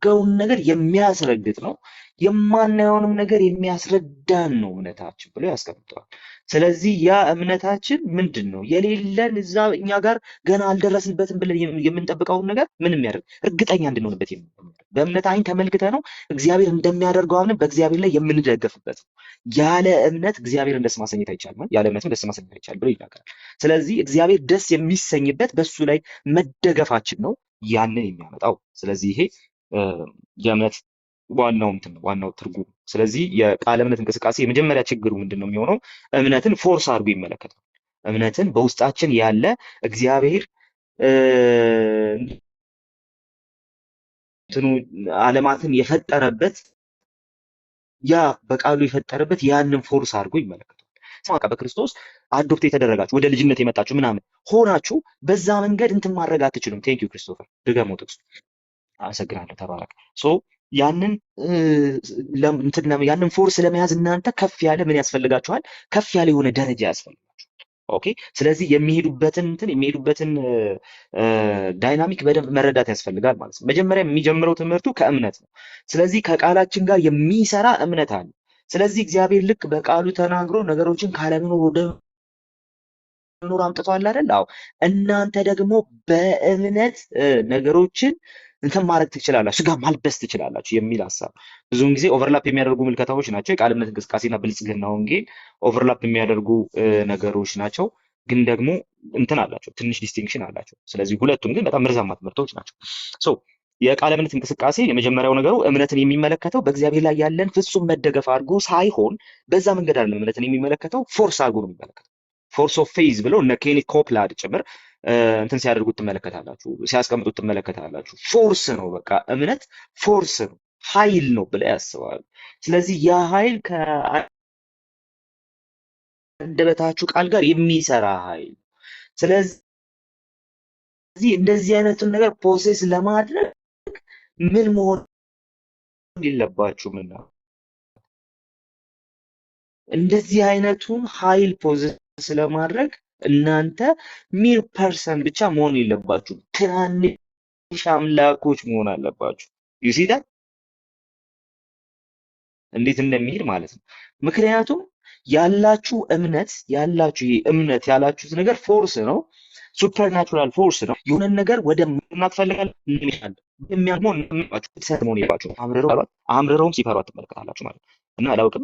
ገውን ነገር የሚያስረግጥ ነው። የማናየውንም ነገር የሚያስረዳን ነው እምነታችን ብሎ ያስቀምጠዋል። ስለዚህ ያ እምነታችን ምንድን ነው? የሌለን እዛ እኛ ጋር ገና አልደረስንበትም ብለን የምንጠብቀውን ነገር ምን የሚያደርግ እርግጠኛ እንድንሆንበት በእምነት አይን ተመልክተ ነው እግዚአብሔር እንደሚያደርገው አምነን በእግዚአብሔር ላይ የምንደገፍበት ነው። ያለ እምነት እግዚአብሔርን ደስ ማሰኘት አይቻልም፣ ያለ እምነትም ደስ ማሰኘት አይቻልም ብሎ ይናገራል። ስለዚህ እግዚአብሔር ደስ የሚሰኝበት በሱ ላይ መደገፋችን ነው ያንን የሚያመጣው። ስለዚህ ይሄ የእምነት ዋናው እንትን ነው፣ ዋናው ትርጉም። ስለዚህ የቃለ እምነት እንቅስቃሴ የመጀመሪያ ችግሩ ምንድን ነው የሚሆነው? እምነትን ፎርስ አድርጎ ይመለከታል። እምነትን በውስጣችን ያለ እግዚአብሔር እንትኑ ዓለማትን የፈጠረበት ያ በቃሉ የፈጠረበት ያንን ፎርስ አድርጎ ይመለከታል። በቃ በክርስቶስ አዶፕት የተደረጋችሁ ወደ ልጅነት የመጣችሁ ምናምን ሆናችሁ በዛ መንገድ እንትን ማድረግ አትችሉም። ቴንክ ዩ ክሪስቶፈር ድገመው ጥቅሱ። አመሰግናለሁ። ተባረክ። ሶ ያንን ያንን ፎርስ ለመያዝ እናንተ ከፍ ያለ ምን ያስፈልጋችኋል? ከፍ ያለ የሆነ ደረጃ ያስፈልጋችኋል። ኦኬ። ስለዚህ የሚሄዱበትን ዳይናሚክ በደንብ መረዳት ያስፈልጋል ማለት ነው። መጀመሪያ የሚጀምረው ትምህርቱ ከእምነት ነው። ስለዚህ ከቃላችን ጋር የሚሰራ እምነት አለ። ስለዚህ እግዚአብሔር ልክ በቃሉ ተናግሮ ነገሮችን ካለመኖር ወደ መኖር አምጥቷል አይደል? አዎ። እናንተ ደግሞ በእምነት ነገሮችን እንትን ማድረግ ትችላላችሁ፣ ስጋ ማልበስ ትችላላችሁ የሚል ሀሳብ ብዙውን ጊዜ ኦቨርላፕ የሚያደርጉ ምልከታዎች ናቸው። የቃል እምነት እንቅስቃሴና ብልጽግና ወንጌል ኦቨርላፕ የሚያደርጉ ነገሮች ናቸው፣ ግን ደግሞ እንትን አላቸው፣ ትንሽ ዲስቲንክሽን አላቸው። ስለዚህ ሁለቱም ግን በጣም መርዛማ ትምህርቶች ናቸው። ሶ የቃል እምነት እንቅስቃሴ የመጀመሪያው ነገሩ እምነትን የሚመለከተው በእግዚአብሔር ላይ ያለን ፍጹም መደገፍ አድርጎ ሳይሆን በዛ መንገድ አይደለም። እምነትን የሚመለከተው ፎርስ አድርጎ ነው የሚመለከተው። ፎርስ ኦፍ ፌዝ ብለው እነ ኬኔት ኮፕላድ ጭምር እንትን ሲያደርጉት ትመለከታላችሁ፣ ሲያስቀምጡት ትመለከታላችሁ። ፎርስ ነው፣ በቃ እምነት ፎርስ ነው፣ ኃይል ነው ብለው ያስባሉ። ስለዚህ ያ ኃይል ከአንደበታችሁ ቃል ጋር የሚሰራ ኃይል። ስለዚህ እንደዚህ አይነቱን ነገር ፕሮሴስ ለማድረግ ምን መሆን የለባችሁምና እንደዚህ አይነቱን ኃይል ፖዘስ ለማድረግ እናንተ ሚር ፐርሰን ብቻ መሆን የለባችሁም፣ ትናንሽ አምላኮች መሆን አለባችሁ። ዩሲዳ እንዴት እንደሚሄድ ማለት ነው። ምክንያቱም ያላችሁ እምነት ያላችሁት ነገር ፎርስ ነው፣ ሱፐርናቹራል ፎርስ ነው። የሆነን ነገር ወደ ማጥፋት ፈልጋል እንደሚሻል የሚያመው እንደምባችሁ ተሰጥ መሆን የለባችሁ። አምርረውም ሲፈሯት ትመለከታላችሁ ማለት ነው። እና አላውቅም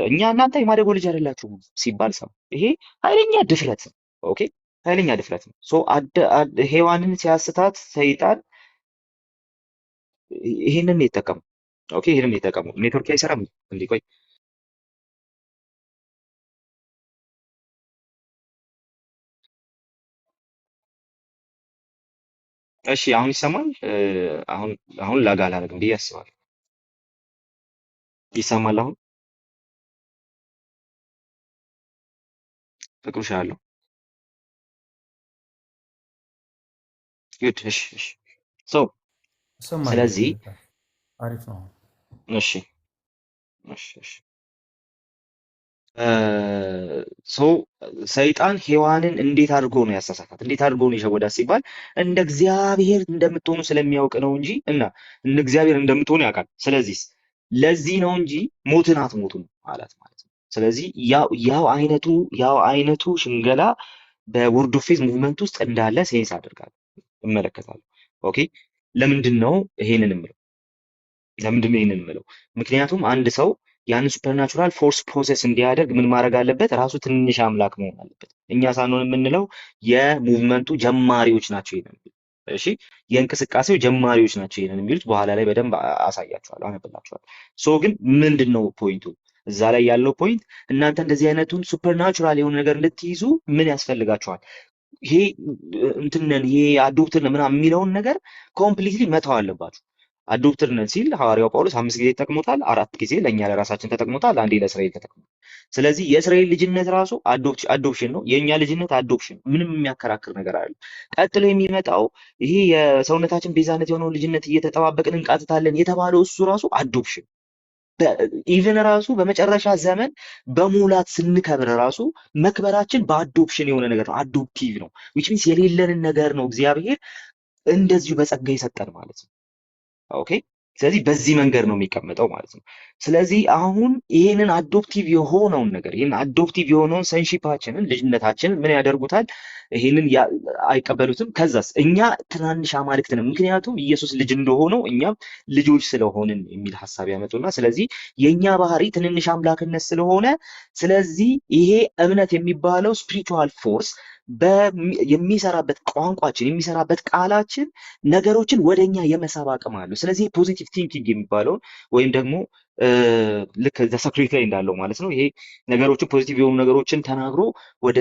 እኛ እናንተ የማደጎ ልጅ አይደላችሁም ሲባል ሰው ይሄ ኃይለኛ ድፍረት ነው። ኦኬ ኃይለኛ ድፍረት ነው። ሶ ሔዋንን ሲያስታት ሰይጣን ይሄንን የተጠቀሙ ኦኬ ይሄንን የተጠቀሙ ኔትወርክ አይሰራም እንዴ? ቆይ እሺ አሁን ይሰማል? አሁን ላጋ አላደርግም ብዬ አስባለሁ። ይሰማል አሁን? ፍቅሩሻለሁ። ጉድ። እሺ እሺ። ሶ ስለዚህ አሪፍ ነው። እሺ እሺ እሺ። ሶ ሰይጣን ሔዋንን እንዴት አድርጎ ነው ያሳሳታት? እንዴት አድርጎ ነው የሸወዳት ሲባል እንደ እግዚአብሔር እንደምትሆኑ ስለሚያውቅ ነው እንጂ እና እንደ እግዚአብሔር እንደምትሆኑ ያውቃል። ስለዚህ ለዚህ ነው እንጂ ሞትን አትሞቱም አላት ማለት ነው። ስለዚህ ያው አይነቱ ሽንገላ በወርድ ኦፍ ፌዝ ሙቭመንት ውስጥ እንዳለ ሴንስ አደርጋለሁ፣ እመለከታለሁ። ኦኬ ለምንድን ነው ይሄንን የምለው? ምክንያቱም አንድ ሰው ያንን ሱፐርናቹራል ፎርስ ፕሮሰስ እንዲያደርግ ምን ማድረግ አለበት? ራሱ ትንሽ አምላክ መሆን አለበት። እኛ ሳንሆን የምንለው የሙቭመንቱ ጀማሪዎች ናቸው ይሄንን። እሺ የእንቅስቃሴው ጀማሪዎች ናቸው ይሄንን የሚሉት በኋላ ላይ በደንብ አሳያችኋለሁ፣ አነብላችኋለሁ። ሶ ግን ምንድን ነው ፖይንቱ? እዛ ላይ ያለው ፖይንት እናንተ እንደዚህ አይነቱን ሱፐርናቹራል የሆነ ነገር እንድትይዙ ምን ያስፈልጋችኋል? ይሄ እንትንን ይሄ አዶፕትር ምናምን የሚለውን ነገር ኮምፕሊትሊ መተው አለባችሁ። አዶፕትር ነን ሲል ሐዋርያው ጳውሎስ 5 ጊዜ ተጠቅሞታል፣ 4 ጊዜ ለእኛ ለራሳችን ተጠቅሞታል፣ አንዴ ለእስራኤል ተጠቅሞታል። ስለዚህ የእስራኤል ልጅነት ራሱ አዶፕሽን ነው፣ የእኛ ልጅነት አዶፕሽን፣ ምንም የሚያከራክር ነገር አለ። ቀጥሎ የሚመጣው ይሄ የሰውነታችን ቤዛነት የሆነው ልጅነት እየተጠባበቅን እንቃትታለን የተባለው እሱ ራሱ አዶፕሽን ኢቭን ራሱ በመጨረሻ ዘመን በሙላት ስንከብር ራሱ መክበራችን በአዶፕሽን የሆነ ነገር ነው። አዶፕቲቭ ነው። ዊች ሚንስ የሌለንን ነገር ነው እግዚአብሔር እንደዚሁ በጸጋ የሰጠን ማለት ነው። ኦኬ። ስለዚህ በዚህ መንገድ ነው የሚቀመጠው ማለት ነው። ስለዚህ አሁን ይህንን አዶፕቲቭ የሆነውን ነገር ይህን አዶፕቲቭ የሆነውን ሰንሺፓችንን ልጅነታችንን ምን ያደርጉታል? ይህንን አይቀበሉትም። ከዛስ እኛ ትናንሽ አማልክት ነን፣ ምክንያቱም ኢየሱስ ልጅ እንደሆነው እኛም ልጆች ስለሆንን የሚል ሀሳብ ያመጡና ስለዚህ የእኛ ባህሪ ትንንሽ አምላክነት ስለሆነ ስለዚህ ይሄ እምነት የሚባለው ስፒሪቹዋል ፎርስ የሚሰራበት ቋንቋችን የሚሰራበት ቃላችን ነገሮችን ወደኛ የመሳብ አቅም አለው። ስለዚህ ፖዚቲቭ ቲንኪንግ የሚባለውን ወይም ደግሞ ልክ ዘሰክሬት ላይ እንዳለው ማለት ነው። ይሄ ነገሮችን ፖዚቲቭ የሆኑ ነገሮችን ተናግሮ ወደ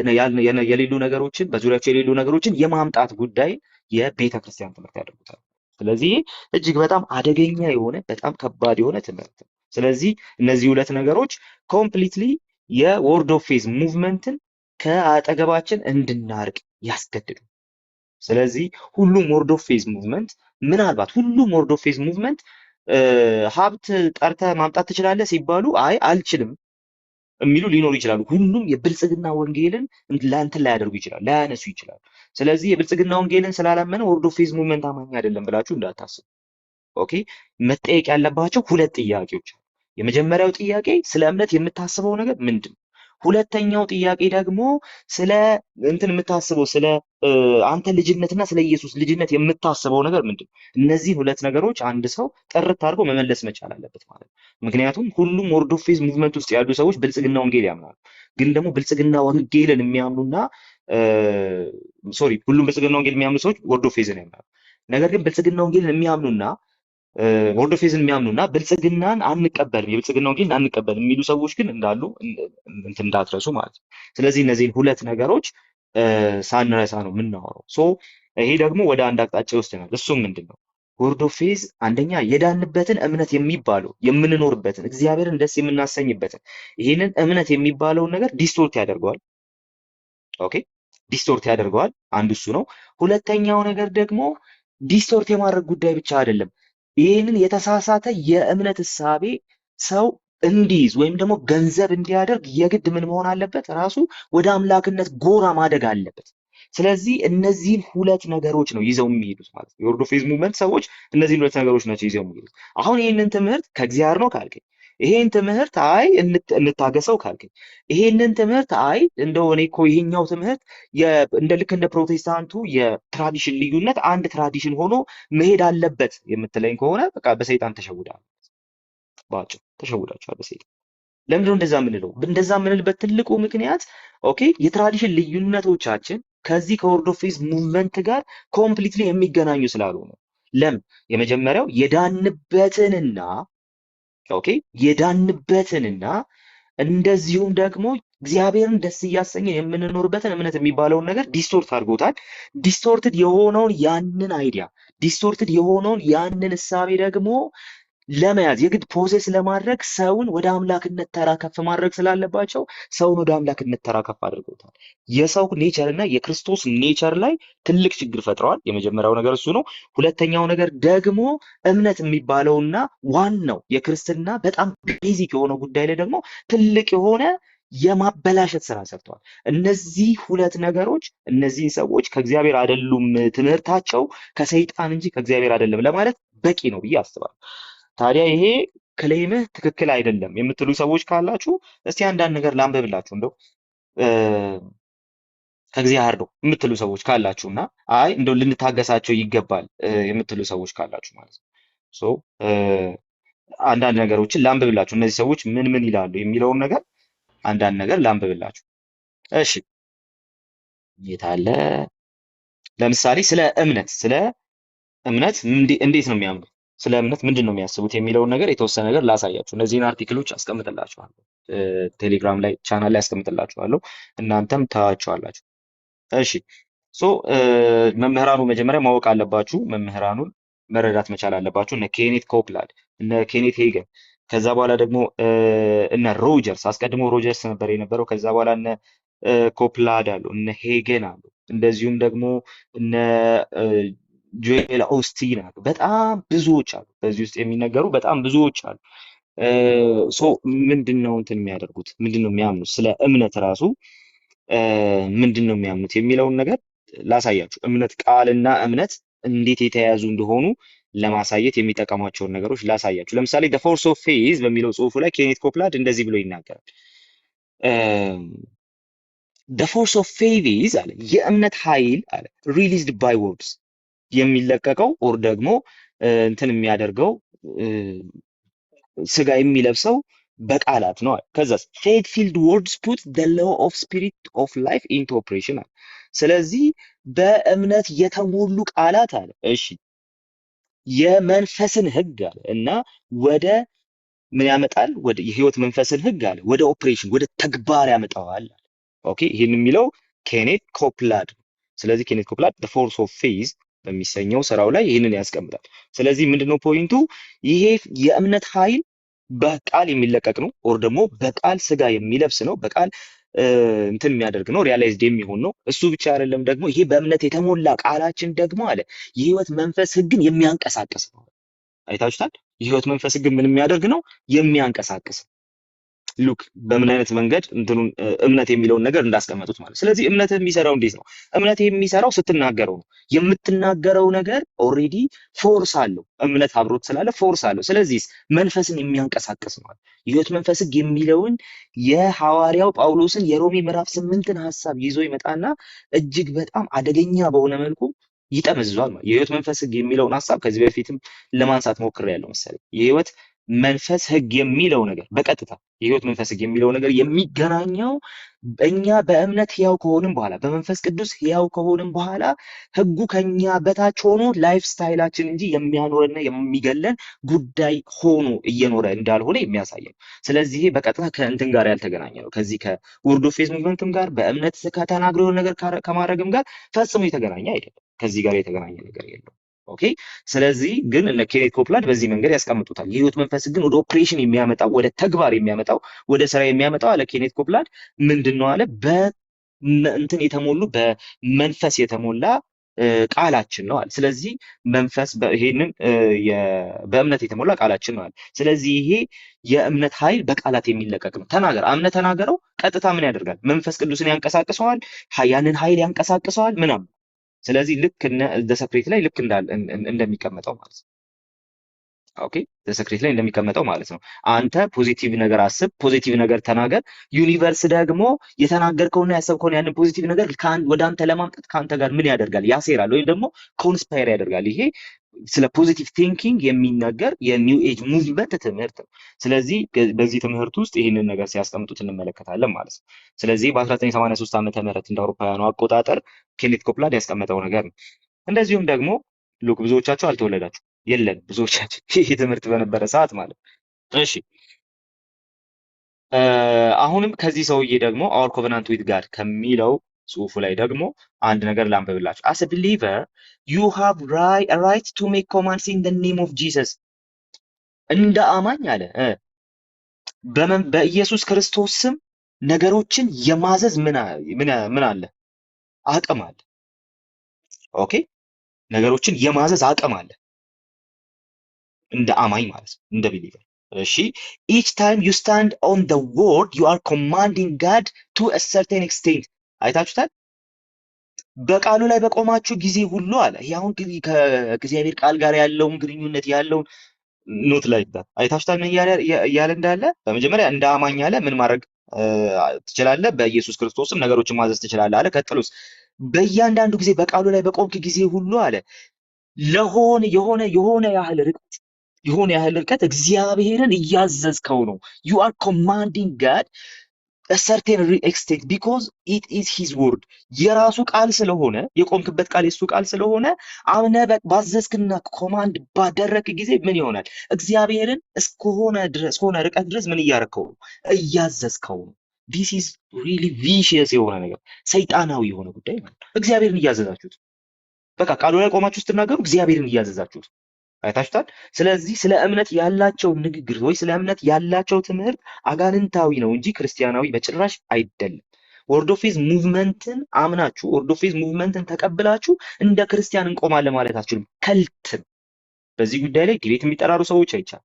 የሌሉ ነገሮችን በዙሪያቸው የሌሉ ነገሮችን የማምጣት ጉዳይ የቤተ ክርስቲያን ትምህርት ያደርጉታል። ስለዚህ እጅግ በጣም አደገኛ የሆነ በጣም ከባድ የሆነ ትምህርት ነው። ስለዚህ እነዚህ ሁለት ነገሮች ኮምፕሊትሊ የወርድ ኦፍ ፌዝ ሙቭመንትን ከአጠገባችን እንድናርቅ ያስገድዱ። ስለዚህ ሁሉም ወርድ ኦፍ ፌዝ ሙቭመንት ምናልባት ሁሉም ወርድ ኦፍ ፌዝ ሙቭመንት ሀብት ጠርተህ ማምጣት ትችላለህ ሲባሉ አይ አልችልም የሚሉ ሊኖሩ ይችላሉ። ሁሉም የብልጽግና ወንጌልን ለእንትን ላያደርጉ ይችላል፣ ላያነሱ ይችላሉ። ስለዚህ የብልጽግና ወንጌልን ስላላመነ ወርድ ኦፍ ፌዝ ሙቭመንት አማኝ አይደለም ብላችሁ እንዳታስቡ። ኦኬ። መጠየቅ ያለባቸው ሁለት ጥያቄዎች አሉ። የመጀመሪያው ጥያቄ ስለ እምነት የምታስበው ነገር ምንድን ነው? ሁለተኛው ጥያቄ ደግሞ ስለ እንትን የምታስበው ስለ አንተ ልጅነትና ስለ ኢየሱስ ልጅነት የምታስበው ነገር ምንድን ነው? እነዚህን ሁለት ነገሮች አንድ ሰው ጥርት አድርጎ መመለስ መቻል አለበት ማለት ነው። ምክንያቱም ሁሉም ወርድ ኦፍ ፌዝ ሙቭመንት ውስጥ ያሉ ሰዎች ብልጽግና ወንጌል ያምናሉ። ግን ደግሞ ብልጽግና ወንጌልን የሚያምኑና ሁሉም ብልጽግና ወንጌል የሚያምኑ ሰዎች ወርድ ኦፍ ፌዝን ያምናሉ። ነገር ግን ብልጽግና ወንጌልን የሚያምኑና ወርድ ኦፍ ፌዝን የሚያምኑና ብልጽግናን አንቀበልም የብልጽግና ወንጌልን አንቀበልም የሚሉ ሰዎች ግን እንዳሉ እንትን እንዳትረሱ ማለት ነው። ስለዚህ እነዚህን ሁለት ነገሮች ሳንረሳ ነው የምናወራው። ይሄ ደግሞ ወደ አንድ አቅጣጫ ይወስደናል። እሱም ምንድን ነው? ወርድ ኦፍ ፌዝ አንደኛ የዳንበትን እምነት የሚባለው የምንኖርበትን እግዚአብሔርን ደስ የምናሰኝበትን ይህንን እምነት የሚባለውን ነገር ዲስቶርት ያደርገዋል። ኦኬ፣ ዲስቶርት ያደርገዋል። አንዱ እሱ ነው። ሁለተኛው ነገር ደግሞ ዲስቶርት የማድረግ ጉዳይ ብቻ አይደለም። ይህንን የተሳሳተ የእምነት እሳቤ ሰው እንዲይዝ ወይም ደግሞ ገንዘብ እንዲያደርግ የግድ ምን መሆን አለበት? ራሱ ወደ አምላክነት ጎራ ማደግ አለበት። ስለዚህ እነዚህን ሁለት ነገሮች ነው ይዘው የሚሄዱት ማለት ነው። የወርድ ኦፍ ፌዝ ሙቭመንት ሰዎች እነዚህን ሁለት ነገሮች ናቸው ይዘው የሚሄዱት። አሁን ይህንን ትምህርት ከእግዚአብሔር ነው ካልከኝ፣ ይሄን ትምህርት አይ እንታገሰው ካልከኝ፣ ይሄንን ትምህርት አይ እንደው እኔ እኮ ይሄኛው ትምህርት እንደ ልክ እንደ ፕሮቴስታንቱ የትራዲሽን ልዩነት አንድ ትራዲሽን ሆኖ መሄድ አለበት የምትለኝ ከሆነ በቃ በሰይጣን ተሸውዳል። ባጭሩ ተሸውዳችኋል በሰይጣን። ለምንድነው እንደዛ የምንለው? እንደዛ የምንልበት ትልቁ ምክንያት ኦኬ የትራዲሽን ልዩነቶቻችን ከዚህ ከወርድ ኦፍ ፌዝ ሙቭመንት ጋር ኮምፕሊትሊ የሚገናኙ ስላልሆኑ። ለምን? የመጀመሪያው የዳንበትንና የዳንበትንና እንደዚሁም ደግሞ እግዚአብሔርን ደስ እያሰኘን የምንኖርበትን እምነት የሚባለውን ነገር ዲስቶርት አድርጎታል። ዲስቶርትድ የሆነውን ያንን አይዲያ ዲስቶርትድ የሆነውን ያንን እሳቤ ደግሞ ለመያዝ የግድ ፕሮሴስ ለማድረግ ሰውን ወደ አምላክነት ተራ ከፍ ማድረግ ስላለባቸው ሰውን ወደ አምላክነት ተራ ከፍ አድርገውታል። የሰው ኔቸር እና የክርስቶስ ኔቸር ላይ ትልቅ ችግር ፈጥረዋል። የመጀመሪያው ነገር እሱ ነው። ሁለተኛው ነገር ደግሞ እምነት የሚባለውና ዋናው የክርስትና በጣም ቤዚክ የሆነው ጉዳይ ላይ ደግሞ ትልቅ የሆነ የማበላሸት ስራ ሰርተዋል። እነዚህ ሁለት ነገሮች እነዚህ ሰዎች ከእግዚአብሔር አይደሉም፣ ትምህርታቸው ከሰይጣን እንጂ ከእግዚአብሔር አይደለም ለማለት በቂ ነው ብዬ አስባለሁ። ታዲያ ይሄ ክሌምህ ትክክል አይደለም የምትሉ ሰዎች ካላችሁ እስቲ አንዳንድ ነገር ላንብብላችሁ። እንደው ከእግዚአብሔር ነው የምትሉ ሰዎች ካላችሁና አይ እንደው ልንታገሳቸው ይገባል የምትሉ ሰዎች ካላችሁ ማለት ነው አንዳንድ ነገሮችን ላንብብላችሁ። እነዚህ ሰዎች ምን ምን ይላሉ የሚለውን ነገር አንዳንድ ነገር ላንብብላችሁ። እሺ የታለ? ለምሳሌ ስለ እምነት እንዴት ነው የሚያምኑት? ስለ እምነት ምንድን ነው የሚያስቡት የሚለውን ነገር የተወሰነ ነገር ላሳያችሁ። እነዚህን አርቲክሎች አስቀምጥላችኋለሁ፣ ቴሌግራም ላይ ቻናል ላይ አስቀምጥላችኋለሁ፣ እናንተም ታያችኋላችሁ። እሺ መምህራኑ መጀመሪያ ማወቅ አለባችሁ፣ መምህራኑን መረዳት መቻል አለባችሁ። እነ ኬኔት ኮፕላድ፣ እነ ኬኔት ሄገን፣ ከዛ በኋላ ደግሞ እነ ሮጀርስ፣ አስቀድሞ ሮጀርስ ነበር የነበረው። ከዛ በኋላ እነ ኮፕላድ አሉ፣ እነ ሄገን አሉ፣ እንደዚሁም ደግሞ እነ ጆኤል ኦስቲን አሉ። በጣም ብዙዎች አሉ፣ በዚህ ውስጥ የሚነገሩ በጣም ብዙዎች አሉ። ምንድን ነው እንትን የሚያደርጉት? ምንድን ነው የሚያምኑት? ስለ እምነት ራሱ ምንድን ነው የሚያምኑት የሚለውን ነገር ላሳያችሁ። እምነት ቃልና እምነት እንዴት የተያያዙ እንደሆኑ ለማሳየት የሚጠቀሟቸውን ነገሮች ላሳያችሁ። ለምሳሌ the force of faith በሚለው ጽሁፉ ላይ ኬኔት ኮፕላንድ እንደዚህ ብሎ ይናገራል። the force of faith is አለ የእምነት ኃይል አለ released by words የሚለቀቀው ኦር ደግሞ እንትን የሚያደርገው ስጋ የሚለብሰው በቃላት ነው። ከዛስ ፌት ፊልድ ወርድስ ፑት ዘ ሎው ኦፍ ስፒሪት ኦፍ ላይፍ ኢንቱ ኦፕሬሽን አለ። ስለዚህ በእምነት የተሞሉ ቃላት አለ እሺ የመንፈስን ህግ አለ እና ወደ ምን ያመጣል? ወደ የህይወት መንፈስን ህግ አለ ወደ ኦፕሬሽን ወደ ተግባር ያመጣዋል። ኦኬ ይሄን የሚለው ኬኔት ኮፕላንድ። ስለዚህ ኬኔት ኮፕላንድ the force of faith በሚሰኘው ስራው ላይ ይህንን ያስቀምጣል። ስለዚህ ምንድነው ፖይንቱ? ይሄ የእምነት ኃይል በቃል የሚለቀቅ ነው ኦር ደግሞ በቃል ስጋ የሚለብስ ነው። በቃል እንትን የሚያደርግ ነው፣ ሪያላይዝድ የሚሆን ነው። እሱ ብቻ አይደለም ደግሞ ይሄ በእምነት የተሞላ ቃላችን ደግሞ አለ የህይወት መንፈስ ህግን የሚያንቀሳቅስ ነው። አይታችሁታል? የህይወት መንፈስ ህግን ምን የሚያደርግ ነው? የሚያንቀሳቅስ። ሉክ በምን አይነት መንገድ እንትኑን እምነት የሚለውን ነገር እንዳስቀመጡት ማለት። ስለዚህ እምነት የሚሰራው እንዴት ነው? እምነት የሚሰራው ስትናገረው ነው። የምትናገረው ነገር ኦልሬዲ ፎርስ አለው። እምነት አብሮት ስላለ ፎርስ አለው። ስለዚህ መንፈስን የሚያንቀሳቅስ ነው። የህይወት መንፈስ ህግ የሚለውን የሐዋርያው ጳውሎስን የሮሜ ምዕራፍ 8ን ሐሳብ ይዞ ይመጣና እጅግ በጣም አደገኛ በሆነ መልኩ ይጠመዝዟል ማለት። የህይወት መንፈስ ህግ የሚለውን ሐሳብ ከዚህ በፊትም ለማንሳት ሞክሬያለሁ መሰለኝ። የህይወት መንፈስ ህግ የሚለው ነገር በቀጥታ የህይወት መንፈስ ህግ የሚለው ነገር የሚገናኘው እኛ በእምነት ህያው ከሆንም በኋላ በመንፈስ ቅዱስ ህያው ከሆንም በኋላ ህጉ ከኛ በታች ሆኖ ላይፍ ስታይላችን እንጂ የሚያኖረና የሚገለን ጉዳይ ሆኖ እየኖረ እንዳልሆነ የሚያሳየው። ስለዚህ ይሄ በቀጥታ ከእንትን ጋር ያልተገናኘ ነው። ከዚህ ከወርድ ኦፍ ፌዝ ሙቭመንትም ጋር በእምነት ከተናግረው ነገር ከማድረግም ጋር ፈጽሞ የተገናኘ አይደለም። ከዚህ ጋር የተገናኘ ነገር የለውም። ኦኬ ስለዚህ ግን እነ ኬኔት ኮፕላንድ በዚህ መንገድ ያስቀምጡታል። የህይወት መንፈስ ግን ወደ ኦፕሬሽን የሚያመጣው ወደ ተግባር የሚያመጣው ወደ ስራ የሚያመጣው አለ ኬኔት ኮፕላንድ ምንድነው አለ በእንትን የተሞሉ በመንፈስ የተሞላ ቃላችን ነው አለ። ስለዚህ መንፈስ ይሄንን በእምነት የተሞላ ቃላችን ነው አለ። ስለዚህ ይሄ የእምነት ኃይል በቃላት የሚለቀቅ ነው። ተናገር አምነ ተናገረው ቀጥታ ምን ያደርጋል? መንፈስ ቅዱስን ያንቀሳቅሰዋል። ያንን ኃይል ያንቀሳቅሰዋል ምናምን። ስለዚህ ልክ ዘሰክሬት ላይ ልክ እንደሚቀመጠው ማለት ነው። ኦኬ ዘሰክሬት ላይ እንደሚቀመጠው ማለት ነው። አንተ ፖዚቲቭ ነገር አስብ፣ ፖዚቲቭ ነገር ተናገር። ዩኒቨርስ ደግሞ የተናገርከውና ያሰብከውን ያንን ፖዚቲቭ ነገር ወደ አንተ ለማምጣት ከአንተ ጋር ምን ያደርጋል? ያሴራል ወይም ደግሞ ኮንስፓየር ያደርጋል። ይሄ ስለ ፖዚቲቭ ቲንኪንግ የሚነገር የኒው ኤጅ ሙቭመንት ትምህርት ነው። ስለዚህ በዚህ ትምህርት ውስጥ ይህንን ነገር ሲያስቀምጡት እንመለከታለን ማለት ነው። ስለዚህ በ1983 ዓመተ ምህረት እንደ አውሮፓውያኑ አቆጣጠር ኬኔት ኮፕላንድ ያስቀመጠው ነገር ነው። እንደዚሁም ደግሞ ሉክ ብዙዎቻችሁ አልተወለዳችሁ የለን ብዙዎቻችን ይህ ትምህርት በነበረ ሰዓት ማለት እሺ። አሁንም ከዚህ ሰውዬ ደግሞ አወር ኮቨናንት ዊዝ ጋድ ከሚለው ጽሁፉ ላይ ደግሞ አንድ ነገር ላንብብላችሁ። አስ አ ቢሊቨር ዩ ሃቭ ራይት ቱ ሜክ ኮማንድስ ኢን ዘ ኔም ኦፍ ጂሰስ። እንደ አማኝ አለ በኢየሱስ ክርስቶስ ስም ነገሮችን የማዘዝ ምን አለ? አቅም አለ። ኦኬ ነገሮችን የማዘዝ አቅም አለ እንደ አማኝ ማለት ነው፣ እንደ ቢሊቨር። እሺ each time you stand on the word you are commanding God to a certain extent። አይታችሁታል? በቃሉ ላይ በቆማችሁ ጊዜ ሁሉ አለ። ይሄ አሁን ከእግዚአብሔር ቃል ጋር ያለውን ግንኙነት ያለውን ኖት ላይ አይታችሁታል? ምን እያለ እንዳለ በመጀመሪያ እንደ አማኝ አለ ምን ማድረግ ትችላለህ? በኢየሱስ ክርስቶስም ነገሮችን ማዘዝ ትችላለህ አለ። ቀጥሎስ በእያንዳንዱ ጊዜ በቃሉ ላይ በቆምክ ጊዜ ሁሉ አለ የሆነ ያህል ርቀት እግዚአብሔርን እያዘዝከው ነው። you are commanding God a certain extent because it is his word። የራሱ ቃል ስለሆነ የቆምክበት ቃል የሱ ቃል ስለሆነ አምነህ ባዘዝክና ኮማንድ ባደረክ ጊዜ ምን ይሆናል? እግዚአብሔርን እስከሆነ ርቀት ድረስ ምን እያረከው ነው? እያዘዝከው ነው። this is really vicious የሆነ ነገር፣ ሰይጣናዊ የሆነ ጉዳይ ማለት ነው። እግዚአብሔርን እያዘዛችሁት በቃ ቃሉ ላይ ቆማችሁ ስትናገሩ እግዚአብሔርን እያዘዛችሁት አይታችሁታል። ስለዚህ ስለ እምነት ያላቸው ንግግር ወይ ስለ እምነት ያላቸው ትምህርት አጋንንታዊ ነው እንጂ ክርስቲያናዊ በጭራሽ አይደለም። ወርድ ኦፍ ፌዝ ሙቭመንትን አምናችሁ ወርድ ኦፍ ፌዝ ሙቭመንትን ተቀብላችሁ እንደ ክርስቲያን እንቆማለን ማለት አትችሉም። ከልትም በዚህ ጉዳይ ላይ ዲቤት የሚጠራሩ ሰዎች አይቻል።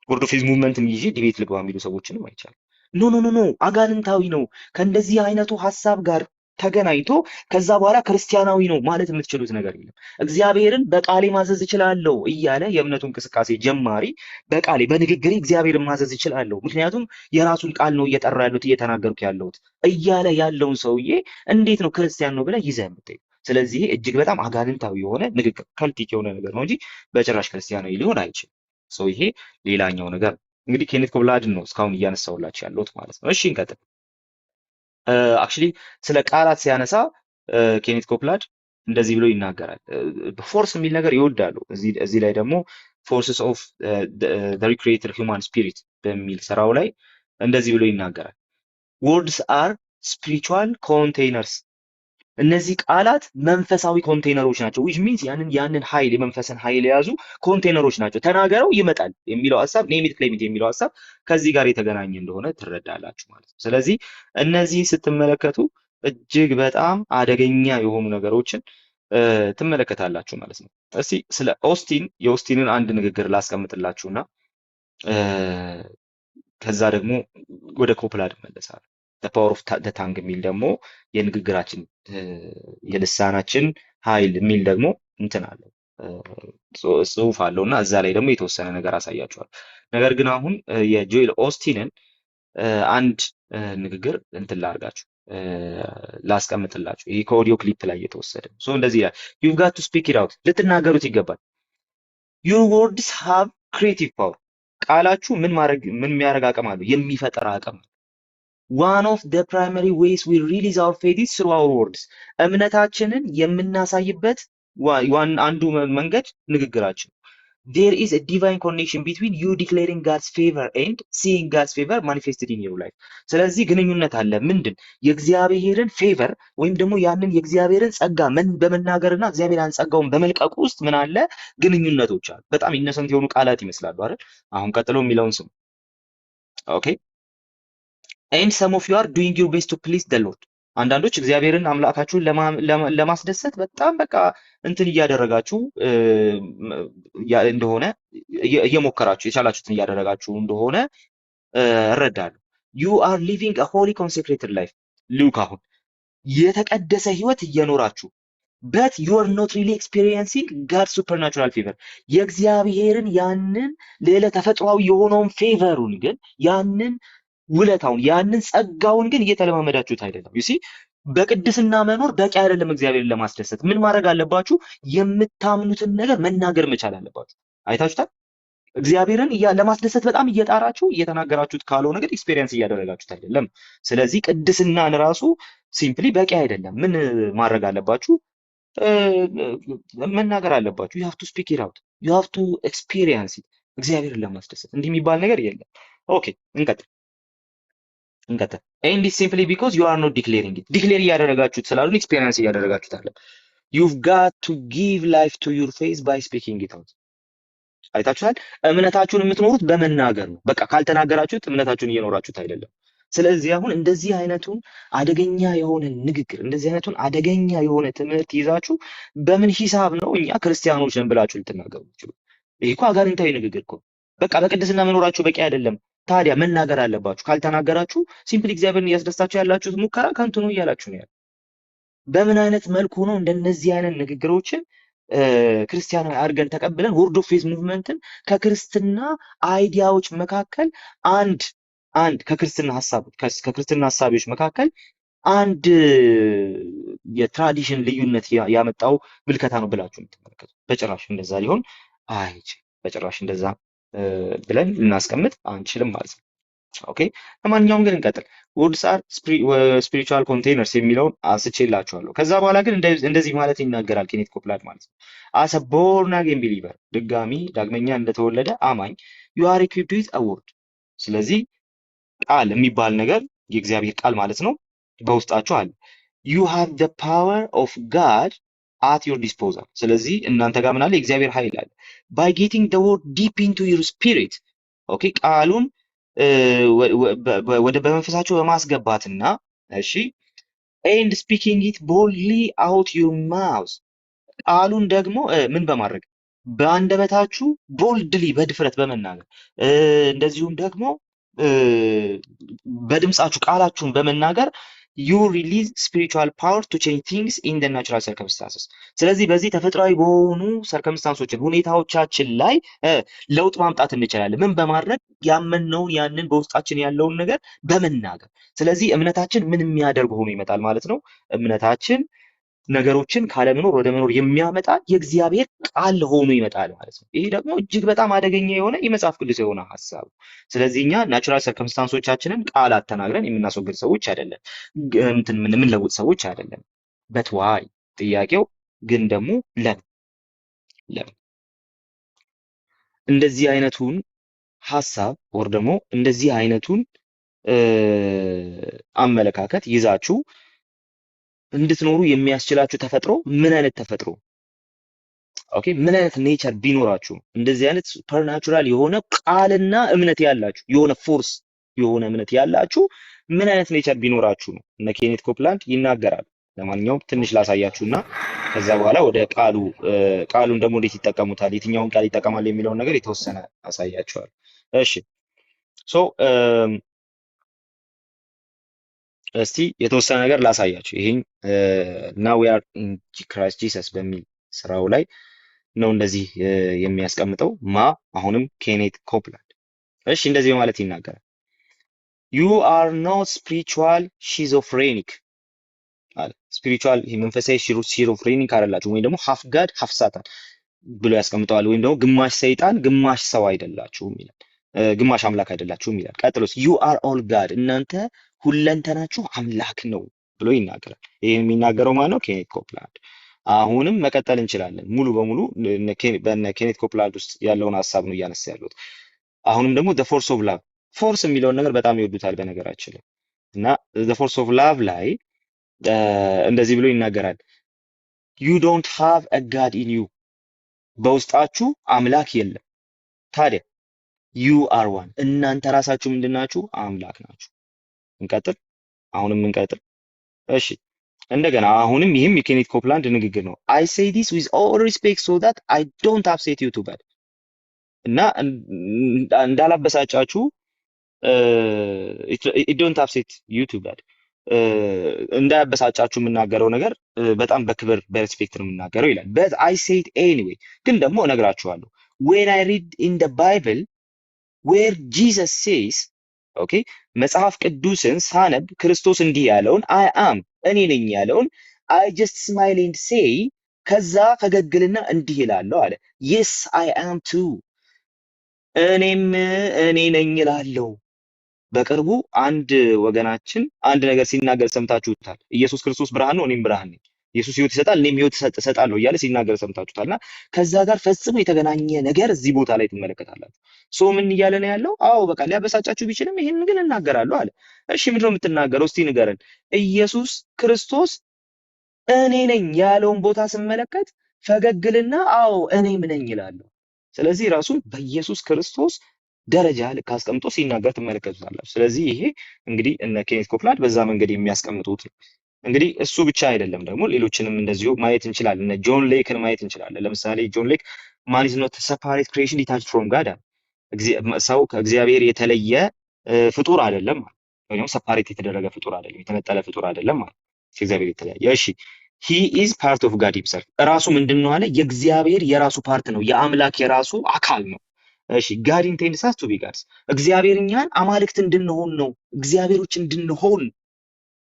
ወርድ ኦፍ ፌዝ ሙቭመንትን ይዤ ዲቤት ልግባ የሚሉ ሰዎችንም አይቻል። ኖ አጋንንታዊ ነው። ከእንደዚህ አይነቱ ሐሳብ ጋር ተገናኝቶ ከዛ በኋላ ክርስቲያናዊ ነው ማለት የምትችሉት ነገር የለም። እግዚአብሔርን በቃሌ ማዘዝ እችላለሁ እያለ የእምነቱ እንቅስቃሴ ጀማሪ በቃሌ በንግግሬ እግዚአብሔርን ማዘዝ እችላለሁ፣ ምክንያቱም የራሱን ቃል ነው እየጠራ ያሉት እየተናገርኩ ያለሁት እያለ ያለውን ሰውዬ እንዴት ነው ክርስቲያን ነው ብለህ ይዘህ የምትሄድ? ስለዚህ እጅግ በጣም አጋንንታዊ የሆነ ንግግር ከልቲክ የሆነ ነገር ነው እንጂ በጭራሽ ክርስቲያናዊ ሊሆን አይችልም። ሰው ይሄ ሌላኛው ነገር ነው። እንግዲህ ኬኔት ኮብላድን ነው እስካሁን እያነሳሁላችሁ ያለሁት ማለት ነው። እሺ እንቀጥል። አክቹሊ ስለ ቃላት ሲያነሳ ኬኔት ኮፕላድ እንደዚህ ብሎ ይናገራል። ፎርስ የሚል ነገር ይወዳሉ። እዚህ ላይ ደግሞ ፎርስስ ኦፍ ሪክሪኤተር ሂውማን ስፒሪት በሚል ስራው ላይ እንደዚህ ብሎ ይናገራል። ወርድስ አር ስፒሪቹዋል ኮንቴይነርስ፣ እነዚህ ቃላት መንፈሳዊ ኮንቴይነሮች ናቸው። ዊች ሚንስ ያንን ኃይል የመንፈስን ኃይል የያዙ ኮንቴይነሮች ናቸው። ተናገረው ይመጣል የሚለው ሀሳብ ኔሚት ክሌሚት የሚለው ሀሳብ ከዚህ ጋር የተገናኘ እንደሆነ ትረዳላችሁ ማለት ነው። ስለዚህ እነዚህ ስትመለከቱ እጅግ በጣም አደገኛ የሆኑ ነገሮችን ትመለከታላችሁ ማለት ነው። እስቲ ስለ ኦስቲን የኦስቲንን አንድ ንግግር ላስቀምጥላችሁና ከዛ ደግሞ ወደ ኮፕላድ እመለሳለሁ። ፓወር ኦፍ ታንግ የሚል ደግሞ የንግግራችን የልሳናችን ኃይል የሚል ደግሞ እንትን አለው ጽሁፍ አለው እና እዛ ላይ ደግሞ የተወሰነ ነገር አሳያችኋል። ነገር ግን አሁን የጆኤል ኦስቲንን አንድ ንግግር እንትን ላርጋችሁ ላስቀምጥላችሁ። ይህ ከኦዲዮ ክሊፕ ላይ የተወሰደ ነው። እንደዚህ ይላል፣ ዩቭ ጋት ቱ ስፒክ ኢት አውት፣ ልትናገሩት ይገባል። ዩር ወርድስ ሃቭ ክሪኤቲቭ ፓወር፣ ቃላችሁ ምን የሚያደርግ አቅም አለው? የሚፈጠር አቅም። ዋን ኦፍ ደ ፕራይመሪ ዌይስ ዊ ሪሊዝ አወር ፌት ኢዝ ስሩ አወር ወርድስ፣ እምነታችንን የምናሳይበት አንዱ መንገድ ንግግራችን። ዴር ኢዝ አ ዲቫይን ኮኔክሽን ቢትዊን ዩ ዲክሌሪንግ ጋድስ ፌቨር ኤንድ ሲይንግ ጋድስ ፌቨር ማኒፌስትድ ኢን ዩር ላይፍ። ስለዚህ ግንኙነት አለ። ምንድን? የእግዚአብሔርን ፌቨር ወይም ደግሞ ያንን የእግዚአብሔርን ጸጋ በመናገርና እግዚአብሔር ያን ጸጋውን በመልቀቁ ውስጥ ምን አለ? ግንኙነቶች አሉ። በጣም ኢነሰንት የሆኑ ቃላት ይመስላሉ አይደል? አሁን ቀጥሎ የሚለውን ስሙ። ኦኬ ኤንድ ሰም ኦፍ ዩ አር ዱይንግ ዩር ቤስት ቱ ፕሊዝ ደ ሎርድ። አንዳንዶች እግዚአብሔርን አምላካችሁን ለማስደሰት በጣም በቃ እንትን እያደረጋችሁ እንደሆነ እየሞከራችሁ የቻላችሁትን እያደረጋችሁ እንደሆነ እረዳለሁ። ዩ አር ሊቪንግ አ ሆሊ ኮንሴክሬትድ ላይፍ። ሉክ አሁን የተቀደሰ ህይወት እየኖራችሁ በት ዩ አር ኖት ሪሊ ኤክስፒሪየንሲንግ ጋድ ሱፐርናቹራል ፌቨር፣ የእግዚአብሔርን ያንን ሌላ ተፈጥሯዊ የሆነውን ፌቨሩን ግን ያንን ውለታውን ያንን ጸጋውን ግን እየተለማመዳችሁት አይደለም። ዩሲ በቅድስና መኖር በቂ አይደለም። እግዚአብሔርን ለማስደሰት ምን ማድረግ አለባችሁ? የምታምኑትን ነገር መናገር መቻል አለባችሁ። አይታችሁታል። እግዚአብሔርን ለማስደሰት በጣም እየጣራችሁ እየተናገራችሁት ካልሆነ ግን ኤክስፔሪየንስ እያደረጋችሁት አይደለም። ስለዚህ ቅድስናን ራሱ ሲምፕሊ በቂ አይደለም። ምን ማድረግ አለባችሁ? መናገር አለባችሁ። you have to speak it out, you have to experience it። እግዚአብሔርን ለማስደሰት እንዲህ የሚባል ነገር የለም። ኦኬ እንቀጥል። and it's simply because you are not declaring it። ዲክሌር እያደረጋችሁት ስላልሆነ ኤክስፔሪየንስ እያደረጋችሁት አይደለም። you've got to give life to your faith by speaking it out። አይታችኋል። እምነታችሁን የምትኖሩት በመናገር ነው። በቃ ካልተናገራችሁት እምነታችሁን እየኖራችሁት አይደለም። ስለዚህ አሁን እንደዚህ አይነቱን አደገኛ የሆነ ንግግር እንደዚህ አይነቱን አደገኛ የሆነ ትምህርት ይዛችሁ በምን ሂሳብ ነው እኛ ክርስቲያኖች ነን ብላችሁ ልትናገሩ ትችሉ? ይሄ እኮ አጋንንታዊ ንግግር እኮ። በቃ በቅድስና መኖራችሁ በቂ አይደለም። ታዲያ መናገር አለባችሁ። ካልተናገራችሁ ሲምፕሊ እግዚአብሔርን እያስደስታችሁ ያላችሁት ሙከራ ከንቱ ነው እያላችሁ ነው ያለው። በምን አይነት መልኩ ነው እንደነዚህ አይነት ንግግሮችን ክርስቲያናዊ አድርገን ተቀብለን ወርድ ኦፍ ፌዝ ሙቭመንትን ከክርስትና አይዲያዎች መካከል አንድ ከክርስትና ሀሳቦች መካከል አንድ የትራዲሽን ልዩነት ያመጣው ምልከታ ነው ብላችሁ የምትመለከቱ? በጭራሽ እንደዛ ሊሆን አይችልም። በጭራሽ እንደዛ ብለን ልናስቀምጥ አንችልም ማለት ነው። ኦኬ ለማንኛውም ግን እንቀጥል። ወርድስ አር ስፒሪቹዋል ኮንቴይነርስ የሚለውን አንስቼላችኋለሁ። ከዛ በኋላ ግን እንደዚህ ማለት ይናገራል ኬኔት ኮፕላድ ማለት ነው። አስ አ ቦርን አጌን ቢሊቨር፣ ዳግመኛ እንደተወለደ አማኝ ዩ አር ኢኩዊፕድ ዊዝ አ ወርድ። ስለዚህ ቃል የሚባል ነገር የእግዚአብሔር ቃል ማለት ነው በውስጣችሁ አለ። ዩ ሃቭ ዘ ፓወር ኦፍ ጋድ አት ዮር ዲስፖዛል። ስለዚህ እናንተ ጋር ምን አለ? የእግዚአብሔር ኃይል አለ። ባይ ጌቲንግ ዘ ወርድ ዲፕ ኢንቱ ዩር ስፒሪት። ኦኬ ቃሉን ወደ በመንፈሳቸው በማስገባትና እሺ ኤንድ ስፒኪንግ ኢት ቦልድሊ አውት ዩር ማውዝ። ቃሉን ደግሞ ምን በማድረግ በአንደበታችሁ ቦልድሊ በድፍረት በመናገር እንደዚሁም ደግሞ በድምጻችሁ ቃላችሁን በመናገር you release spiritual power to change things in the natural circumstances። ስለዚህ በዚህ ተፈጥሯዊ በሆኑ ሰርከምስታንሶችን ሁኔታዎቻችን ላይ ለውጥ ማምጣት እንችላለን። ምን በማድረግ ያመንነውን ያንን በውስጣችን ያለውን ነገር በመናገር። ስለዚህ እምነታችን ምን የሚያደርግ ሆኖ ይመጣል ማለት ነው። እምነታችን ነገሮችን ካለመኖር ወደ መኖር የሚያመጣ የእግዚአብሔር ቃል ሆኖ ይመጣል ማለት ነው። ይሄ ደግሞ እጅግ በጣም አደገኛ የሆነ የመጽሐፍ ቅዱስ የሆነ ሀሳብ። ስለዚህ እኛ ናቹራል ሰርከምስታንሶቻችንን ቃላት ተናግረን የምናስወግድ ሰዎች አይደለም፣ እንትን የምንለውጥ ሰዎች አይደለም። በት ዋይ ጥያቄው ግን ደግሞ ለምን እንደዚህ አይነቱን ሀሳብ ወር ደግሞ እንደዚህ አይነቱን አመለካከት ይዛችሁ እንድትኖሩ የሚያስችላችሁ ተፈጥሮ ምን አይነት ተፈጥሮ ኦኬ፣ ምን አይነት ኔቸር ቢኖራችሁ እንደዚህ አይነት ሱፐርናቹራል የሆነ ቃልና እምነት ያላችሁ የሆነ ፎርስ የሆነ እምነት ያላችሁ ምን አይነት ኔቸር ቢኖራችሁ ነው? እነ ኬኔት ኮፕላንድ ይናገራሉ። ለማንኛውም ትንሽ ላሳያችሁና ከዛ በኋላ ወደ ቃሉን ደግሞ እንዴት ይጠቀሙታል፣ የትኛውን ቃል ይጠቀማል የሚለውን ነገር የተወሰነ አሳያችኋል። እሺ ሶ እስቲ የተወሰነ ነገር ላሳያችሁ። ይሄን ናው ዊ አር ኢን ክራይስት ጂሰስ በሚል ስራው ላይ ነው እንደዚህ የሚያስቀምጠው አሁንም ኬኔት ኮፕላንድ። እሺ እንደዚህ በማለት ይናገራል። ዩ አር ኖት ስፒሪቹዋል ሺዞፍሬኒክ አለ። ስፒሪቹዋል መንፈሳዊ ሺዞፍሬኒክ አይደላችሁም፣ ወይም ደግሞ ሀፍ ጋድ ሀፍ ሳታን ብሎ ያስቀምጠዋል። ወይም ደግሞ ግማሽ ሰይጣን ግማሽ ሰው አይደላችሁም ይላል፣ ግማሽ አምላክ አይደላችሁም ይላል። ቀጥሎስ ዩ አር ኦል ጋድ፣ እናንተ ሁለንተናችሁ አምላክ ነው ብሎ ይናገራል። ይህን የሚናገረው ማን ነው? ኬኔት ኮፕላንድ። አሁንም መቀጠል እንችላለን። ሙሉ በሙሉ በነ ኬኔት ኮፕላንድ ውስጥ ያለውን ሀሳብ ነው እያነሳ ያሉት። አሁንም ደግሞ ዘ ፎርስ ኦፍ ላቭ፣ ፎርስ የሚለውን ነገር በጣም ይወዱታል በነገራችን ላይ እና ዘ ፎርስ ኦፍ ላቭ ላይ እንደዚህ ብሎ ይናገራል። ዩ ዶንት ሃቭ አ ጋድ ኢን ዩ፣ በውስጣችሁ አምላክ የለም። ታዲያ ዩ አር ዋን፣ እናንተ ራሳችሁ ምንድናችሁ? አምላክ ናችሁ። እንቀጥል። አሁንም እንቀጥል። እሺ እንደገና አሁንም ይህም የኬኔት ኮፕላንድ ንግግር ነው። አይ ሴይ ዲስ ዊዝ ኦል ሪስፔክት ሶ ዳት አይ ዶንት አፕሴት ዩ ቱ ባድ፣ እና እንዳላበሳጫችሁ ዶንት አፕሴት ዩ ቱ ባድ፣ እንዳያበሳጫችሁ የምናገረው ነገር በጣም በክብር በሬስፔክት ነው የምናገረው ይላል። በት አይ ሴይ ኢት ኤኒዌይ፣ ግን ደግሞ እነግራችኋለሁ። ዌን አይ ሪድ ኢን ደ ባይብል ዌር ጂሰስ ሴይስ፣ ኦኬ መጽሐፍ ቅዱስን ሳነብ ክርስቶስ እንዲህ ያለውን አይ አም እኔ ነኝ ያለውን አይ ጀስት ስማይል ኤንድ ሴይ፣ ከዛ ፈገግልና እንዲህ ይላለሁ አለ። የስ አይ አም ቱ፣ እኔም እኔ ነኝ እላለሁ። በቅርቡ አንድ ወገናችን አንድ ነገር ሲናገር ሰምታችሁታል። ኢየሱስ ክርስቶስ ብርሃን ነው፣ እኔም ብርሃን ነኝ። ኢየሱስ ሕይወት ይሰጣል፣ እኔም ሕይወት እሰጣለሁ እያለ ሲናገር ሰምታችሁታልና ከዛ ጋር ፈጽሞ የተገናኘ ነገር እዚህ ቦታ ላይ ትመለከታላችሁ። ሶ ምን እያለ ነው ያለው? አዎ በቃ ሊያበሳጫችሁ ቢችልም ይሄን ግን እናገራለሁ አለ። እሺ ምንድነው የምትናገረው? እስቲ ንገረን። ኢየሱስ ክርስቶስ እኔ ነኝ ያለውን ቦታ ስመለከት ፈገግልና አዎ እኔም ነኝ ይላለሁ። ስለዚህ ራሱን በኢየሱስ ክርስቶስ ደረጃ ልክ አስቀምጦ ሲናገር ትመለከቱታላችሁ። ስለዚህ ይሄ እንግዲህ እነ ኬኔት ኮፕላንድ በዛ መንገድ የሚያስቀምጡት ነው። እንግዲህ እሱ ብቻ አይደለም፣ ደግሞ ሌሎችንም እንደዚሁ ማየት እንችላለን። እነ ጆን ሌክን ማየት እንችላለን። ለምሳሌ ጆን ሌክ ማን ኢዝ ኖት ሰፓሬት ክሪኤሽን ዲታችድ ፍሮም ጋድ፣ ሰው ከእግዚአብሔር የተለየ ፍጡር አይደለም ማለት ወይም ሰፓሬት የተደረገ ፍጡር አይደለም፣ የተነጠለ ፍጡር አይደለም ማለት ከእግዚአብሔር የተለያየ። እሺ ሂ ኢዝ ፓርት ኦፍ ጋድ ሂምሰልፍ፣ ራሱ ምንድን ነው አለ? የእግዚአብሔር የራሱ ፓርት ነው፣ የአምላክ የራሱ አካል ነው። እሺ ጋድ ኢንቴንድስ አስ ቱ ቢ ጋድስ፣ እግዚአብሔር እኛን አማልክት እንድንሆን ነው፣ እግዚአብሔሮች እንድንሆን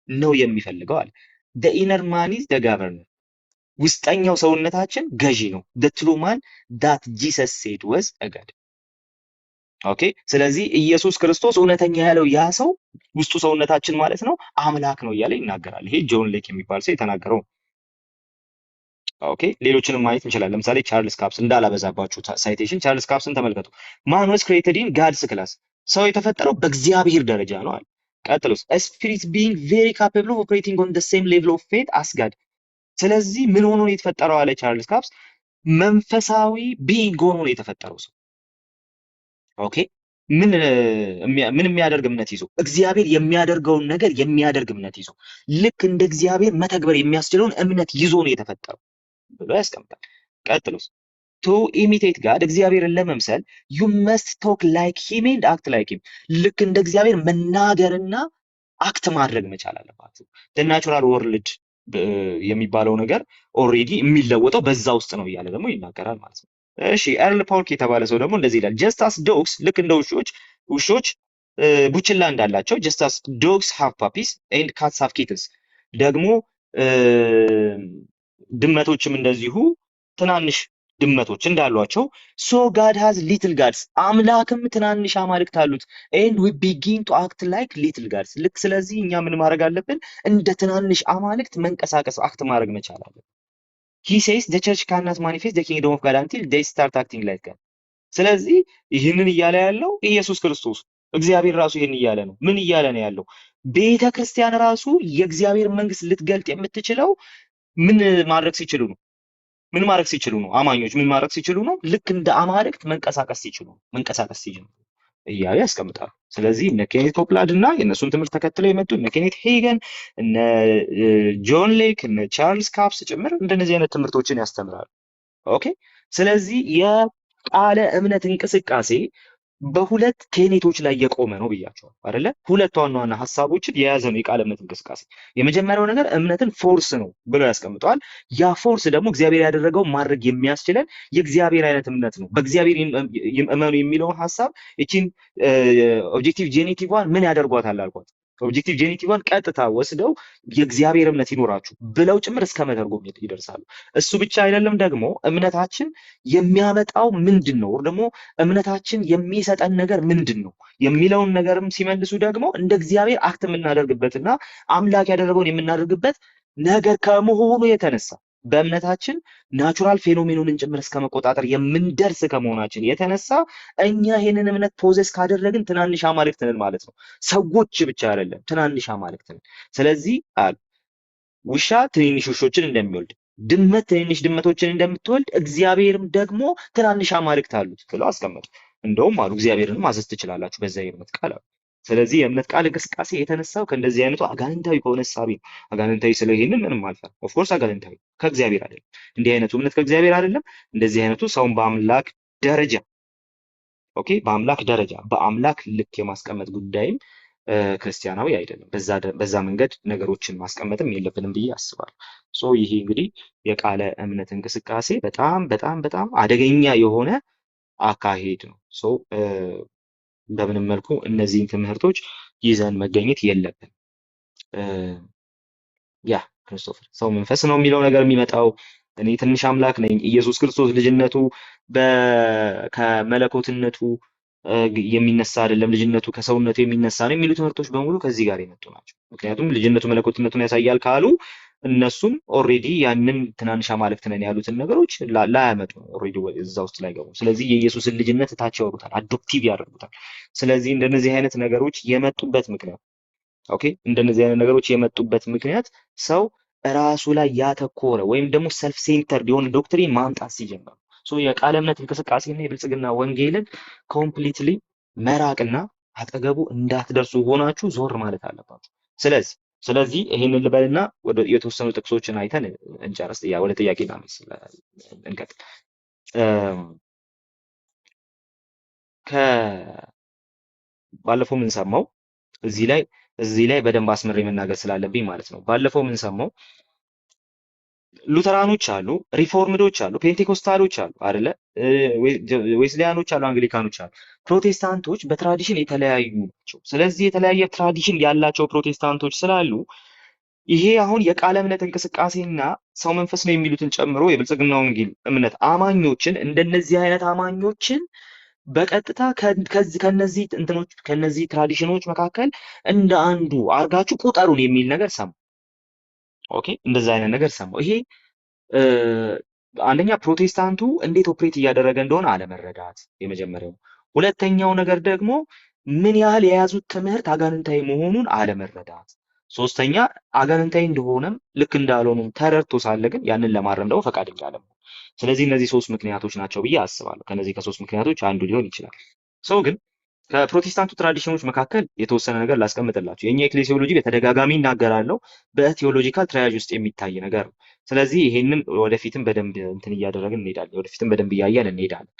ነው የሚፈልገው አለ። the inner man is the governor፣ ውስጠኛው ሰውነታችን ገዢ ነው። the true man that Jesus said was a god። ኦኬ ስለዚህ ኢየሱስ ክርስቶስ እውነተኛ ያለው ያ ሰው ውስጡ ሰውነታችን ማለት ነው አምላክ ነው እያለ ይናገራል። ይሄ ጆን ሌክ የሚባል ሰው የተናገረው። ኦኬ ሌሎችንም ማየት እንችላለን። ለምሳሌ ቻርልስ ካፕስ፣ እንዳላበዛባችሁ ሳይቴሽን ቻርልስ ካፕስን ተመልከቱ። ማን was created in God's class፣ ሰው የተፈጠረው በእግዚአብሔር ደረጃ ነው አለ። ቀጥሎስ a spirit being very capable of operating on the same level of faith as God። ስለዚህ ምን ሆኖ ነው የተፈጠረው አለ ቻርልስ ካፕስ? መንፈሳዊ ቢንግ ሆኖ ነው የተፈጠረው ሰው። ኦኬ ምን የሚያደርግ እምነት ይዞ፣ እግዚአብሔር የሚያደርገውን ነገር የሚያደርግ እምነት ይዞ፣ ልክ እንደ እግዚአብሔር መተግበር የሚያስችለውን እምነት ይዞ ነው የተፈጠረው ብሎ ያስቀምጣል። ቀጥሎስ ቱ ኢሚቴት ጋድ፣ እግዚአብሔርን ለመምሰል ዩ መስት ቶክ ላይክ ሂም ኤንድ አክት ላይክ ሂም፣ ልክ እንደ እግዚአብሔር መናገርና አክት ማድረግ መቻል አለባችሁ። ናቹራል ወርልድ የሚባለው ነገር ኦልሬዲ የሚለወጠው በዛ ውስጥ ነው እያለ ደግሞ ይናገራል ማለት ነው። እሺ ኤርል ፖርክ የተባለ ሰው ደግሞ እንደዚህ ይላል፣ ጀስት ዶግስ ልክ እንደ ውሾች ቡችላ እንዳላቸው ጀስት ዶግስ ሃቭ ፓፒስ ኤንድ ካትስ ሃቭ ኪትልስ ደግሞ እ፣ ድመቶችም እንደዚሁ ትናንሽ ድመቶች እንዳሏቸው ሶ ጋድ ሃዝ ሊትል ጋድስ አምላክም ትናንሽ አማልክት አሉት። ኤንድ ዊ ቢጊን ቱ አክት ላይክ ሊትል ጋድስ ልክ ስለዚህ እኛ ምን ማድረግ አለብን? እንደ ትናንሽ አማልክት መንቀሳቀስ አክት ማድረግ መቻል አለብን። ሂ ሴይስ ዘ ቸርች ካናት ማኒፌስት ዘ ኪንግደም ኦፍ ጋድ አንቲል ዴይ ስታርት አክቲንግ ላይክ ጋድ። ስለዚህ ይህንን እያለ ያለው ኢየሱስ ክርስቶስ እግዚአብሔር ራሱ ይህን እያለ ነው። ምን እያለ ነው ያለው? ቤተ ክርስቲያን ራሱ የእግዚአብሔር መንግስት ልትገልጥ የምትችለው ምን ማድረግ ሲችሉ ነው? ምን ማድረግ ሲችሉ ነው? አማኞች ምን ማድረግ ሲችሉ ነው? ልክ እንደ አማልክት መንቀሳቀስ ሲችሉ ነው። መንቀሳቀስ ሲችሉ እያሉ ያስቀምጣሉ። ስለዚህ እነ ኬኔት ኮፕላድ እና የእነሱን ትምህርት ተከትለው የመጡ እነ ኬኔት ሄገን፣ እነ ጆን ሌክ፣ እነ ቻርልስ ካፕስ ጭምር እንደነዚህ አይነት ትምህርቶችን ያስተምራሉ። ኦኬ። ስለዚህ የቃለ እምነት እንቅስቃሴ በሁለት ቴኔቶች ላይ የቆመ ነው ብያቸዋል አይደለ? ሁለት ዋና ዋና ሀሳቦችን የያዘ ነው የቃለ እምነት እንቅስቃሴ። የመጀመሪያው ነገር እምነትን ፎርስ ነው ብለው ያስቀምጠዋል። ያ ፎርስ ደግሞ እግዚአብሔር ያደረገው ማድረግ የሚያስችለን የእግዚአብሔር አይነት እምነት ነው። በእግዚአብሔር እመኑ የሚለውን ሀሳብ እቺን ኦብጀክቲቭ ጄኔቲቭዋን ምን ያደርጓታል አልኳት። ኦብጀክቲቭ ጄኔቲቭዋን ቀጥታ ወስደው የእግዚአብሔር እምነት ይኖራችሁ ብለው ጭምር እስከ መተርጎም ይደርሳሉ። እሱ ብቻ አይደለም፣ ደግሞ እምነታችን የሚያመጣው ምንድን ነው ደግሞ እምነታችን የሚሰጠን ነገር ምንድን ነው የሚለውን ነገርም ሲመልሱ ደግሞ እንደ እግዚአብሔር አክት የምናደርግበትና አምላክ ያደረገውን የምናደርግበት ነገር ከመሆኑ የተነሳ በእምነታችን ናቹራል ፌኖሜኖንን ጭምር እስከ መቆጣጠር የምንደርስ ከመሆናችን የተነሳ እኛ ይህንን እምነት ፖዘስ ካደረግን ትናንሽ አማልክት ነን ማለት ነው። ሰዎች ብቻ አይደለም፣ ትናንሽ አማልክት ነን። ስለዚህ አሉ ውሻ ትንንሽ ውሾችን እንደሚወልድ ድመት ትንንሽ ድመቶችን እንደምትወልድ እግዚአብሔርም ደግሞ ትናንሽ አማልክት አሉት ብለው አስቀመጡ። እንደውም አሉ እግዚአብሔርንም ማዘዝ ትችላላችሁ በዛ የእምነት ቃል አሉ። ስለዚህ የእምነት ቃል እንቅስቃሴ የተነሳው ከእንደዚህ አይነቱ አጋንንታዊ ከሆነ እሳቤ ነው። አጋንንታዊ ስለ ይሄንን ምንም አልፈር ኦፍኮርስ አጋንንታዊ ከእግዚአብሔር አይደለም። እንዲህ አይነቱ እምነት ከእግዚአብሔር አይደለም። እንደዚህ አይነቱ ሰውን በአምላክ ደረጃ ኦኬ፣ በአምላክ ደረጃ በአምላክ ልክ የማስቀመጥ ጉዳይም ክርስቲያናዊ አይደለም። በዛ መንገድ ነገሮችን ማስቀመጥም የለብንም ብዬ አስባለሁ። ሶ ይሄ እንግዲህ የቃለ እምነት እንቅስቃሴ በጣም በጣም በጣም አደገኛ የሆነ አካሄድ ነው። ሶ በምንም መልኩ እነዚህን ትምህርቶች ይዘን መገኘት የለብን። ያ ክርስቶፈር ሰው መንፈስ ነው የሚለው ነገር የሚመጣው እኔ ትንሽ አምላክ ነኝ፣ ኢየሱስ ክርስቶስ ልጅነቱ ከመለኮትነቱ የሚነሳ አይደለም፣ ልጅነቱ ከሰውነቱ የሚነሳ ነው የሚሉ ትምህርቶች በሙሉ ከዚህ ጋር የመጡ ናቸው። ምክንያቱም ልጅነቱ መለኮትነቱን ያሳያል ካሉ እነሱም ኦልሬዲ ያንን ትናንሽ አማልክት ነን ያሉትን ነገሮች ላያመጡ ኦልሬዲ እዛ ውስጥ ላይ ገቡ። ስለዚህ የኢየሱስን ልጅነት ታች ያወሩታል፣ አዶፕቲቭ ያደርጉታል። ስለዚህ እንደነዚህ አይነት ነገሮች የመጡበት ምክንያት ኦኬ፣ እንደነዚህ አይነት ነገሮች የመጡበት ምክንያት ሰው ራሱ ላይ ያተኮረ ወይም ደግሞ ሰልፍ ሴንተርድ የሆነ ዶክትሪን ማምጣት ሲጀምር የቃለ እምነት እንቅስቃሴና የብልጽግና ወንጌልን ኮምፕሊትሊ መራቅና አጠገቡ እንዳትደርሱ ሆናችሁ ዞር ማለት አለባችሁ። ስለዚህ ይሄንን ልበልና ወደ የተወሰኑ ጥቅሶችን አይተን እንጨርስ። ወደ ጥያቄና መልስ እንቀጥል። ባለፈው ምን ሰማው እዚህ ላይ በደንብ አስምሬ መናገር ስላለብኝ ማለት ነው። ባለፈው ምን ሰማው ሉተራኖች አሉ፣ ሪፎርምዶች አሉ፣ ፔንቴኮስታሎች አሉ አይደለ? ዌስሊያኖች አሉ፣ አንግሊካኖች አሉ። ፕሮቴስታንቶች በትራዲሽን የተለያዩ ናቸው። ስለዚህ የተለያየ ትራዲሽን ያላቸው ፕሮቴስታንቶች ስላሉ ይሄ አሁን የቃለ እምነት እንቅስቃሴና ሰው መንፈስ ነው የሚሉትን ጨምሮ የብልጽግና ወንጌል እምነት አማኞችን እንደነዚህ አይነት አማኞችን በቀጥታ ከነዚህ ትራዲሽኖች መካከል እንደ አንዱ አርጋችሁ ቁጠሩን የሚል ነገር ሰሙ። ኦኬ፣ እንደዛ አይነት ነገር ሰማው። ይሄ አንደኛ ፕሮቴስታንቱ እንዴት ኦፕሬት እያደረገ እንደሆነ አለመረዳት የመጀመሪያው። ሁለተኛው ነገር ደግሞ ምን ያህል የያዙት ትምህርት አጋንንታዊ መሆኑን አለመረዳት። ሶስተኛ አጋንንታዊ እንደሆነም ልክ እንዳልሆኑም ተረድቶ ሳለ ግን ያንን ለማረም ደግሞ ፈቃደኛ አለመሆን። ስለዚህ እነዚህ ሶስት ምክንያቶች ናቸው ብዬ አስባለሁ። ከነዚህ ከሶስት ምክንያቶች አንዱ ሊሆን ይችላል። ሰው ግን ከፕሮቴስታንቱ ትራዲሽኖች መካከል የተወሰነ ነገር ላስቀምጥላችሁ። የኛ ኤክሌሲዮሎጂ በተደጋጋሚ እናገራለሁ፣ በቴዎሎጂካል ትራያጅ ውስጥ የሚታይ ነገር ነው። ስለዚህ ይሄንን ወደፊትም በደንብ እንትን እያደረግን እንሄዳለን፣ ወደፊትም በደንብ እያየን እንሄዳለን።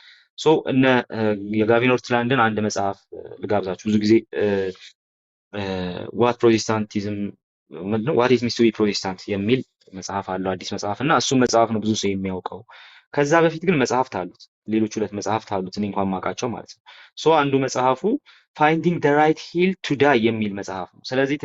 እነ የጋቪን ኦርትላንድን አንድ መጽሐፍ ልጋብዛችሁ። ብዙ ጊዜ ዋት ፕሮቴስታንቲዝም ምንድነው ዋት ኢዝ ሚስቱሪ ፕሮቴስታንት የሚል መጽሐፍ አለው፣ አዲስ መጽሐፍ እና እሱም መጽሐፍ ነው ብዙ ሰው የሚያውቀው። ከዛ በፊት ግን መጽሐፍት አሉት፣ ሌሎች ሁለት መጽሐፍት አሉት እኔ እንኳን ማውቃቸው ማለት ነው። ሶ አንዱ መጽሐፉ ፋይንዲንግ ደ ራይት ሂል ቱ ዳይ የሚል መጽሐፍ ነው። ስለዚህ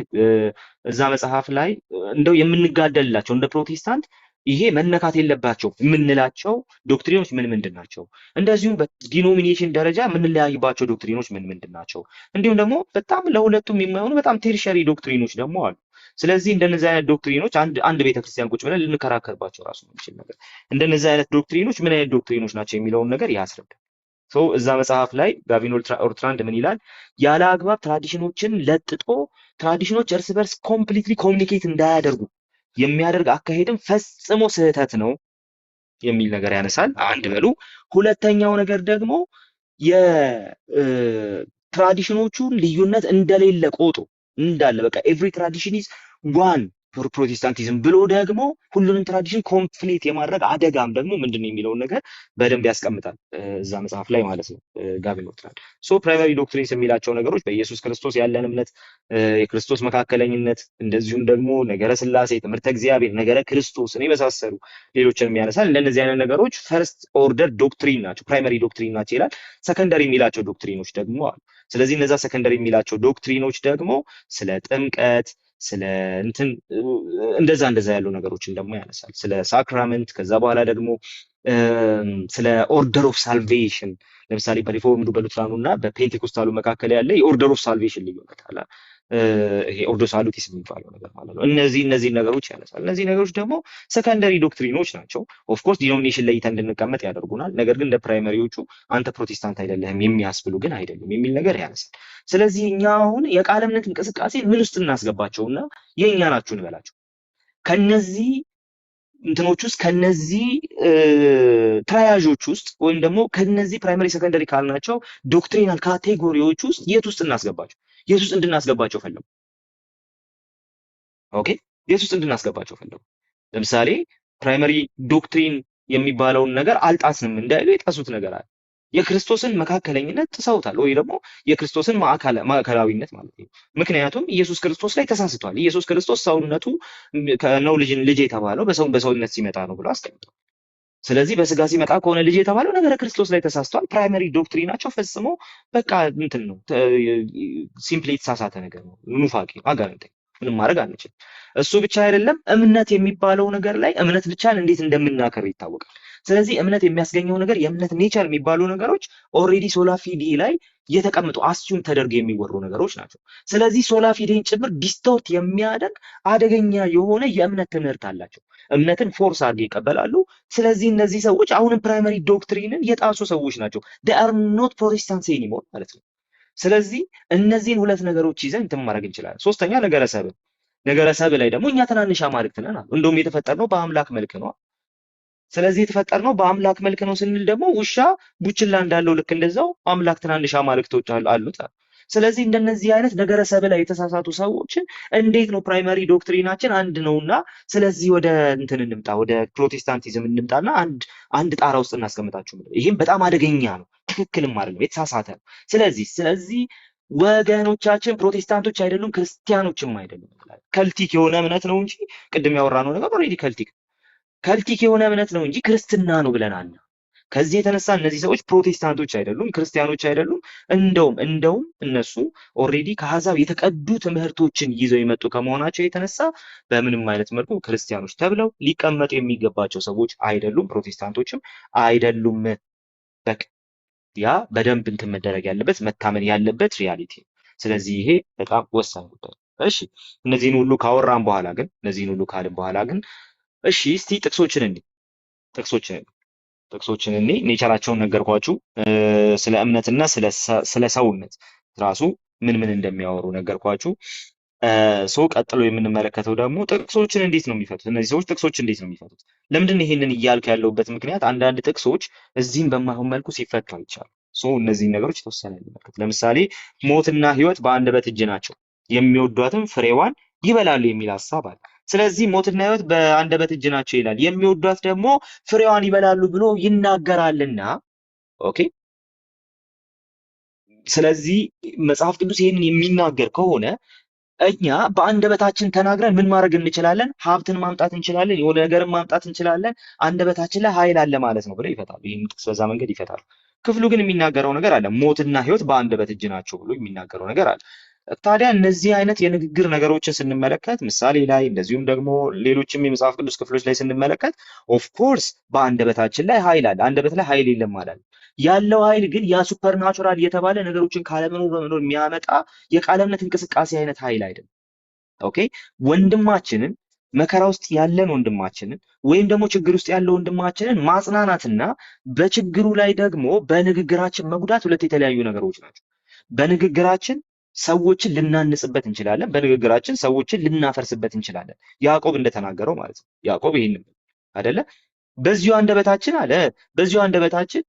እዛ መጽሐፍ ላይ እንደው የምንጋደልላቸው እንደ ፕሮቴስታንት ይሄ መነካት የለባቸው የምንላቸው ዶክትሪኖች ምን ምንድን ናቸው? እንደዚሁም በዲኖሚኔሽን ደረጃ የምንለያይባቸው ዶክትሪኖች ምን ምንድን ናቸው? እንዲሁም ደግሞ በጣም ለሁለቱም የማይሆኑ በጣም ቴርሸሪ ዶክትሪኖች ደግሞ አሉ። ስለዚህ እንደነዚህ አይነት ዶክትሪኖች አንድ ቤተክርስቲያን ቁጭ ብለን ልንከራከርባቸው ራሱ የምንችል ነገር እንደነዚህ አይነት ዶክትሪኖች ምን አይነት ዶክትሪኖች ናቸው የሚለውን ነገር ያስረዳል። እዛ መጽሐፍ ላይ ጋቪን ኦርትራንድ ምን ይላል? ያለ አግባብ ትራዲሽኖችን ለጥጦ ትራዲሽኖች እርስ በርስ ኮምፕሊትሊ ኮሚኒኬት እንዳያደርጉ የሚያደርግ አካሄድም ፈጽሞ ስህተት ነው የሚል ነገር ያነሳል። አንድ በሉ። ሁለተኛው ነገር ደግሞ የትራዲሽኖቹን ልዩነት እንደሌለ ቆጦ እንዳለ በቃ ኤቭሪ ትራዲሽን ኢዝ ዋን ፎር ፕሮቴስታንቲዝም ብሎ ደግሞ ሁሉንም ትራዲሽን ኮንፍሊክት የማድረግ አደጋም ደግሞ ምንድን ነው የሚለውን ነገር በደንብ ያስቀምጣል እዛ መጽሐፍ ላይ ማለት ነው ጋቪን ኦርትራንድ። ፕራይማሪ ዶክትሪንስ የሚላቸው ነገሮች በኢየሱስ ክርስቶስ ያለን እምነት፣ የክርስቶስ መካከለኝነት፣ እንደዚሁም ደግሞ ነገረ ስላሴ፣ ትምህርተ እግዚአብሔር፣ ነገረ ክርስቶስን የመሳሰሉ ሌሎችንም ያነሳል። እንደነዚህ አይነት ነገሮች ፈርስት ኦርደር ዶክትሪን ናቸው፣ ፕራይማሪ ዶክትሪን ናቸው ይላል። ሰከንደሪ የሚላቸው ዶክትሪኖች ደግሞ አሉ። ስለዚህ እነዛ ሰከንደሪ የሚላቸው ዶክትሪኖች ደግሞ ስለ ጥምቀት ስለ እንትን እንደዛ ያሉ ነገሮችን ደግሞ ያነሳል። ስለ ሳክራመንት፣ ከዛ በኋላ ደግሞ ስለ ኦርደር ኦፍ ሳልቬሽን ለምሳሌ በሪፎርምዱ በሉትራኑ እና በፔንቴኮስታሉ መካከል ያለ የኦርደር ኦፍ ሳልቬሽን ልዩነት አለ። ይሄ ኦርዶ ሳሉቲስ የሚባለው ነገር ማለት ነው። እነዚህ ነገሮች ያነሳል። እነዚህ ነገሮች ደግሞ ሰከንደሪ ዶክትሪኖች ናቸው። ኦፍ ኮርስ ዲኖሚኔሽን ለይተን እንድንቀመጥ ያደርጉናል። ነገር ግን ለፕራይመሪዎቹ አንተ ፕሮቴስታንት አይደለህም የሚያስብሉ ግን አይደሉም የሚል ነገር ያነሳል። ስለዚህ እኛ አሁን የቃለ እምነት እንቅስቃሴ ምን ውስጥ እናስገባቸውና የእኛ ናችሁ እንበላቸው ከነዚህ እንትኖች ውስጥ ከነዚህ ትራያዦች ውስጥ ወይም ደግሞ ከነዚህ ፕራይመሪ ሰከንደሪ ካልናቸው ዶክትሪናል ካቴጎሪዎች ውስጥ የት ውስጥ እናስገባቸው? የት ውስጥ እንድናስገባቸው ፈለጉ? ኦኬ፣ የት ውስጥ እንድናስገባቸው ፈለጉ? ለምሳሌ ፕራይመሪ ዶክትሪን የሚባለውን ነገር አልጣስንም እንዳይሉ የጣሱት ነገር አለ። የክርስቶስን መካከለኝነት ጥሰውታል፣ ወይ ደግሞ የክርስቶስን ማዕከላዊነት ማለት ነው። ምክንያቱም ኢየሱስ ክርስቶስ ላይ ተሳስቷል። ኢየሱስ ክርስቶስ ሰውነቱ ነው ልጅ የተባለው በሰውነት ሲመጣ ነው ብሎ አስቀምጧል። ስለዚህ በስጋ ሲመጣ ከሆነ ልጅ የተባለው ነገረ ክርስቶስ ላይ ተሳስቷል። ፕራይመሪ ዶክትሪናቸው ፈጽሞ በቃ እንትን ነው፣ ሲምፕሊ የተሳሳተ ነገር ነው፣ ኑፋቄ አጋንንተኛ፣ ምንም ማድረግ አንችልም። እሱ ብቻ አይደለም፣ እምነት የሚባለው ነገር ላይ እምነት ብቻን እንዴት እንደምናከር ይታወቃል። ስለዚህ እምነት የሚያስገኘው ነገር የእምነት ኔቸር የሚባሉ ነገሮች ኦልሬዲ ሶላ ፊዴ ላይ የተቀመጡ አስዩም ተደርገው የሚወሩ ነገሮች ናቸው። ስለዚህ ሶላ ፊዴን ጭምር ዲስቶርት የሚያደርግ አደገኛ የሆነ የእምነት ትምህርት አላቸው። እምነትን ፎርስ አድርገው ይቀበላሉ። ስለዚህ እነዚህ ሰዎች አሁንም ፕራይመሪ ዶክትሪንን የጣሱ ሰዎች ናቸው። they are not Protestants anymore ማለት ነው። ስለዚህ እነዚህን ሁለት ነገሮች ይዘን እንትን ማድረግ እንችላለን። ሶስተኛ ነገረ ሰብ ላይ ደግሞ እኛ ትናንሽ አማልክት ነን አሉ። እንደውም የተፈጠርነው በአምላክ መልክ ነው። ስለዚህ የተፈጠርነው በአምላክ መልክ ነው ስንል ደግሞ ውሻ ቡችላ እንዳለው ልክ እንደዛው አምላክ ትናንሽ አማልክቶች አሉት። ስለዚህ እንደነዚህ አይነት ነገረ ሰብ ላይ የተሳሳቱ ሰዎችን እንዴት ነው ፕራይመሪ ዶክትሪናችን አንድ ነውና ስለዚህ ወደ እንትን እንምጣ፣ ወደ ፕሮቴስታንቲዝም እንምጣና አንድ ጣራ ውስጥ እናስቀምጣችሁ። ይህም በጣም አደገኛ ነው፣ ትክክልም አይደለም፣ የተሳሳተ ነው። ስለዚህ ወገኖቻችን ፕሮቴስታንቶች አይደሉም፣ ክርስቲያኖችም አይደሉም። ከልቲክ የሆነ እምነት ነው እንጂ ቅድም ያወራነው ነገር ኦልሬዲ ከልቲክ የሆነ እምነት ነው እንጂ ክርስትና ነው ብለናል። ከዚህ የተነሳ እነዚህ ሰዎች ፕሮቴስታንቶች አይደሉም፣ ክርስቲያኖች አይደሉም። እንደውም እነሱ ኦልሬዲ ከአሕዛብ የተቀዱ ትምህርቶችን ይዘው የመጡ ከመሆናቸው የተነሳ በምንም አይነት መልኩ ክርስቲያኖች ተብለው ሊቀመጡ የሚገባቸው ሰዎች አይደሉም፣ ፕሮቴስታንቶችም አይደሉም። በቃ ያ በደንብ እንትን መደረግ ያለበት መታመን ያለበት ሪያሊቲ ነው። ስለዚህ ይሄ በጣም ወሳኝ ጉዳይ። እሺ እነዚህን ሁሉ ካወራን በኋላ ግን ካልን በኋላ ግን እሺ እስቲ ጥቅሶችን እኔ ኔቸራቸውን ነገርኳችሁ። ስለ እምነትና ስለ ሰውነት ራሱ ምን እንደሚያወሩ ነገርኳችሁ። ቀጥሎ የምንመለከተው ደግሞ ጥቅሶችን እንዴት ነው የሚፈቱት? እነዚህ ሰዎች ጥቅሶች እንዴት ነው የሚፈቱት? ለምንድን ነው ይሄንን እያልኩ ያለሁበት ምክንያት አንዳንድ ጥቅሶች እዚህም በማይሆን መልኩ ሲፈቱ አይቻልም። እነዚህን ነገሮች የተወሰነ እንመልከት። ለምሳሌ ሞትና ሕይወት በአንደበት እጅ ናቸው፣ የሚወዷትም ፍሬዋን ይበላሉ የሚል ሐሳብ አለ። ስለዚህ ሞትና ሕይወት በአንደበት እጅ ናቸው ይላል፣ የሚወዷት ደግሞ ፍሬዋን ይበላሉ ብሎ ይናገራልና ኦኬ ስለዚህ መጽሐፍ ቅዱስ ይህንን የሚናገር ከሆነ እኛ በአንደበታችን ተናግረን ምን ማድረግ እንችላለን? ሀብትን ማምጣት እንችላለን፣ የሆነ ነገርን ማምጣት እንችላለን። አንደበታችን ላይ ኃይል አለ ማለት ነው ብለው ይፈታሉ። ይህን ጥቅስ በዛ መንገድ ይፈታሉ። ክፍሉ ግን የሚናገረው ነገር አለ። ሞትና ሕይወት በአንደበት እጅ ናቸው ብሎ የሚናገረው ነገር አለ። ታዲያ እነዚህ አይነት የንግግር ነገሮችን ስንመለከት ምሳሌ ላይ እንደዚሁም ደግሞ ሌሎችም የመጽሐፍ ቅዱስ ክፍሎች ላይ ስንመለከት ኦፍ ኮርስ በአንደበታችን ላይ ኃይል አለ። አንደበት ላይ ኃይል የለም ማለት ያለው ኃይል ግን ያ ሱፐርናቹራል የተባለ ነገሮችን ካለመኖር በመኖር የሚያመጣ የቃለ እምነት እንቅስቃሴ አይነት ኃይል አይደለም። ኦኬ ወንድማችንን መከራ ውስጥ ያለን ወንድማችንን ወይም ደግሞ ችግር ውስጥ ያለው ወንድማችንን ማጽናናትና በችግሩ ላይ ደግሞ በንግግራችን መጉዳት ሁለት የተለያዩ ነገሮች ናቸው። በንግግራችን ሰዎችን ልናንጽበት እንችላለን፣ በንግግራችን ሰዎችን ልናፈርስበት እንችላለን። ያዕቆብ እንደተናገረው ማለት ነው። ያዕቆብ ይህንን አይደለ በዚሁ አንደበታችን አለ በዚሁ አንደበታችን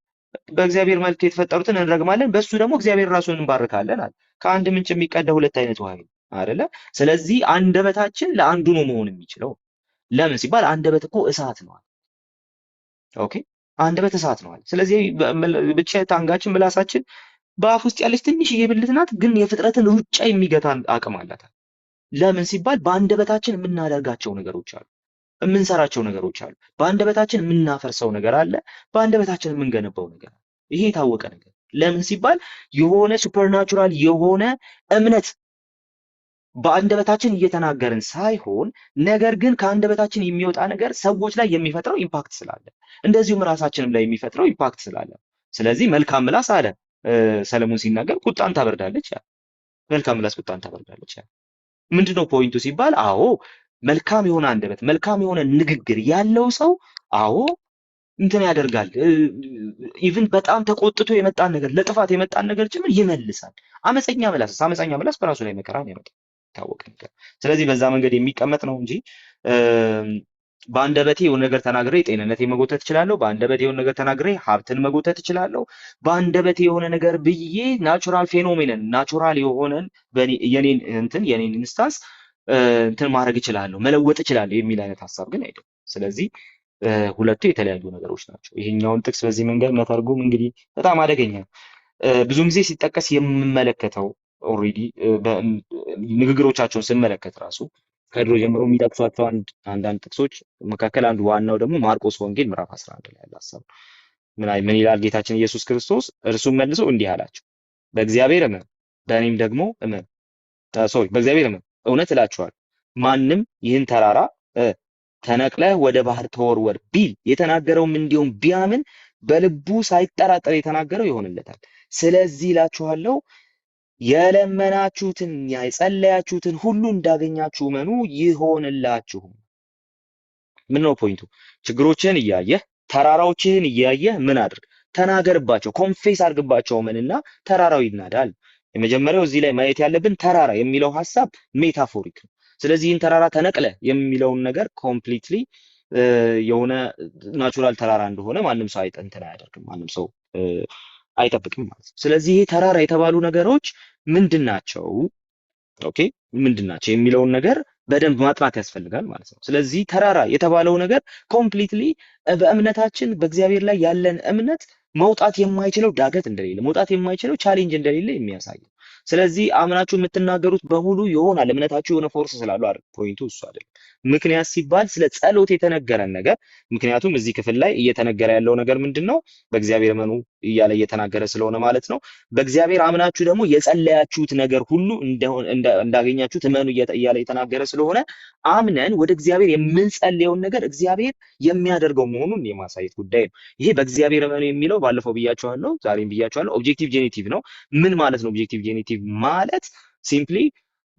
በእግዚአብሔር መልክ የተፈጠሩትን እንረግማለን፣ በሱ ደግሞ እግዚአብሔር ራሱን እንባርካለን አለ። ከአንድ ምንጭ የሚቀዳ ሁለት አይነት ውሃ ነው አይደለ? ስለዚህ አንደበታችን ለአንዱ ነው መሆን የሚችለው። ለምን ሲባል አንደበት እኮ እሳት ነው። ኦኬ አንደበት እሳት ነው። ስለዚህ ብቻ ታንጋችን ምላሳችን በአፍ ውስጥ ያለች ትንሽዬ ብልት ናት፣ ግን የፍጥረትን ሩጫ የሚገታ አቅም አላት። ለምን ሲባል በአንደበታችን የምናደርጋቸው ነገሮች አሉ፣ የምንሰራቸው ነገሮች አሉ። በአንደበታችን የምናፈርሰው ነገር አለ፣ በአንደበታችን የምንገነባው ነገር አለ። ይሄ የታወቀ ነገር። ለምን ሲባል የሆነ ሱፐርናቹራል የሆነ እምነት በአንደበታችን እየተናገርን ሳይሆን ነገር ግን ከአንደበታችን የሚወጣ ነገር ሰዎች ላይ የሚፈጥረው ኢምፓክት ስላለ እንደዚሁም ራሳችንም ላይ የሚፈጥረው ኢምፓክት ስላለ ስለዚህ መልካም ምላስ አለ ሰለሞን ሲናገር ቁጣን ታበርዳለች ያለ። መልካም ምላስ ቁጣን ታበርዳለች ያለ ምንድነው ፖይንቱ ሲባል አዎ መልካም የሆነ አንደበት መልካም የሆነ ንግግር ያለው ሰው አዎ እንትን ያደርጋል። ኢቭን በጣም ተቆጥቶ የመጣን ነገር ለጥፋት የመጣን ነገር ጭምር ይመልሳል። አመፀኛ ምላስ በራሱ ላይ መከራን ያመጣል። ታወቀ ነገር። ስለዚህ በዛ መንገድ የሚቀመጥ ነው እንጂ በአንደበቴ የሆነ ነገር ተናግሬ ጤንነቴ መጎተት እችላለሁ። በአንደበቴ የሆነ ነገር ተናግሬ ሀብትን መጎተት እችላለሁ። በአንደበቴ የሆነ ነገር ብዬ ናቹራል ፌኖሜነን ናቹራል የሆነን የኔን ኢንስታንስ እንትን ማድረግ እችላለሁ፣ መለወጥ እችላለሁ የሚል አይነት ሀሳብ ግን አይደለም። ስለዚህ ሁለቱ የተለያዩ ነገሮች ናቸው። ይሄኛውን ጥቅስ በዚህ መንገድ መተርጎም እንግዲህ በጣም አደገኛ ነው። ብዙውን ጊዜ ሲጠቀስ የምመለከተው ኦልሬዲ ንግግሮቻቸውን ስመለከት ራሱ ከድሮ ጀምሮ የሚጠቅሷቸው አንዳንድ ጥቅሶች መካከል አንዱ ዋናው ደግሞ ማርቆስ ወንጌል ምዕራፍ 11 ላይ ያለ ሀሳብ ነው። ምን ይላል ጌታችን ኢየሱስ ክርስቶስ? እርሱም መልሶ እንዲህ አላቸው፣ በእግዚአብሔር እመን በእኔም ደግሞ እመን። በእግዚአብሔር እመን፣ እውነት እላችኋለሁ ማንም ይህን ተራራ ተነቅለህ ወደ ባህር ተወርወር ቢል የተናገረውም እንዲሁም ቢያምን በልቡ ሳይጠራጠር የተናገረው ይሆንለታል። ስለዚህ እላችኋለሁ የለመናችሁትን የጸለያችሁትን ሁሉ እንዳገኛችሁ እመኑ ይሆንላችሁም። ምን ነው ፖይንቱ? ችግሮችህን እያየህ ተራራዎችህን እያየህ ምን አድርግ? ተናገርባቸው፣ ኮንፌስ አድርግባቸው እመንና ተራራው ይናዳል። የመጀመሪያው እዚህ ላይ ማየት ያለብን ተራራ የሚለው ሀሳብ ሜታፎሪክ ነው። ስለዚህ ይህን ተራራ ተነቅለ የሚለውን ነገር ኮምፕሊትሊ የሆነ ናቹራል ተራራ እንደሆነ ማንም ሰው እንትን አያደርግም፣ ማንም ሰው አይጠብቅም ማለት ነው። ስለዚህ ይሄ ተራራ የተባሉ ነገሮች ምንድን ናቸው? ኦኬ ምንድን ናቸው የሚለውን ነገር በደንብ ማጥናት ያስፈልጋል ማለት ነው። ስለዚህ ተራራ የተባለው ነገር ኮምፕሊትሊ በእምነታችን በእግዚአብሔር ላይ ያለን እምነት መውጣት የማይችለው ዳገት እንደሌለ መውጣት የማይችለው ቻሌንጅ እንደሌለ የሚያሳይ ነው። ስለዚህ አምናችሁ የምትናገሩት በሙሉ ይሆናል። እምነታችሁ የሆነ ፎርስ ስላለው አይደል? ፖይንቱ እሱ አይደለም። ምክንያት ሲባል ስለ ጸሎት የተነገረን ነገር ምክንያቱም እዚህ ክፍል ላይ እየተነገረ ያለው ነገር ምንድነው? በእግዚአብሔር እመኑ እያለ እየተናገረ ስለሆነ ማለት ነው። በእግዚአብሔር አምናችሁ ደግሞ የጸለያችሁት ነገር ሁሉ እንዳገኛችሁት እመኑ እያለ የተናገረ ስለሆነ አምነን ወደ እግዚአብሔር የምንጸልየውን ነገር እግዚአብሔር የሚያደርገው መሆኑን የማሳየት ጉዳይ ነው። ይሄ በእግዚአብሔር እመኑ የሚለው ባለፈው ብያቸዋለሁ፣ ዛሬም ብያቸዋለሁ። ኦብጀክቲቭ ጄኔቲቭ ነው። ምን ማለት ነው ኦብጀክቲቭ ጄኔቲቭ ማለት? ሲምፕሊ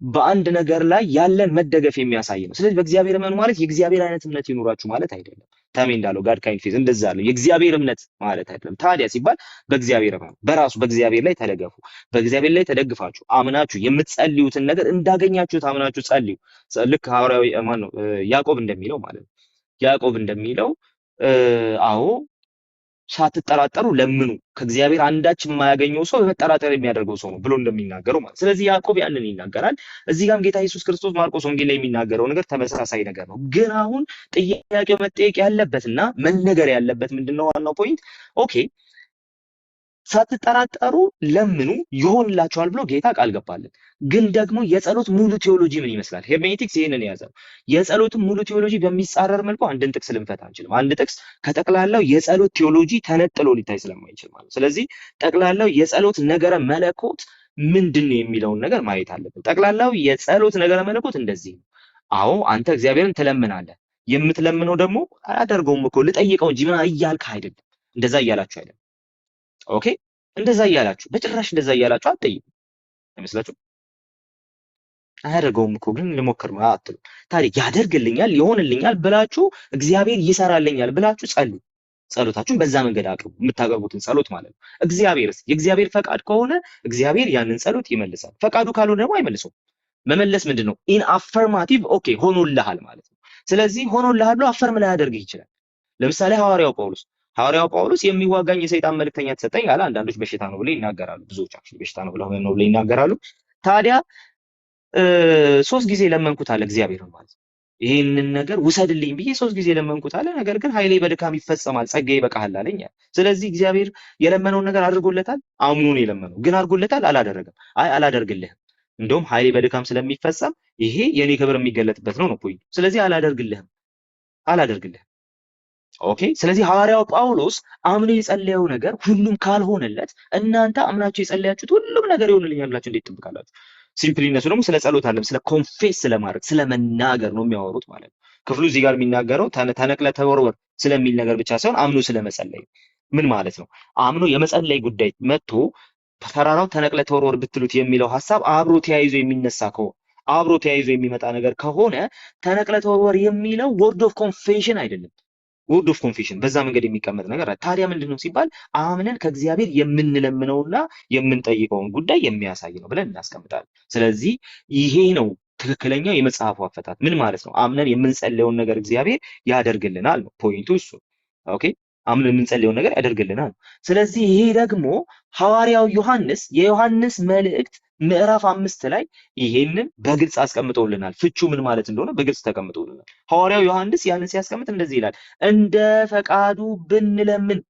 በአንድ ነገር ላይ ያለን መደገፍ የሚያሳይ ነው። ስለዚህ በእግዚአብሔር እመኑ ማለት የእግዚአብሔር አይነት እምነት ይኑራችሁ ማለት አይደለም። ተሜ እንዳለው ጋድ ካይንድ ፌዝ እንደዛ አለው። የእግዚአብሔር እምነት ማለት አይደለም። ታዲያ ሲባል በእግዚአብሔር እመኑ፣ በራሱ በእግዚአብሔር ላይ ተደገፉ። በእግዚአብሔር ላይ ተደግፋችሁ አምናችሁ የምትጸልዩትን ነገር እንዳገኛችሁት አምናችሁ ጸልዩ። ልክ ሐዋርያው ማነው ያዕቆብ እንደሚለው ማለት ነው። ያዕቆብ እንደሚለው አዎ ሳትጠራጠሩ ለምኑ። ከእግዚአብሔር አንዳች የማያገኘው ሰው በመጠራጠር የሚያደርገው ሰው ነው ብሎ እንደሚናገረው ማለት። ስለዚህ ያዕቆብ ያንን ይናገራል። እዚህ ጋርም ጌታ ኢየሱስ ክርስቶስ ማርቆስ ወንጌል ላይ የሚናገረው ነገር ተመሳሳይ ነገር ነው። ግን አሁን ጥያቄው መጠየቅ ያለበትና መነገር ያለበት ምንድነው? ዋናው ፖይንት ኦኬ ሳትጠራጠሩ ለምኑ ይሆንላችኋል ብሎ ጌታ ቃል ገባልን። ግን ደግሞ የጸሎት ሙሉ ቴዎሎጂ ምን ይመስላል? ሄርሜኔቲክስ ይህንን የያዘ ነው። የጸሎትን ሙሉ ቴዎሎጂ በሚጻረር መልኩ አንድን ጥቅስ ልንፈታ አንችልም። አንድ ጥቅስ ከጠቅላላው የጸሎት ቴዎሎጂ ተነጥሎ ሊታይ ስለማይችል ማለት። ስለዚህ ጠቅላላው የጸሎት ነገረ መለኮት ምንድን ነው የሚለውን ነገር ማየት አለብን። ጠቅላላው የጸሎት ነገረ መለኮት እንደዚህ ነው። አዎ አንተ እግዚአብሔርን ትለምናለህ። የምትለምነው ደግሞ አያደርገውም እኮ ልጠይቀው እንጂ ምን እያልክ አይደለም። እንደዛ እያላችሁ አይደለም። ኦኬ እንደዛ እያላችሁ በጭራሽ እንደዛ እያላችሁ አትጠይቁ። አይመስላችሁ? አያደርገውም እኮ ግን ልሞክር አትሉ። ታዲያ ያደርግልኛል ይሆንልኛል ብላችሁ እግዚአብሔር ይሰራልኛል ብላችሁ ጸልዩ። ጸሎታችሁን በዛ መንገድ አቅርቡ። የምታቀርቡትን ጸሎት ማለት ነው። እግዚአብሔርስ የእግዚአብሔር ፈቃድ ከሆነ እግዚአብሔር ያንን ጸሎት ይመልሳል። ፈቃዱ ካልሆነ ደግሞ አይመልሰውም። መመለስ ምንድን ነው? ኢን አፈርማቲቭ ኦኬ ሆኖልሃል ማለት ነው። ስለዚህ ሆኖልሃል ብሎ አፈርም ላያደርግህ ይችላል። ለምሳሌ ሐዋርያው ጳውሎስ የሚዋጋኝ የሰይጣን መልእክተኛ ተሰጠኝ አለ። አንዳንዶች በሽታ ነው ብለው ይናገራሉ። ብዙዎቻችሁ በሽታ ነው ብለው ይናገራሉ። ታዲያ 3 ጊዜ ለመንኩት አለ እግዚአብሔርን ማለት ነው። ይህንን ነገር ውሰድልኝ ብዬ 3 ጊዜ ለመንኩት አለ። ነገር ግን ኃይሌ በድካም ይፈጸማል፣ ጸጋዬ ይበቃሃል አለኝ። ስለዚህ እግዚአብሔር የለመነውን ነገር አድርጎለታል። አምኖ ነው የለመነው። ግን አድርጎለታል? አላደረገም። አይ አላደርግልህም፣ እንደውም ኃይሌ በድካም ስለሚፈጸም ይሄ የኔ ክብር የሚገለጥበት ነው ፖይንቱ። ስለዚህ አላደርግልህም። ኦኬ። ስለዚህ ሐዋርያው ጳውሎስ አምኖ የጸለየው ነገር ሁሉም ካልሆነለት እናንተ አምናችሁ የጸለያችሁት ሁሉም ነገር ይሆንልኛል ብላችሁ እንዴት ትጠብቃላችሁ? ሲምፕሊ እነሱ ደግሞ ስለ ጸሎት አይደለም፣ ስለ ኮንፌስ ስለማድረግ ስለ መናገር ነው የሚያወሩት ማለት ነው። ክፍሉ እዚህ ጋር የሚናገረው ተነቅለ ተወርወር ስለሚል ነገር ብቻ ሳይሆን አምኖ ስለመጸለይ። ምን ማለት ነው? አምኖ የመጸለይ ጉዳይ መጥቶ ተራራው ተነቅለ ተወርወር ብትሉት የሚለው ሐሳብ አብሮ ተያይዞ የሚነሳ ከሆነ አብሮ ተያይዞ የሚመጣ ነገር ከሆነ ተነቅለ ተወርወር የሚለው ወርድ ኦፍ ኮንፌሽን አይደለም። ወርድ ኦፍ ኮንፌሽን በዛ መንገድ የሚቀመጥ ነገር አለ። ታዲያ ምንድነው ሲባል አምነን ከእግዚአብሔር የምንለምነውና የምንጠይቀውን ጉዳይ የሚያሳይ ነው ብለን እናስቀምጣለን። ስለዚህ ይሄ ነው ትክክለኛው የመጽሐፉ አፈታት። ምን ማለት ነው? አምነን የምንጸልየውን ነገር እግዚአብሔር ያደርግልናል ነው ፖይንቱ እሱ። ኦኬ አምነን የምንጸልየውን ነገር ያደርግልናል። ስለዚህ ይሄ ደግሞ ሐዋርያው ዮሐንስ የዮሐንስ መልእክት ምዕራፍ 5 ላይ ይሄንን በግልጽ አስቀምጠውልናል። ፍቹ ምን ማለት እንደሆነ በግልጽ ተቀምጠውልናል። ሐዋርያው ዮሐንስ ያንን ሲያስቀምጥ እንደዚህ ይላል፣ እንደ ፈቃዱ ብንለምን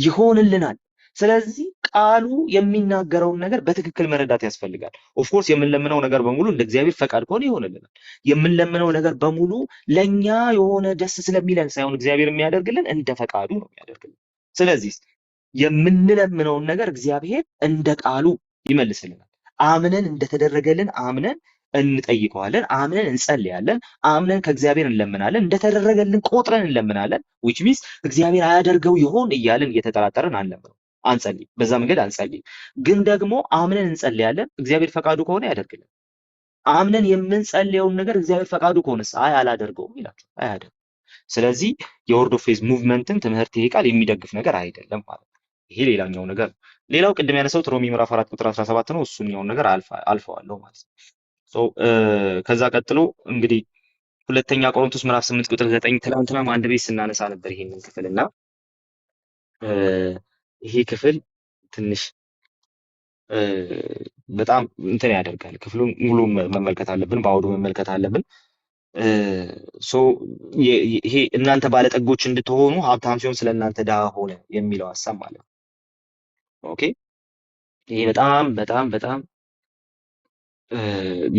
ይሆንልናል። ስለዚህ ቃሉ የሚናገረውን ነገር በትክክል መረዳት ያስፈልጋል። ኦፍኮርስ የምንለምነው ነገር በሙሉ እንደ እግዚአብሔር ፈቃድ ከሆነ ይሆንልናል። የምንለምነው ነገር በሙሉ ለኛ የሆነ ደስ ስለሚለን ሳይሆን እግዚአብሔር የሚያደርግልን እንደ ፈቃዱ ነው የሚያደርግልን። ስለዚህ የምንለምነውን ነገር እግዚአብሔር እንደ ቃሉ ይመልስልናል። አምነን እንደተደረገልን አምነን እንጠይቀዋለን፣ አምነን እንጸልያለን፣ አምነን ከእግዚአብሔር እንለምናለን፣ እንደተደረገልን ቆጥረን እንለምናለን። which means እግዚአብሔር አያደርገው ይሆን እያልን እየተጠራጠረን አንለምነው፣ አንጸልይም። በዛ መንገድ አንጸልይም። ግን ደግሞ አምነን እንጸልያለን። እግዚአብሔር ፈቃዱ ከሆነ ያደርግልን። አምነን የምንጸልየውን ነገር እግዚአብሔር ፈቃዱ ከሆነስ አይ አላደርገውም ይላችሁ፣ አያደርገው። ስለዚህ የወርድ ኦፍ ፌዝ ሙቭመንትን ትምህርት ይሄ ቃል የሚደግፍ ነገር አይደለም ማለት ነው። ይሄ ሌላኛው ነገር። ሌላው ቅድም ያነሳሁት ሮሜ ምዕራፍ 4 ቁጥር 17 ነው። እሱኛውን ነገር አልፈዋለሁ ማለት ነው። ከዛ ቀጥሎ እንግዲህ ሁለተኛ ቆሮንቶስ ምዕራፍ 8 ቁጥር 9 ትናንትናም አንድ ቤት ስናነሳ ነበር ይሄንን ክፍልና ይሄ ክፍል ትንሽ በጣም እንትን ያደርጋል። ክፍሉን ሙሉ መመልከት አለብን፣ በአውዱ መመልከት አለብን። ይሄ እናንተ ባለጠጎች እንድትሆኑ ሀብታም ሲሆን ስለ እናንተ ድሃ ሆነ የሚለው ሀሳብ ማለት ነው። ኦኬ ይሄ በጣም በጣም በጣም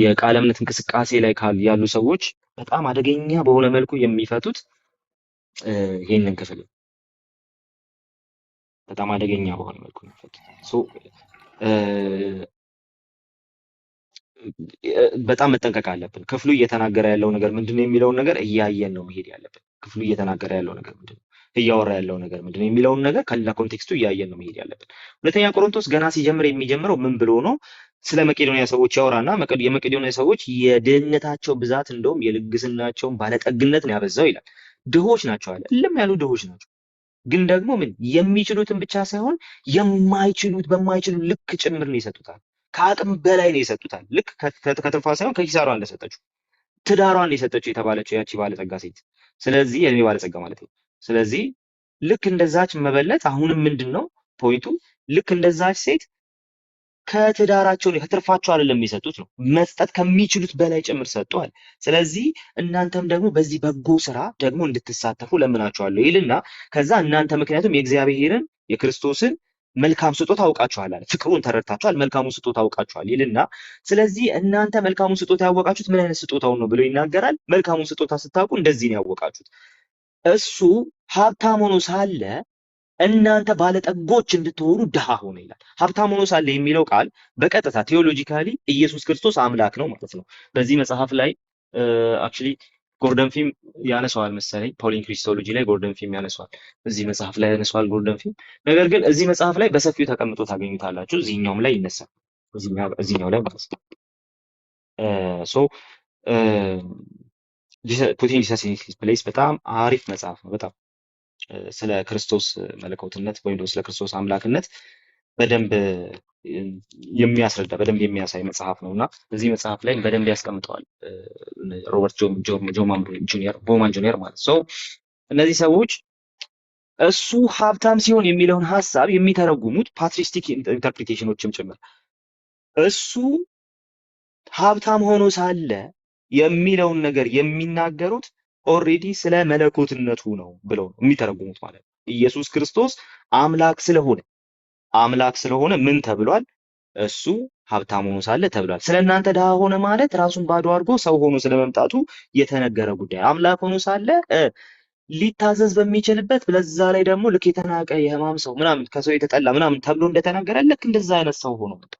የቃለ እምነት እንቅስቃሴ ላይ ያሉ ሰዎች በጣም አደገኛ በሆነ መልኩ የሚፈቱት ይሄንን ክፍል በጣም አደገኛ በሆነ መልኩ የሚፈቱት በጣም መጠንቀቅ አለብን። ክፍሉ እየተናገረ ያለው ነገር ምንድነው የሚለውን ነገር እያየን ነው መሄድ ያለብን። ክፍሉ እየተናገረ ያለው ነገር ምንድነው፣ እያወራ ያለው ነገር ምንድነው የሚለውን ነገር ከሌላ ኮንቴክስቱ እያየን ነው መሄድ ያለብን። ሁለተኛ ቆሮንቶስ ገና ሲጀምር የሚጀምረው ምን ብሎ ነው? ስለ መቄዶንያ ሰዎች ያወራና የመቄዶንያ ሰዎች የድህነታቸው ብዛት እንደውም የልግስናቸውን ባለጠግነት ነው ያበዛው ይላል። ድሆች ናቸው አለ። እልም ያሉ ድሆች ናቸው። ግን ደግሞ ምን የሚችሉትን ብቻ ሳይሆን በማይችሉት ልክ ጭምር ነው ይሰጡታል። ከአቅም በላይ ነው ይሰጡታል። ልክ ከትንፋሽ ሳይሆን ከኪሳሯ እንደሰጠችው ትዳሯን የሰጠችው የተባለችው ያቺ ባለጸጋ ሴት። ስለዚህ የእድሜ ባለጸጋ ማለት ነው። ስለዚህ ልክ እንደዛች መበለት አሁንም ምንድን ነው ፖይንቱ? ልክ እንደዛች ሴት ከትዳራቸው ከትርፋቸው አይደለም የሚሰጡት ነው፣ መስጠት ከሚችሉት በላይ ጭምር ሰጥቷል። ስለዚህ እናንተም ደግሞ በዚህ በጎ ስራ ደግሞ እንድትሳተፉ ለምናችኋለሁ ይልና ከዛ እናንተ ምክንያቱም የእግዚአብሔርን የክርስቶስን መልካም ስጦታ አውቃችኋል አለ። ፍቅሩን ተረድታችኋል፣ መልካሙን ስጦታ አውቃችኋል ይልና ስለዚህ እናንተ መልካሙን ስጦታ ያወቃችሁት ምን አይነት ስጦታውን ነው ብሎ ይናገራል። መልካሙን ስጦታ ስታውቁ እንደዚህ ነው ያወቃችሁት፣ እሱ ሀብታም ሆኖ ሳለ እናንተ ባለጠጎች እንድትሆኑ ድሃ ሆነ ይላል። ሀብታም ሆኖ ሳለ የሚለው ቃል በቀጥታ ቴዎሎጂካሊ ኢየሱስ ክርስቶስ አምላክ ነው ማለት ነው። በዚህ መጽሐፍ ላይ አክቹሊ ጎርደን ፊም ያነሰዋል መሰለኝ፣ ፖሊን ክሪስቶሎጂ ላይ ጎርደን ፊም ያነሰዋል፣ እዚህ መጽሐፍ ላይ ያነሰዋል ጎርደን ፊም። ነገር ግን እዚህ መጽሐፍ ላይ በሰፊው ተቀምጦ ታገኙታላችሁ። እዚህኛውም ላይ ይነሳል፣ እዚህኛው ላይ ማለት ነው። ሶ ፑቲንግ ጂሰስ ኢን ሂዝ ፕሌስ በጣም አሪፍ መጽሐፍ ነው። በጣም ስለ ክርስቶስ መለኮትነት ወይም ደግሞ ስለ ክርስቶስ አምላክነት በደንብ የሚያስረዳ በደንብ የሚያሳይ መጽሐፍ ነው እና እዚህ መጽሐፍ ላይ በደንብ ያስቀምጠዋል ሮበርት ቦማን ጁኒየር ማለት ነው። እነዚህ ሰዎች እሱ ሀብታም ሲሆን የሚለውን ሀሳብ የሚተረጉሙት ፓትሪስቲክ ኢንተርፕሪቴሽኖችም ጭምር እሱ ሀብታም ሆኖ ሳለ የሚለውን ነገር የሚናገሩት ኦልሬዲ ስለ መለኮትነቱ ነው ብለው የሚተረጉሙት ማለት ነው። ኢየሱስ ክርስቶስ አምላክ ስለሆነ ምን ተብሏል? እሱ ሀብታም ሆኖ ሳለ ተብሏል። ስለ እናንተ ድሃ ሆነ ማለት ራሱን ባዶ አድርጎ ሰው ሆኖ ስለመምጣቱ የተነገረ ጉዳይ። አምላክ ሆኖ ሳለ ሊታዘዝ በሚችልበት በዛ ላይ ደግሞ ልክ የተናቀ የሕማም ሰው ምናምን ከሰው የተጠላ ምናምን ተብሎ እንደተነገረ ልክ እንደዛ አይነት ሰው ሆኖ መጣ።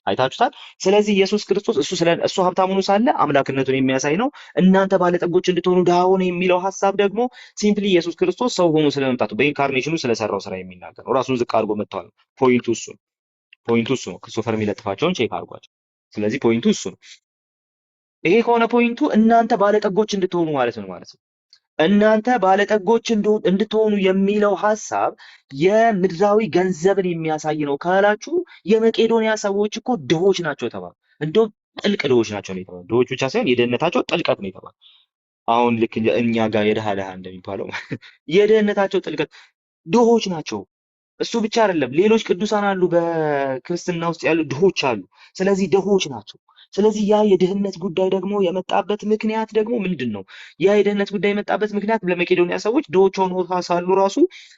አይታችሁታል። ስለዚህ ኢየሱስ ክርስቶስ እሱ ሀብታም ሆኖ ሳለ አምላክነቱን የሚያሳይ ነው። እናንተ ባለጠጎች እንድትሆኑ ድሃ ሆነ የሚለው ሀሳብ ደግሞ ሲምፕሊ ኢየሱስ ክርስቶስ ሰው ሆኖ ስለመምጣቱ በኢንካርኔሽኑ ስለሰራው ስራ የሚናገር ነው። ራሱን ዝቅ አድርጎ መጥቷል። ፖይንቱ እሱ ነው። ክርስቶፈር የሚለጥፋቸውን ቼክ አድርጓቸው። ስለዚህ ፖይንቱ እሱ ነው። ይሄ ከሆነ ፖይንቱ እናንተ ባለጠጎች እንድትሆኑ ማለት ነው። እናንተ ባለጠጎች እንድትሆኑ የሚለው ሀሳብ የምድራዊ ገንዘብን የሚያሳይ ነው ካላችሁ የመቄዶንያ ሰዎች እኮ ድሆች ናቸው ተባሉ። እንደውም ጥልቅ ድሆች ናቸው ነው የተባሉ። ድሆች ብቻ ሳይሆን የድህነታቸው ጥልቀት ነው የተባሉ። አሁን ልክ እኛ ጋር የድሃ እንደሚባለው የድህነታቸው ጥልቀት ድሆች ናቸው። እሱ ብቻ አይደለም፣ ሌሎች ቅዱሳን አሉ፣ በክርስትና ውስጥ ያሉ ድሆች አሉ። ስለዚህ ድሆች ናቸው። ስለዚህ ያ የድህነት ጉዳይ ደግሞ የመጣበት ምክንያት ደግሞ ምንድን ነው? ያ የድህነት ጉዳይ የመጣበት ምክንያት ለመቄዶንያ ሰዎች ድሆች ሆነው ሳሉ ራሱ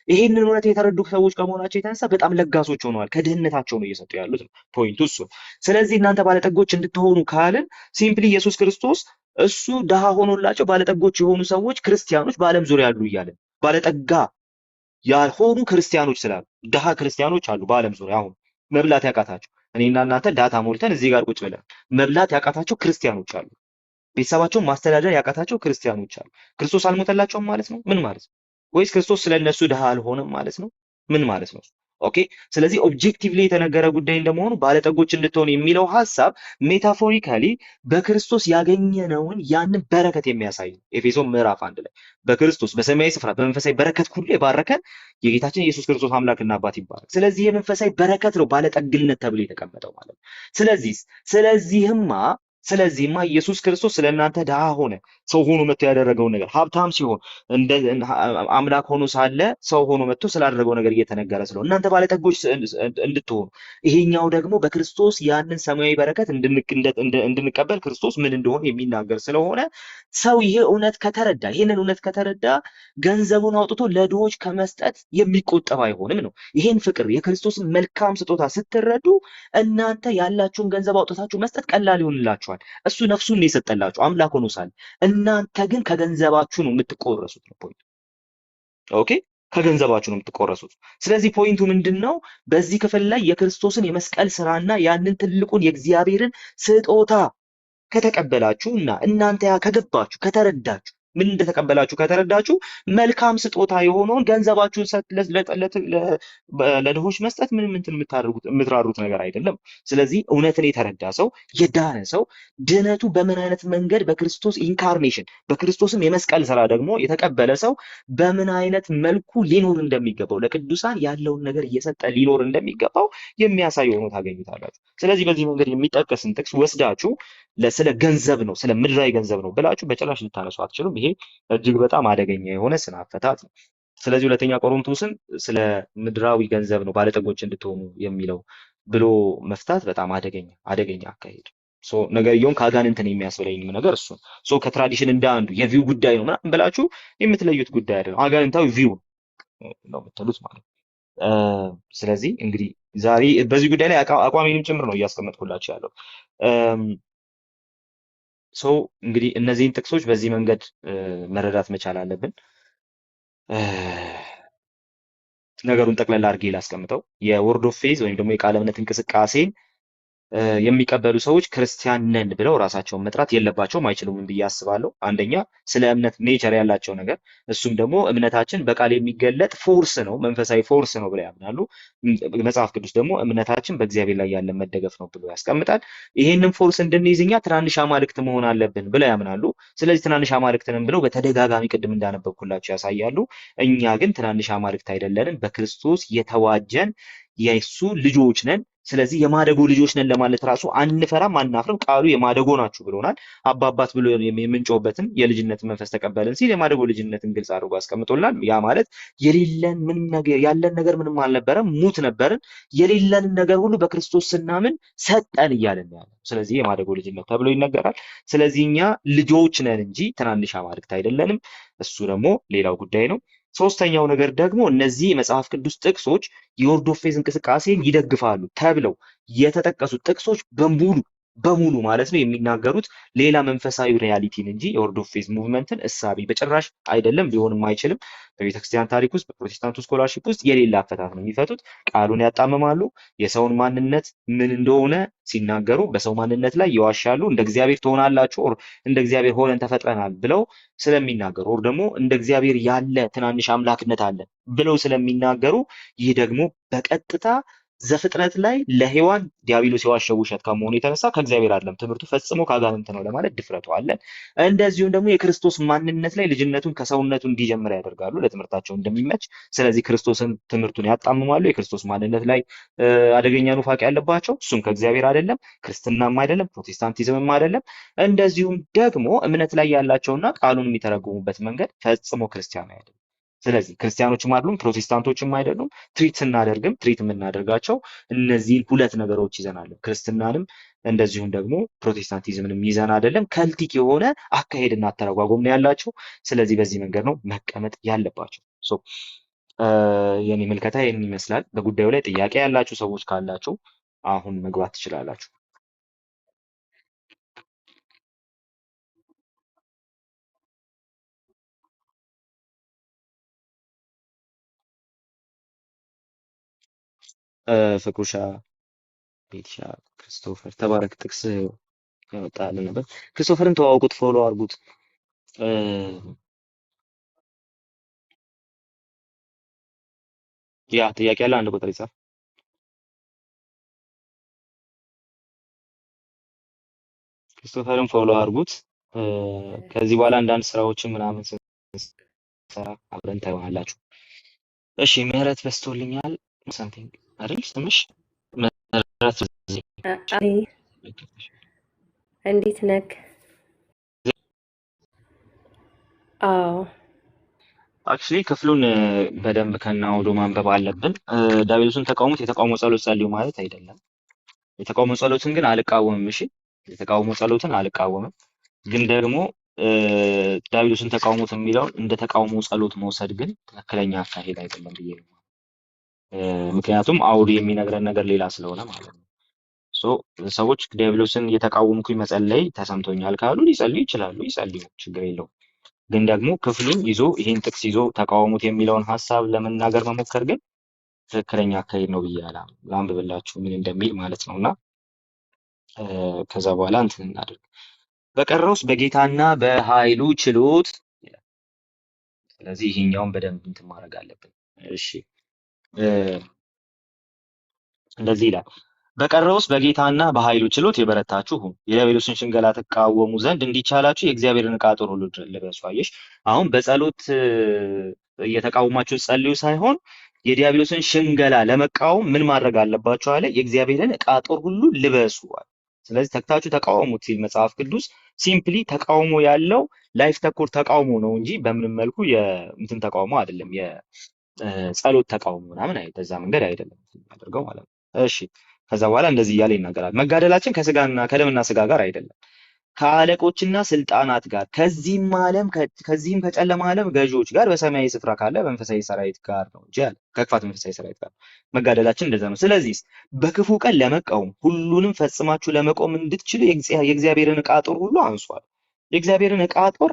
ይሄንን እውነት የተረዱ ሰዎች ከመሆናቸው የተነሳ በጣም ለጋሶች ሆነዋል። ከድህነታቸው ነው እየሰጡ ያሉት። ፖይንቱ እሱ። ስለዚህ እናንተ ባለጠጎች እንድትሆኑ ካልን ሲምፕሊ ኢየሱስ ክርስቶስ እሱ ድሃ ሆኖላቸው ባለጠጎች የሆኑ ሰዎች ክርስቲያኖች በዓለም ዙሪያ ያሉ እያለን ባለጠጋ ያልሆኑ ክርስቲያኖች ስላሉ ድሃ ክርስቲያኖች አሉ በዓለም ዙሪያ አሁን መብላት ያቃታቸው እኔና እናንተ ዳታ ሞልተን እዚህ ጋር ቁጭ ብለን መብላት ያቃታቸው ክርስቲያኖች አሉ። ቤተሰባቸውን ማስተዳደር ያቃታቸው ክርስቲያኖች አሉ። ክርስቶስ አልሞተላቸውም ማለት ነው? ምን ማለት ነው? ወይስ ክርስቶስ ስለነሱ ድሃ አልሆነም ማለት ነው? ምን ማለት ነው? ኦኬ። ስለዚህ ኦብጀክቲቭሊ የተነገረ ጉዳይ እንደመሆኑ ባለጠጎች እንድትሆኑ የሚለው ሀሳብ ሜታፎሪካሊ በክርስቶስ ያገኘነውን ያንን በረከት የሚያሳይ ነው። ኤፌሶን ምዕራፍ 1 ላይ በክርስቶስ በሰማያዊ ስፍራ በመንፈሳዊ በረከት ሁሉ የባረከን የጌታችን ኢየሱስ ክርስቶስ አምላክና አባት ይባረክ። ስለዚህ የመንፈሳዊ በረከት ነው ባለጠግነት ተብሎ የተቀመጠው ማለት ነው። ስለዚህማ ኢየሱስ ክርስቶስ ስለእናንተ ድሃ ሆነ፣ ሰው ሆኖ መጥቶ ያደረገውን ነገር ሀብታም ሲሆን አምላክ ሆኖ ሳለ ሰው ሆኖ መጥቶ ስላደረገው ነገር እየተነገረ ስለሆነ እናንተ ባለጠጎች እንድትሆኑ ይሄኛው ደግሞ በክርስቶስ ያንን ሰማያዊ በረከት እንድንቀበል ክርስቶስ ምን እንደሆነ የሚናገር ስለሆነ ሰው ይሄንን እውነት ከተረዳ ገንዘቡን አውጥቶ ለድሆች ከመስጠት የሚቆጠብ አይሆንም ነው። ይሄን ፍቅር የክርስቶስን መልካም ስጦታ ስትረዱ እናንተ ያላችሁን ገንዘብ አውጥታችሁ መስጠት ቀላል ይሆንላችኋል። እሱ ነፍሱን ነው የሰጠላችሁ አምላክ ሆኖ ሳለ፣ እናንተ ግን ከገንዘባችሁ ነው የምትቆረሱት ነው ፖይንቱ። ኦኬ፣ ከገንዘባችሁ ነው የምትቆረሱት። ስለዚህ ፖይንቱ ምንድነው? በዚህ ክፍል ላይ የክርስቶስን የመስቀል ስራና ያንን ትልቁን የእግዚአብሔርን ስጦታ ከተቀበላችሁ እና እናንተ ያ ከገባችሁ ከተረዳችሁ ምን እንደተቀበላችሁ ከተረዳችሁ መልካም ስጦታ የሆነውን ገንዘባችሁን ለድሆች መስጠት ምንም የምትራሩት ነገር አይደለም። ስለዚህ እውነትን የተረዳ ሰው የዳነ ሰው ድነቱ በምን አይነት መንገድ በክርስቶስ ኢንካርኔሽን በክርስቶስም የመስቀል ስራ ደግሞ የተቀበለ ሰው በምን አይነት መልኩ ሊኖር እንደሚገባው ለቅዱሳን ያለውን ነገር እየሰጠ ሊኖር እንደሚገባው የሚያሳይ ሆኖ ታገኙታላችሁ። ስለዚህ በዚህ መንገድ የሚጠቀስን ጥቅስ ወስዳችሁ ስለ ገንዘብ ነው ስለ ምድራዊ ገንዘብ ነው ብላችሁ በጭራሽ ልታነሱ አትችሉም። ይሄ እጅግ በጣም አደገኛ የሆነ ስነ አፈታት ነው። ስለዚህ ሁለተኛ ቆሮንቶስን ስለ ምድራዊ ገንዘብ ነው ባለጠጎች እንድትሆኑ የሚለው ብሎ መፍታት በጣም አደገኛ አካሄድ። ነገርየውን ከአጋንንትን የሚያስበለኝ ነገር እሱ ነው። ከትራዲሽን እንደ አንዱ የቪው ጉዳይ ነው ምናምን ብላችሁ የምትለዩት ጉዳይ አይደለም። አጋንንታዊ ቪው ነው የምትሉት ማለት ነው። እ፣ ስለዚህ እንግዲህ ዛሬ በዚህ ጉዳይ ላይ አቋሜንም ጭምር ነው እያስቀመጥኩላችሁ ያለው። ሰው እንግዲህ እነዚህን ጥቅሶች በዚህ መንገድ መረዳት መቻል አለብን። እ፣ ነገሩን ጠቅለል አድርጌ ላስቀምጠው። የወርድ ኦፍ ፌዝ ወይም ደግሞ የቃለ እምነት እንቅስቃሴን የሚቀበሉ ሰዎች ክርስቲያን ነን ብለው ራሳቸውን መጥራት የለባቸውም፣ አይችሉም ብዬ አስባለሁ። አንደኛ ስለ እምነት ኔቸር ያላቸው ነገር፣ እሱም ደግሞ እምነታችን በቃል የሚገለጥ ፎርስ ነው፣ መንፈሳዊ ፎርስ ነው ብለው ያምናሉ። መጽሐፍ ቅዱስ ደግሞ እምነታችን በእግዚአብሔር ላይ ያለን መደገፍ ነው ብሎ ያስቀምጣል። ይህንን ፎርስ እንድንይዝ እኛ ትናንሽ አማልክት መሆን አለብን ብለው ያምናሉ። ስለዚህ ትናንሽ አማልክት ነን ብለው በተደጋጋሚ ቅድም እንዳነበብኩላቸው ያሳያሉ። እኛ ግን ትናንሽ አማልክት አይደለንም፣ በክርስቶስ የተዋጀን የእሱ ልጆች ነን። ስለዚህ የማደጎ ልጆች ነን ለማለት ራሱ አንፈራም፣ አናፍርም። ቃሉ የማደጎ ናችሁ ብሎናል። አባባት ብሎ የምንጮህበትን የልጅነትን መንፈስ ተቀበልን ሲል የማደጎ ልጅነትን ግልጽ አድርጎ አስቀምጦልናል። ያ ማለት የሌለን ምንም ነገር ያለን ነገር ምንም አልነበረም፣ ሙት ነበርን። የሌለንን ነገር ሁሉ በክርስቶስ ስናምን ሰጠን እያለን ነው ያለው። ስለዚህ የማደጎ ልጅነት ተብሎ ይነገራል። ስለዚህ እኛ ልጆች ነን እንጂ ትናንሽ አማልክት አይደለንም። እሱ ደግሞ ሌላው ጉዳይ ነው። ሶስተኛው ነገር ደግሞ እነዚህ የመጽሐፍ ቅዱስ ጥቅሶች የወርድ ኦፍ ፌዝ እንቅስቃሴን ይደግፋሉ ተብለው የተጠቀሱት ጥቅሶች በሙሉ ማለት ነው የሚናገሩት ሌላ መንፈሳዊ ሪያሊቲን እንጂ የወርድ ኦፍ ፌዝ ሙቭመንትን እሳቤ በጭራሽ አይደለም፣ ሊሆንም አይችልም። በቤተክርስቲያን ታሪክ ውስጥ በፕሮቴስታንቱ ስኮላርሺፕ ውስጥ የሌላ አፈታት ነው የሚፈቱት። ቃሉን ያጣምማሉ። የሰውን ማንነት ምን እንደሆነ ሲናገሩ በሰው ማንነት ላይ ይዋሻሉ። እንደ እግዚአብሔር ትሆናላችሁ፣ ኦር እንደ እግዚአብሔር ሆነን ተፈጥረናል ብለው ስለሚናገሩ፣ ኦር ደግሞ እንደ እግዚአብሔር ያለ ትናንሽ አምላክነት አለ ብለው ስለሚናገሩ፣ ይህ ደግሞ በቀጥታ ዘፍጥረት ላይ ለሔዋን ዲያብሎስ የዋሸው ውሸት ከመሆኑ የተነሳ ከእግዚአብሔር አይደለም፣ ትምህርቱ ፈጽሞ ከአጋንንት ነው ለማለት ድፍረቱ አለን። እንደዚሁም ደግሞ የክርስቶስ ማንነት ላይ ልጅነቱን ከሰውነቱ እንዲጀምር ያደርጋሉ ለትምህርታቸው እንደሚመች። ስለዚህ ክርስቶስን ትምህርቱን ያጣምማሉ። የክርስቶስ ማንነት ላይ አደገኛ ኑፋቄ ያለባቸው፣ እሱም ከእግዚአብሔር አይደለም፣ ክርስትናም አይደለም፣ ፕሮቴስታንቲዝምም አይደለም። እንደዚሁም ደግሞ እምነት ላይ ያላቸውና ቃሉን የሚተረጉሙበት መንገድ ፈጽሞ ክርስቲያን አይደለም። ስለዚህ ክርስቲያኖችም አይደሉም፣ ፕሮቴስታንቶችም አይደሉም። ትሪት ስናደርግም ትሪት የምናደርጋቸው እነዚህን ሁለት ነገሮች ይዘናል። ክርስትናንም እንደዚሁም ደግሞ ፕሮቴስታንቲዝምንም ይዘን አይደለም። ከልቲክ የሆነ አካሄድና አተረጓጎም ነው ያላቸው። ስለዚህ በዚህ መንገድ ነው መቀመጥ ያለባቸው። ሶ የኔ ምልከታ ይህን ይመስላል። በጉዳዩ ላይ ጥያቄ ያላችሁ ሰዎች ካላችሁ አሁን መግባት ትችላላችሁ። ፍቅሩሻ፣ ቤትሻ፣ ክርስቶፈር ተባረክ። ጥቅስ ያወጣልን ነበር። ክርስቶፈርን ተዋውቁት፣ ፎሎ አድርጉት። እ፣ ያ ጥያቄ ያለ አንድ ቁጥር ይጻፍ። ክርስቶፈርን ፎሎ አድርጉት። ከዚህ በኋላ አንዳንድ ስራዎችን ምናምን ስንሰራ አብረን ታይሆናላችሁ። እሺ ምህረት በስቶልኛል ሳምቲንግ አይደል ስምሽ? ምህረት አይ እንዴት ነክ? አዎ አክቹሊ ክፍሉን በደንብ ከናውዶ ማንበብ አለብን። ዳዊሎስን ተቃውሞት የተቃውሞ ጸሎት ጸልዩ ማለት አይደለም። የተቃውሞ ጸሎትን ግን አልቃወምም። እሺ የተቃውሞ ጸሎትን አልቃወምም፣ ግን ደግሞ ዳዊሎስን ተቃውሞት የሚለውን እንደ ተቃውሞ ጸሎት መውሰድ ግን ትክክለኛ አካሄድ አይደለም ብዬ ነው። ምክንያቱም አውዱ የሚነግረን ነገር ሌላ ስለሆነ ማለት ነው። ሶ ሰዎች ዲያብሎስን እየተቃወምኩኝ መጸለይ ተሰምቶኛል ካሉ ሊጸልዩ ይችላሉ፣ ይጸልዩ፣ ችግር የለውም። ግን ደግሞ ክፍሉን ይዞ ይህን ጥቅስ ይዞ ተቃወሙት የሚለውን ሀሳብ ለመናገር መሞከር ግን ትክክለኛ አካሄድ ነው ብዬ አላምንም። ላንብብላችሁ ምን እንደሚል ማለት ነው እና ከዛ በኋላ እንትን እናድርግ። በቀረውስ በጌታና በኃይሉ ችሎት ይላል። ስለዚህ ይሄኛውን በደንብ እንትን ማድረግ አለብን። እሺ እንደዚህ ይላል። በቀረውስ በጌታና በኃይሉ ችሎት የበረታችሁ ሁኑ፣ የዲያብሎስን ሽንገላ ትቃወሙ ዘንድ እንዲቻላችሁ የእግዚአብሔርን ዕቃ ጦር ሁሉ ልበሱ። አየሽ፣ አሁን በጸሎት እየተቃወማችሁ ጸልዩ ሳይሆን የዲያብሎስን ሽንገላ ለመቃወም ምን ማድረግ አለባችሁ አለ? የእግዚአብሔርን ዕቃ ጦር ሁሉ ልበሱ አለ። ስለዚህ ተግታችሁ ተቃወሙት ሲል መጽሐፍ ቅዱስ ሲምፕሊ ተቃውሞ ያለው ላይፍ ተኮር ተቃውሞ ነው እንጂ በምንም መልኩ የእንትን ተቃውሞ አይደለም፣ የጸሎት ተቃውሞ ምናምን በዛ መንገድ አይደለም የሚያደርገው ማለት ነው። እሺ ከዛ በኋላ እንደዚህ እያለ ይናገራል። መጋደላችን ከስጋና ከደምና ስጋ ጋር አይደለም። ከአለቆችና ስልጣናት ጋር ከዚህም ከጨለማ ዓለም ገዢዎች ጋር በሰማያዊ ስፍራ ካለ መንፈሳዊ ሰራዊት ጋር ነው እንጂ አለ። ከክፋት መንፈሳዊ ሰራዊት ጋር መጋደላችን እንደዛ ነው። ስለዚህ በክፉ ቀን ለመቃወም ሁሉንም ፈጽማችሁ ለመቆም እንድትችሉ የእግዚአብሔርን ዕቃ ጦር ሁሉ አንሷል። የእግዚአብሔርን ዕቃ ጦር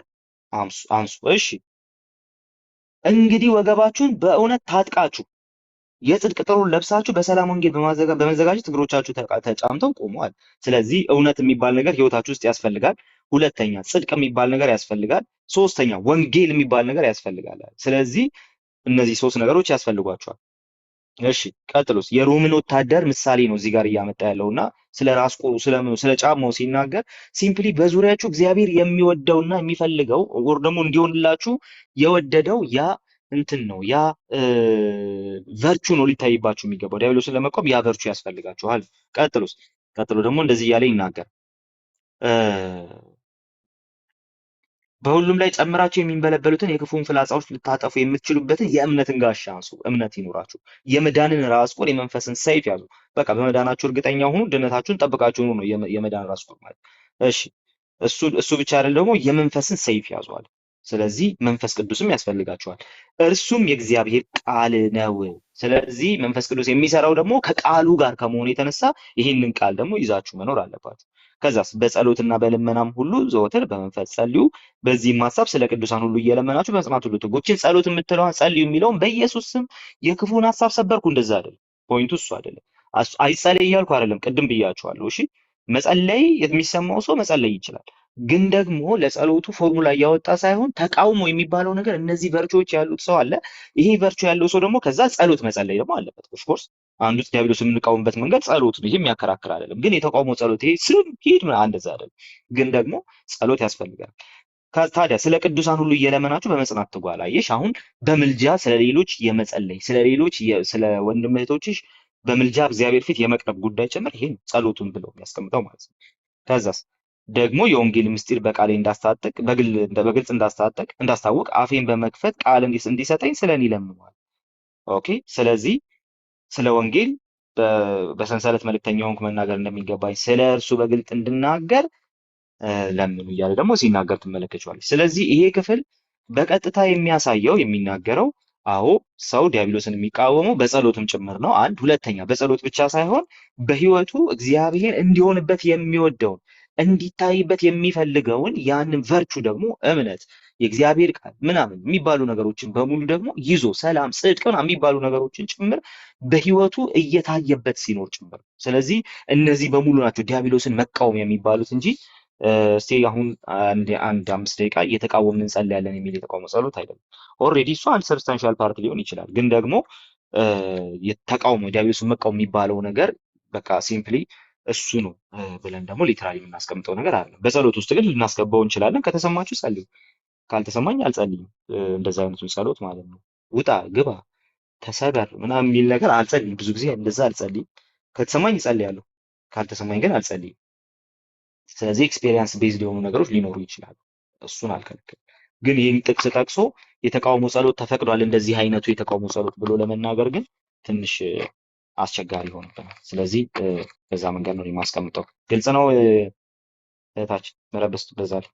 አንሱ። እሺ እንግዲህ ወገባችሁን በእውነት ታጥቃችሁ የጽድቅ ጥሩር ለብሳችሁ በሰላም ወንጌል በመዘጋጀት እግሮቻችሁ ተጫምተው ቆመዋል። ስለዚህ እውነት የሚባል ነገር ህይወታችሁ ውስጥ ያስፈልጋል። ሁለተኛ ጽድቅ የሚባል ነገር ያስፈልጋል። ሶስተኛ ወንጌል የሚባል ነገር ያስፈልጋል። ስለዚህ እነዚህ ሶስት ነገሮች ያስፈልጓቸዋል። እሺ ቀጥሎስ የሮምን ወታደር ምሳሌ ነው እዚህ ጋር እያመጣ ያለውና ስለ ራስ ቁሩ ስለ ጫማው ሲናገር ሲምፕሊ በዙሪያችሁ እግዚአብሔር የሚወደውና የሚፈልገው ወር ደግሞ እንዲሆንላችሁ የወደደው ያ እንትን ነው ያ ቨርቹ ነው ሊታይባችሁ የሚገባው። ዲያብሎስን ለመቆም ያ ቨርቹ ያስፈልጋችኋል። ቀጥሎ ደግሞ እንደዚህ እያለ ይናገር በሁሉም ላይ ጨምራችሁ የሚንበለበሉትን የክፉን ፍላጻዎች ልታጠፉ የምትችሉበትን የእምነትን ጋሻ አንሱ። እምነት ይኑራችሁ። የመዳንን ራስ ቁር የመንፈስን ሰይፍ ያዙ። በቃ በመዳናችሁ እርግጠኛ ሁኑ። ድነታችሁን ጠብቃችሁ ሁኑ ነው የመዳን ራስ ቁር ማለት። እሺ እሱ ብቻ አይደለም፣ ደግሞ የመንፈስን ሰይፍ ያዟል። ስለዚህ መንፈስ ቅዱስም ያስፈልጋችኋል። እርሱም የእግዚአብሔር ቃል ነው። ስለዚህ መንፈስ ቅዱስ የሚሰራው ደግሞ ከቃሉ ጋር ከመሆኑ የተነሳ ይህንን ቃል ደግሞ ይዛችሁ መኖር አለባችሁ። ከዛስ በጸሎትና በልመናም ሁሉ ዘወትር በመንፈስ ጸልዩ። በዚህም ሀሳብ ስለ ቅዱሳን ሁሉ እየለመናችሁ በመጽናት ሁሉ ትጉ። ይህችን ጸሎት የምትለዋን ጸልዩ የሚለውን በኢየሱስ ስም የክፉን ሀሳብ ሰበርኩ፣ እንደዛ አይደለም። ፖይንቱ እሱ አይደለም። አይጸለይ እያልኩ አይደለም፣ ቅድም ብያችኋለሁ። እሺ መጸለይ የሚሰማው ሰው መጸለይ ይችላል። ግን ደግሞ ለጸሎቱ ፎርሙላ እያወጣ ሳይሆን ተቃውሞ የሚባለው ነገር እነዚህ ቨርቹዎች ያሉት ሰው አለ። ይሄ ቨርቹ ያለው ሰው ደግሞ ከዛ ጸሎት መጸለይ ደግሞ አለበት። ኦፍኮርስ አንዱ ዲያብሎስ የምንቃወምበት መንገድ ጸሎት ነው። ይሄ የሚያከራክር አይደለም። ግን የተቃውሞ ጸሎት ይሄ ስም ሂድ እንደዛ አይደለም። ግን ደግሞ ጸሎት ያስፈልጋል። ታዲያ ስለ ቅዱሳን ሁሉ እየለመናችሁ በመጽናት ትጉ አለ። አየሽ፣ አሁን በምልጃ ስለ ሌሎች የመጸለይ ስለ ሌሎች ስለ ወንድም እህቶችሽ በምልጃ እግዚአብሔር ፊት የመቅረብ ጉዳይ ጭምር ይሄን ጸሎቱን ብሎ የሚያስቀምጠው ማለት ነው። ከዛስ ደግሞ የወንጌል ምስጢር በቃሌ እንዳስታጥቅ በግልጽ እንዳስታውቅ አፌን በመክፈት ቃል እንዲሰጠኝ ስለ እኔ ለምኗል። ኦኬ። ስለዚህ ስለ ወንጌል በሰንሰለት መልእክተኛ ሆንኩ መናገር እንደሚገባኝ ስለ እርሱ በግልጥ እንድናገር ለምኑ እያለ ደግሞ ሲናገር ትመለከቸዋለች። ስለዚህ ይሄ ክፍል በቀጥታ የሚናገረው አዎ ሰው ዲያብሎስን የሚቃወመው በጸሎትም ጭምር ነው። አንድ ሁለተኛ በጸሎት ብቻ ሳይሆን በህይወቱ እግዚአብሔር እንዲሆንበት የሚወደውን እንዲታይበት የሚፈልገውን ያንን ቨርቹ ደግሞ እምነት፣ የእግዚአብሔር ቃል ምናምን የሚባሉ ነገሮችን በሙሉ ደግሞ ይዞ ሰላም፣ ጽድቅ ምናምን የሚባሉ ነገሮችን ጭምር በህይወቱ እየታየበት ሲኖር ጭምር። ስለዚህ እነዚህ በሙሉ ናቸው ዲያብሎስን መቃወም የሚባሉት እንጂ እስቲ አሁን አንድ 5 ደቂቃ እየተቃወምን እንጸልያለን የሚል የተቃውሞ ጸሎት አይደለም። ኦልሬዲ እሱ አንድ ሰብስታንሻል ፓርት ሊሆን ይችላል። ግን ደግሞ የተቃውሞ ዲያብሎስን መቃወም የሚባለው ነገር በቃ ሲምፕሊ እሱ ነው ብለን ደግሞ ሊትራሊ የምናስቀምጠው ነገር አይደለም። በጸሎት ውስጥ ግን ልናስገባው እንችላለን። ከተሰማችሁ ጸልዩ፣ ካልተሰማኝ አልጸልይም። እንደዛ አይነቱን ጸሎት ማለት ነው። ውጣ፣ ግባ፣ ተሰበር ምናምን የሚል ነገር አልጸልይም። ብዙ ጊዜ እንደዛ አልጸልይም። ከተሰማኝ እጸልያለሁ፣ ካልተሰማኝ ግን አልጸልይም። ስለዚህ ኤክስፔሪየንስ ቤዝድ የሆኑ ነገሮች ሊኖሩ ይችላሉ። እሱን አልከለክልም። ግን ይህን ጥቅስ ጠቅሶ የተቃውሞ ጸሎት ተፈቅዷል እንደዚህ አይነቱ የተቃውሞ ጸሎት ብሎ ለመናገር ግን ትንሽ አስቸጋሪ ይሆንብናል። ስለዚህ በዛ መንገድ ነው የማስቀምጠው። ግልጽ ነው እህታችን መረበስ በዛ ላይ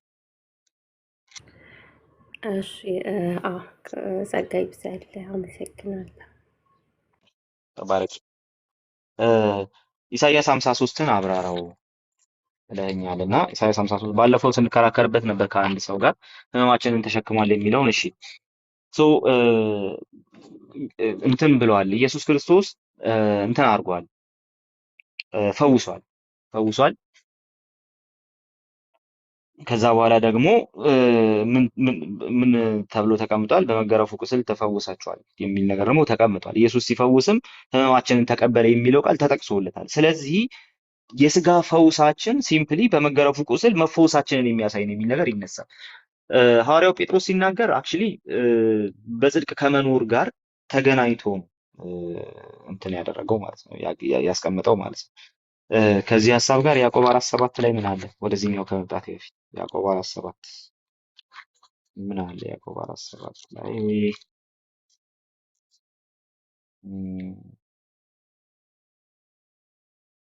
እሺ። ጸጋ ይብዛል። አመሰግናለሁ። ተባረክ። ኢሳይያስ 53ን አብራራው ብለኸኛል እና ኢሳይያስ 53 ባለፈው ስንከራከርበት ነበር ከአንድ ሰው ጋር ህመማችንን ተሸክሟል የሚለውን። እሺ ሶ እንትን ብለዋል ኢየሱስ ክርስቶስ እንትን አድርጓል፣ ፈውሷል። ከዛ በኋላ ደግሞ ምን ተብሎ ተቀምጧል? በመገረፉ ቁስል ተፈውሳችኋል የሚል ነገር ደግሞ ተቀምጧል። ኢየሱስ ሲፈውስም ህመማችንን ተቀበለ የሚለው ቃል ተጠቅሶለታል። ስለዚህ የስጋ ፈውሳችን ሲምፕሊ በመገረፉ ቁስል መፈውሳችንን የሚያሳይ ነው የሚል ነገር ይነሳል። ሐዋርያው ጴጥሮስ ሲናገር አክቹሊ በጽድቅ ከመኖር ጋር ተገናኝቶ ነው እንትን ያደረገው ማለት ነው ያስቀምጠው ማለት ነው። ከዚህ ሀሳብ ጋር ያዕቆብ 4:7 ላይ ምን አለ? ወደዚህኛው ከመምጣት በፊት ያዕቆብ 4:7 ምን አለ? ያዕቆብ 4:7 ላይ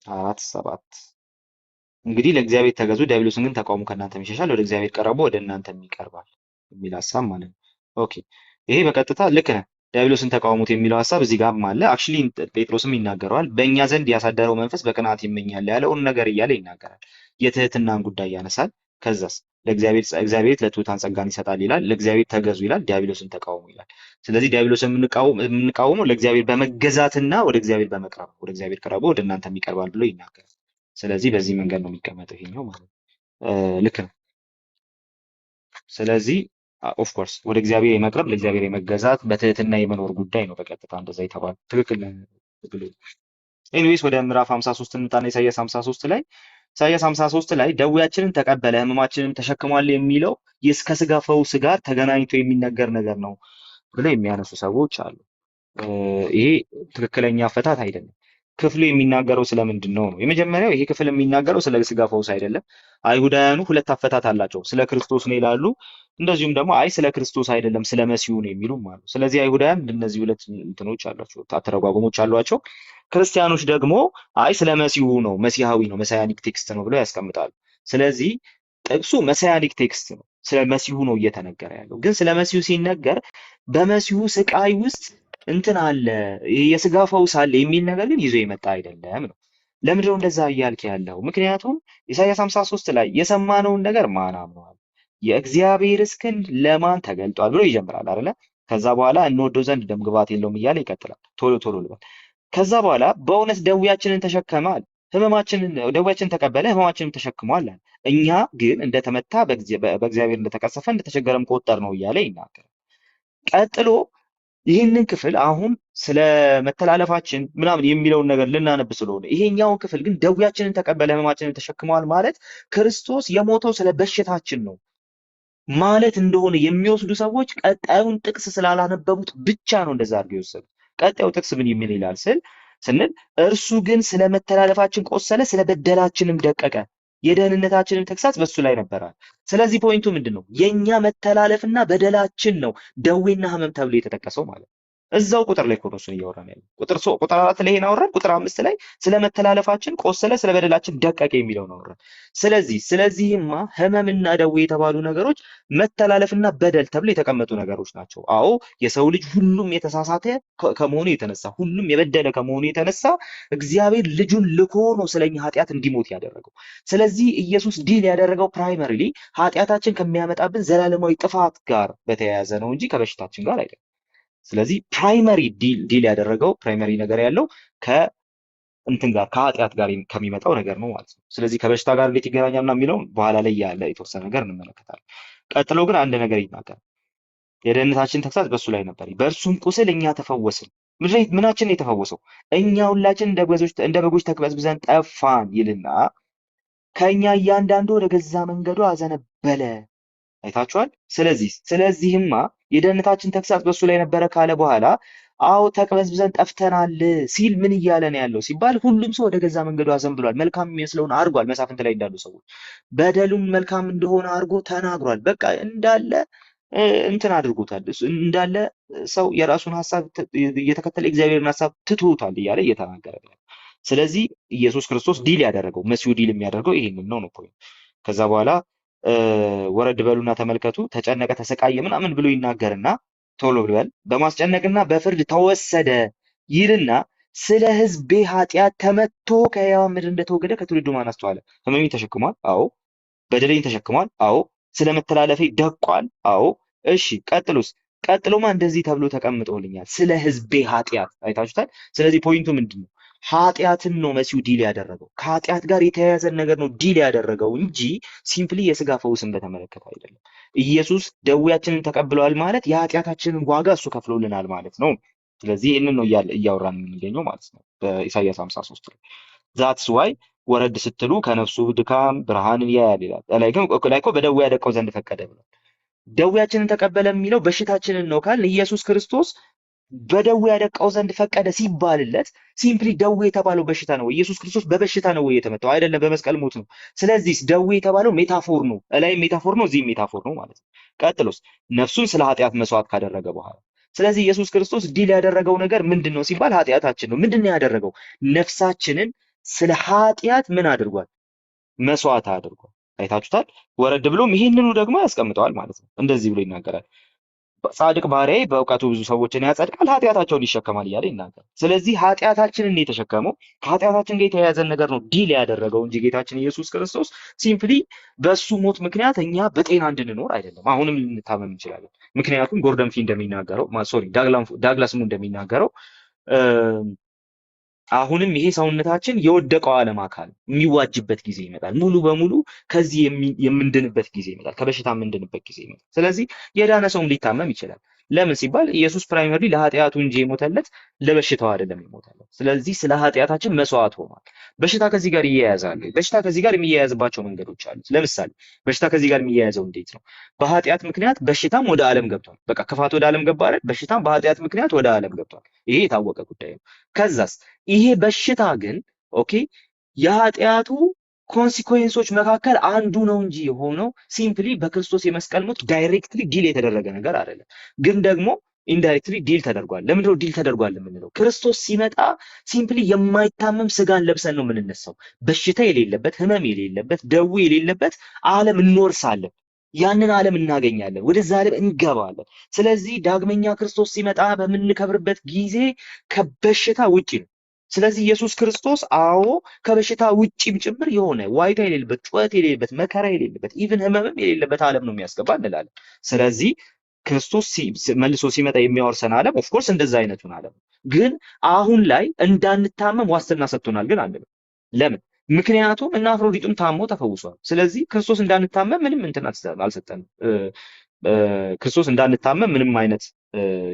4:7 እንግዲህ ለእግዚአብሔር ተገዙ፣ ዲያብሎስን ግን ተቃውሙ፣ ከእናንተም ይሸሻል፣ ወደ እግዚአብሔር ቀረቡ፣ ወደ እናንተም ይቀርባል የሚል ሀሳብ ማለት ነው። ኦኬ ይሄ በቀጥታ ልክ ነህ። ዲያብሎስን ተቃውሙት የሚለው ሀሳብ እዚህ ጋርም አለ። አክቹሊ ጴጥሮስም ይናገረዋል። በእኛ ዘንድ ያሳደረው መንፈስ በቅንዓት ይመኛል ያለውን ነገር እያለ ይናገራል። የትህትናን ጉዳይ ያነሳል። ከዛስ እግዚአብሔር ለትሑታን ጸጋን ይሰጣል ይላል። ለእግዚአብሔር ተገዙ ይላል። ዲያብሎስን ተቃውሙ ይላል። ስለዚህ ዲያብሎስን የምንቃወመው ለእግዚአብሔር በመገዛትና ወደ እግዚአብሔር በመቅረብ ወደ እግዚአብሔር ቀረቡ ወደ እናንተም ይቀርባል ብሎ ይናገራል። ስለዚህ በዚህ መንገድ ነው የሚቀመጠው ይሄኛው ማለት ነው። ልክ ነው። ስለዚህ ኦፍ ኮርስ ወደ እግዚአብሔር የመቅረብ ለእግዚአብሔር የመገዛት በትህትና የመኖር ጉዳይ ነው። በቀጥታ እንደዛ የተባለ ትክክል ትክክል። ኤኒዌይስ ወደ ምዕራፍ 53 እንምጣና ኢሳይያስ 53 ላይ ኢሳይያስ 53 ላይ ደዌያችንን ተቀበለ ሕመማችንን ተሸክሟል የሚለው ከስጋ ፈውስ ጋር ተገናኝቶ የሚነገር ነገር ነው ብለው የሚያነሱ ሰዎች አሉ። ይሄ ትክክለኛ አፈታት አይደለም። ክፍሉ የሚናገረው ስለምንድን ነው ነው? የመጀመሪያው ይሄ ክፍል የሚናገረው ስለ ስጋ ፈውስ አይደለም። አይሁዳውያኑ ሁለት አፈታት አላቸው። ስለ ክርስቶስ ነው ይላሉ። እንደዚሁም ደግሞ አይ ስለ ክርስቶስ አይደለም ስለ መሲሁ ነው የሚሉም አሉ። ስለዚህ አይሁዳውያን እነዚህ ሁለት እንትኖች አሏቸው፣ አተረጓጎሞች አሏቸው። ክርስቲያኖች ደግሞ አይ ስለ መሲሁ ነው፣ መሲሐዊ ነው፣ መሳያኒክ ቴክስት ነው ብለው ያስቀምጣሉ። ስለዚህ ጥቅሱ መሳያኒክ ቴክስት ነው፣ ስለ መሲሁ ነው እየተነገረ ያለው። ግን ስለ መሲሁ ሲነገር በመሲሁ ስቃይ ውስጥ እንትን አለ የስጋ ፈውስ አለ የሚል ነገር ግን ይዞ የመጣ አይደለም ነው። ለምንድነው እንደዛ እያልክ ያለው? ምክንያቱም ኢሳይያስ 53 ላይ የሰማነውን ነገር ማን አምነዋል? የእግዚአብሔርስ ክንድ ለማን ተገልጧል ብሎ ይጀምራል አይደለ? ከዛ በኋላ እንወደው ዘንድ ደም ግባት የለውም እያለ ይቀጥላል። ቶሎ ቶሎ ልበል። ከዛ በኋላ በእውነት ደዌያችንን ተሸከማል፣ ደዌያችንን ተቀበለ፣ ህመማችንን ተሸክሟል አለ። እኛ ግን እንደተመታ በእግዚአብሔር እንደተቀሰፈ እንደተቸገረም ቆጠር ነው እያለ ይናገራል። ቀጥሎ ይህንን ክፍል አሁን ስለ መተላለፋችን ምናምን የሚለውን ነገር ልናነብ ስለሆነ ይሄኛውን ክፍል ግን ደዌያችንን ተቀበለ ህመማችንን ተሸክመዋል ማለት ክርስቶስ የሞተው ስለ በሽታችን ነው ማለት እንደሆነ የሚወስዱ ሰዎች ቀጣዩን ጥቅስ ስላላነበቡት ብቻ ነው እንደዛ አድርገው የወሰዱት። ቀጣዩ ጥቅስ ምን ይላል ስንል እርሱ ግን ስለ መተላለፋችን ቆሰለ፣ ስለ በደላችንም ደቀቀ፣ የደህንነታችንም ተግሳጽ በሱ ላይ ነበራል። ስለዚህ ፖይንቱ ምንድን ነው? የኛ መተላለፍና በደላችን ነው ደዌና ህመም ተብሎ የተጠቀሰው ማለት ነው። እዛው ቁጥር ላይ እኮ ነው እሱን እያወራን ያለው። ቁጥር 4 ላይ ይሄን አወራን። ቁጥር 5 ላይ ስለ መተላለፋችን ቆሰለ፣ ስለ በደላችን ደቀቀ የሚለውን አወራን። ስለዚህማ ህመምና ደዌ የተባሉ ነገሮች መተላለፍና በደል ተብሎ የተቀመጡ ነገሮች ናቸው። አዎ የሰው ልጅ ሁሉም የተሳሳተ ከመሆኑ የተነሳ ሁሉም የበደለ ከመሆኑ የተነሳ እግዚአብሔር ልጁን ልኮ ነው ስለኛ ኃጢአት እንዲሞት ያደረገው። ስለዚህ ኢየሱስ ዲል ያደረገው ፕራይመሪሊ ኃጢአታችን ከሚያመጣብን ዘላለማዊ ጥፋት ጋር በተያያዘ ነው እንጂ ከበሽታችን ጋር አይደለም። ስለዚህ ፕራይመሪ ዲል ያደረገው ፕራይመሪ ነገር ያለው ከእንትን ጋር ከኃጢአት ጋር ከሚመጣው ነገር ነው ማለት ነው። ስለዚህ ከበሽታ ጋር እንዴት ይገናኛል እና የሚለውን በኋላ ላይ ያለ የተወሰነ ነገር እንመለከታለን። ቀጥሎ ግን አንድ ነገር ይናገራል። የደህንነታችን ተግሳጽ በእሱ ላይ ነበር፣ በእርሱም ቁስል እኛ ተፈወስን። ምናችን የተፈወሰው? እኛ ሁላችን እንደ በጎች ተቅበዝብዘን ጠፋን ይልና ከእኛ እያንዳንዱ ወደ ገዛ መንገዱ አዘነበለ። አይታችኋል። ስለዚህማ የደህንነታችን ተግሳጽ በእሱ ላይ ነበረ ካለ በኋላ አዎ ተቅበዝብዘን ጠፍተናል ሲል ምን እያለ ነው ያለው ሲባል ሁሉም ሰው ወደ ገዛ መንገዱ አዘንብሏል፣ መልካም የሚመስለውን አድርጓል። መሳፍንት ላይ እንዳሉ ሰዎች በደሉም መልካም እንደሆነ አድርጎ ተናግሯል። በቃ እንዳለ እንትን አድርጎታል። እንዳለ ሰው የራሱን ሀሳብ እየተከተለ እግዚአብሔርን ሀሳብ ትቶታል እያለ እየተናገረ ነው። ስለዚህ ኢየሱስ ክርስቶስ ዲል ያደረገው መሲሁ ዲል የሚያደርገው ይሄንን ነው ፖይንት። ከዛ በኋላ ወረድ በሉና ተመልከቱ፣ ተጨነቀ፣ ተሰቃየ ምናምን ብሎ ይናገርና ቶሎ ብለል በማስጨነቅና በፍርድ ተወሰደ ይልና ስለ ሕዝቤ ኃጢአት ተመቶ ከሕያዋን ምድር እንደተወገደ ከትውልዱ ማን አስተዋለ? ሕመሜን ተሸክሟል። አዎ። በደሌን ተሸክሟል። አዎ። ስለ መተላለፌ ደቋል። አዎ። እሺ ቀጥሎስ? ቀጥሎማ እንደዚህ ተብሎ ተቀምጦልኛል፣ ስለ ሕዝቤ ኃጢአት። አይታችሁታል። ስለዚህ ፖይንቱ ምንድን ነው? ኃጢአትን ነው መሲሁ ዲል ያደረገው። ከኃጢአት ጋር የተያያዘን ነገር ነው ዲል ያደረገው እንጂ ሲምፕሊ የስጋ ፈውስን በተመለከተ አይደለም። ኢየሱስ ደዌያችንን ተቀብለዋል ማለት የኃጢአታችንን ዋጋ እሱ ከፍሎልናል ማለት ነው። ስለዚህ ይህንን ነው እያወራን የምንገኘው ማለት ነው በኢሳይያስ 53 ላይ። ዛትስ ዋይ ወረድ ስትሉ ከነፍሱ ድካም ብርሃንን ያያል ይላል። ላይ እኮ በደዌ ያደቀው ዘንድ ፈቀደ ብሏል። ደዌያችንን ተቀበለ የሚለው በሽታችንን ነው ካል ኢየሱስ ክርስቶስ በደዌ ያደቃው ዘንድ ፈቀደ ሲባልለት ሲምፕሊ ደዌ የተባለው በሽታ ነው። ኢየሱስ ክርስቶስ በበሽታ ነው የተመታው አይደለም፣ በመስቀል ሞት ነው። ስለዚህ ደዌ የተባለው ሜታፎር ነው፣ እላይም ሜታፎር ነው፣ እዚህም ሜታፎር ነው ማለት ነው። ቀጥሎስ ነፍሱን ስለ ኃጢአት መስዋዕት ካደረገ በኋላ ስለዚህ ኢየሱስ ክርስቶስ ዲል ያደረገው ነገር ምንድን ነው ሲባል ኃጢአታችን ነው። ምንድን ነው ያደረገው? ነፍሳችንን ስለ ኃጢአት ምን አድርጓል? መስዋዕት አድርጓል። አይታችሁታል። ወረድ ብሎም ይህንኑ ደግሞ ያስቀምጠዋል ማለት ነው። እንደዚህ ብሎ ይናገራል። ጻድቅ ባሪያዬ በእውቀቱ ብዙ ሰዎችን ያጸድቃል፣ ኃጢአታቸውን ይሸከማል እያለ ይናገራል። ስለዚህ ኃጢአታችንን የተሸከመው ከኃጢአታችን ጋር የተያያዘን ነገር ነው ዲል ያደረገው እንጂ ጌታችን ኢየሱስ ክርስቶስ ሲምፕሊ በሱ ሞት ምክንያት እኛ በጤና እንድንኖር አይደለም። አሁንም ልንታመም እንችላለን። ምክንያቱም ጎርደን ፊ እንደሚናገረው ሶሪ ዳግላስ ሙ እንደሚናገረው አሁንም ይሄ ሰውነታችን የወደቀው ዓለም አካል የሚዋጅበት ጊዜ ይመጣል። ሙሉ በሙሉ ከዚህ የምንድንበት ጊዜ ይመጣል። ከበሽታ የምንድንበት ጊዜ ይመጣል። ስለዚህ የዳነ ሰውም ሊታመም ይችላል። ለምን ሲባል ኢየሱስ ፕራይመሪ ለኃጢአቱ እንጂ የሞተለት ለበሽታው አይደለም የሞተለት። ስለዚህ ስለ ኃጢአታችን መስዋዕት ሆኗል። በሽታ ከዚህ ጋር ይያያዛል። በሽታ ከዚህ ጋር የሚያያዝባቸው መንገዶች አሉ። ለምሳሌ በሽታ ከዚህ ጋር የሚያያዘው እንዴት ነው? በኃጢአት ምክንያት በሽታም ወደ ዓለም ገብቷል። በቃ ክፋት ወደ ዓለም ገባ አይደል? በሽታም በኃጢአት ምክንያት ወደ ዓለም ገብቷል። ይሄ የታወቀ ጉዳይ ነው። ከዛስ ይሄ በሽታ ግን ኦኬ የኃጢአቱ ኮንሲኩዌንሶች መካከል አንዱ ነው እንጂ የሆነው ሲምፕሊ በክርስቶስ የመስቀል ሞት ዳይሬክትሊ ዲል የተደረገ ነገር አይደለም። ግን ደግሞ ኢንዳይሬክትሊ ዲል ተደርጓል። ለምንድነው ዲል ተደርጓል የምንለው? ክርስቶስ ሲመጣ ሲምፕሊ የማይታመም ስጋን ለብሰን ነው የምንነሳው። በሽታ የሌለበት፣ ህመም የሌለበት፣ ደዌ የሌለበት ዓለም እንወርሳለን። ያንን ዓለም እናገኛለን። ወደዛ ዓለም እንገባለን። ስለዚህ ዳግመኛ ክርስቶስ ሲመጣ በምንከብርበት ጊዜ ከበሽታ ውጪ ነው። ስለዚህ ኢየሱስ ክርስቶስ አዎ ከበሽታ ውጪም ጭምር የሆነ ዋይታ የሌለበት፣ ጩኸት የሌለበት፣ መከራ የሌለበት፣ ኢቭን ህመምም የሌለበት ዓለም ነው የሚያስገባ እንላለን። ስለዚህ ክርስቶስ መልሶ ሲመጣ የሚያወርሰን ዓለም ኦፍኮርስ እንደዛ አይነቱን ዓለም ነው። ግን አሁን ላይ እንዳንታመም ዋስትና ሰጥቶናል ግን አንልም። ለምን? ምክንያቱም እና አፍሮዲጡም ታሞ ተፈውሷል። ስለዚህ ክርስቶስ እንዳንታመም ምንም እንትን አልሰጠንም። ክርስቶስ እንዳንታመም ምንም አይነት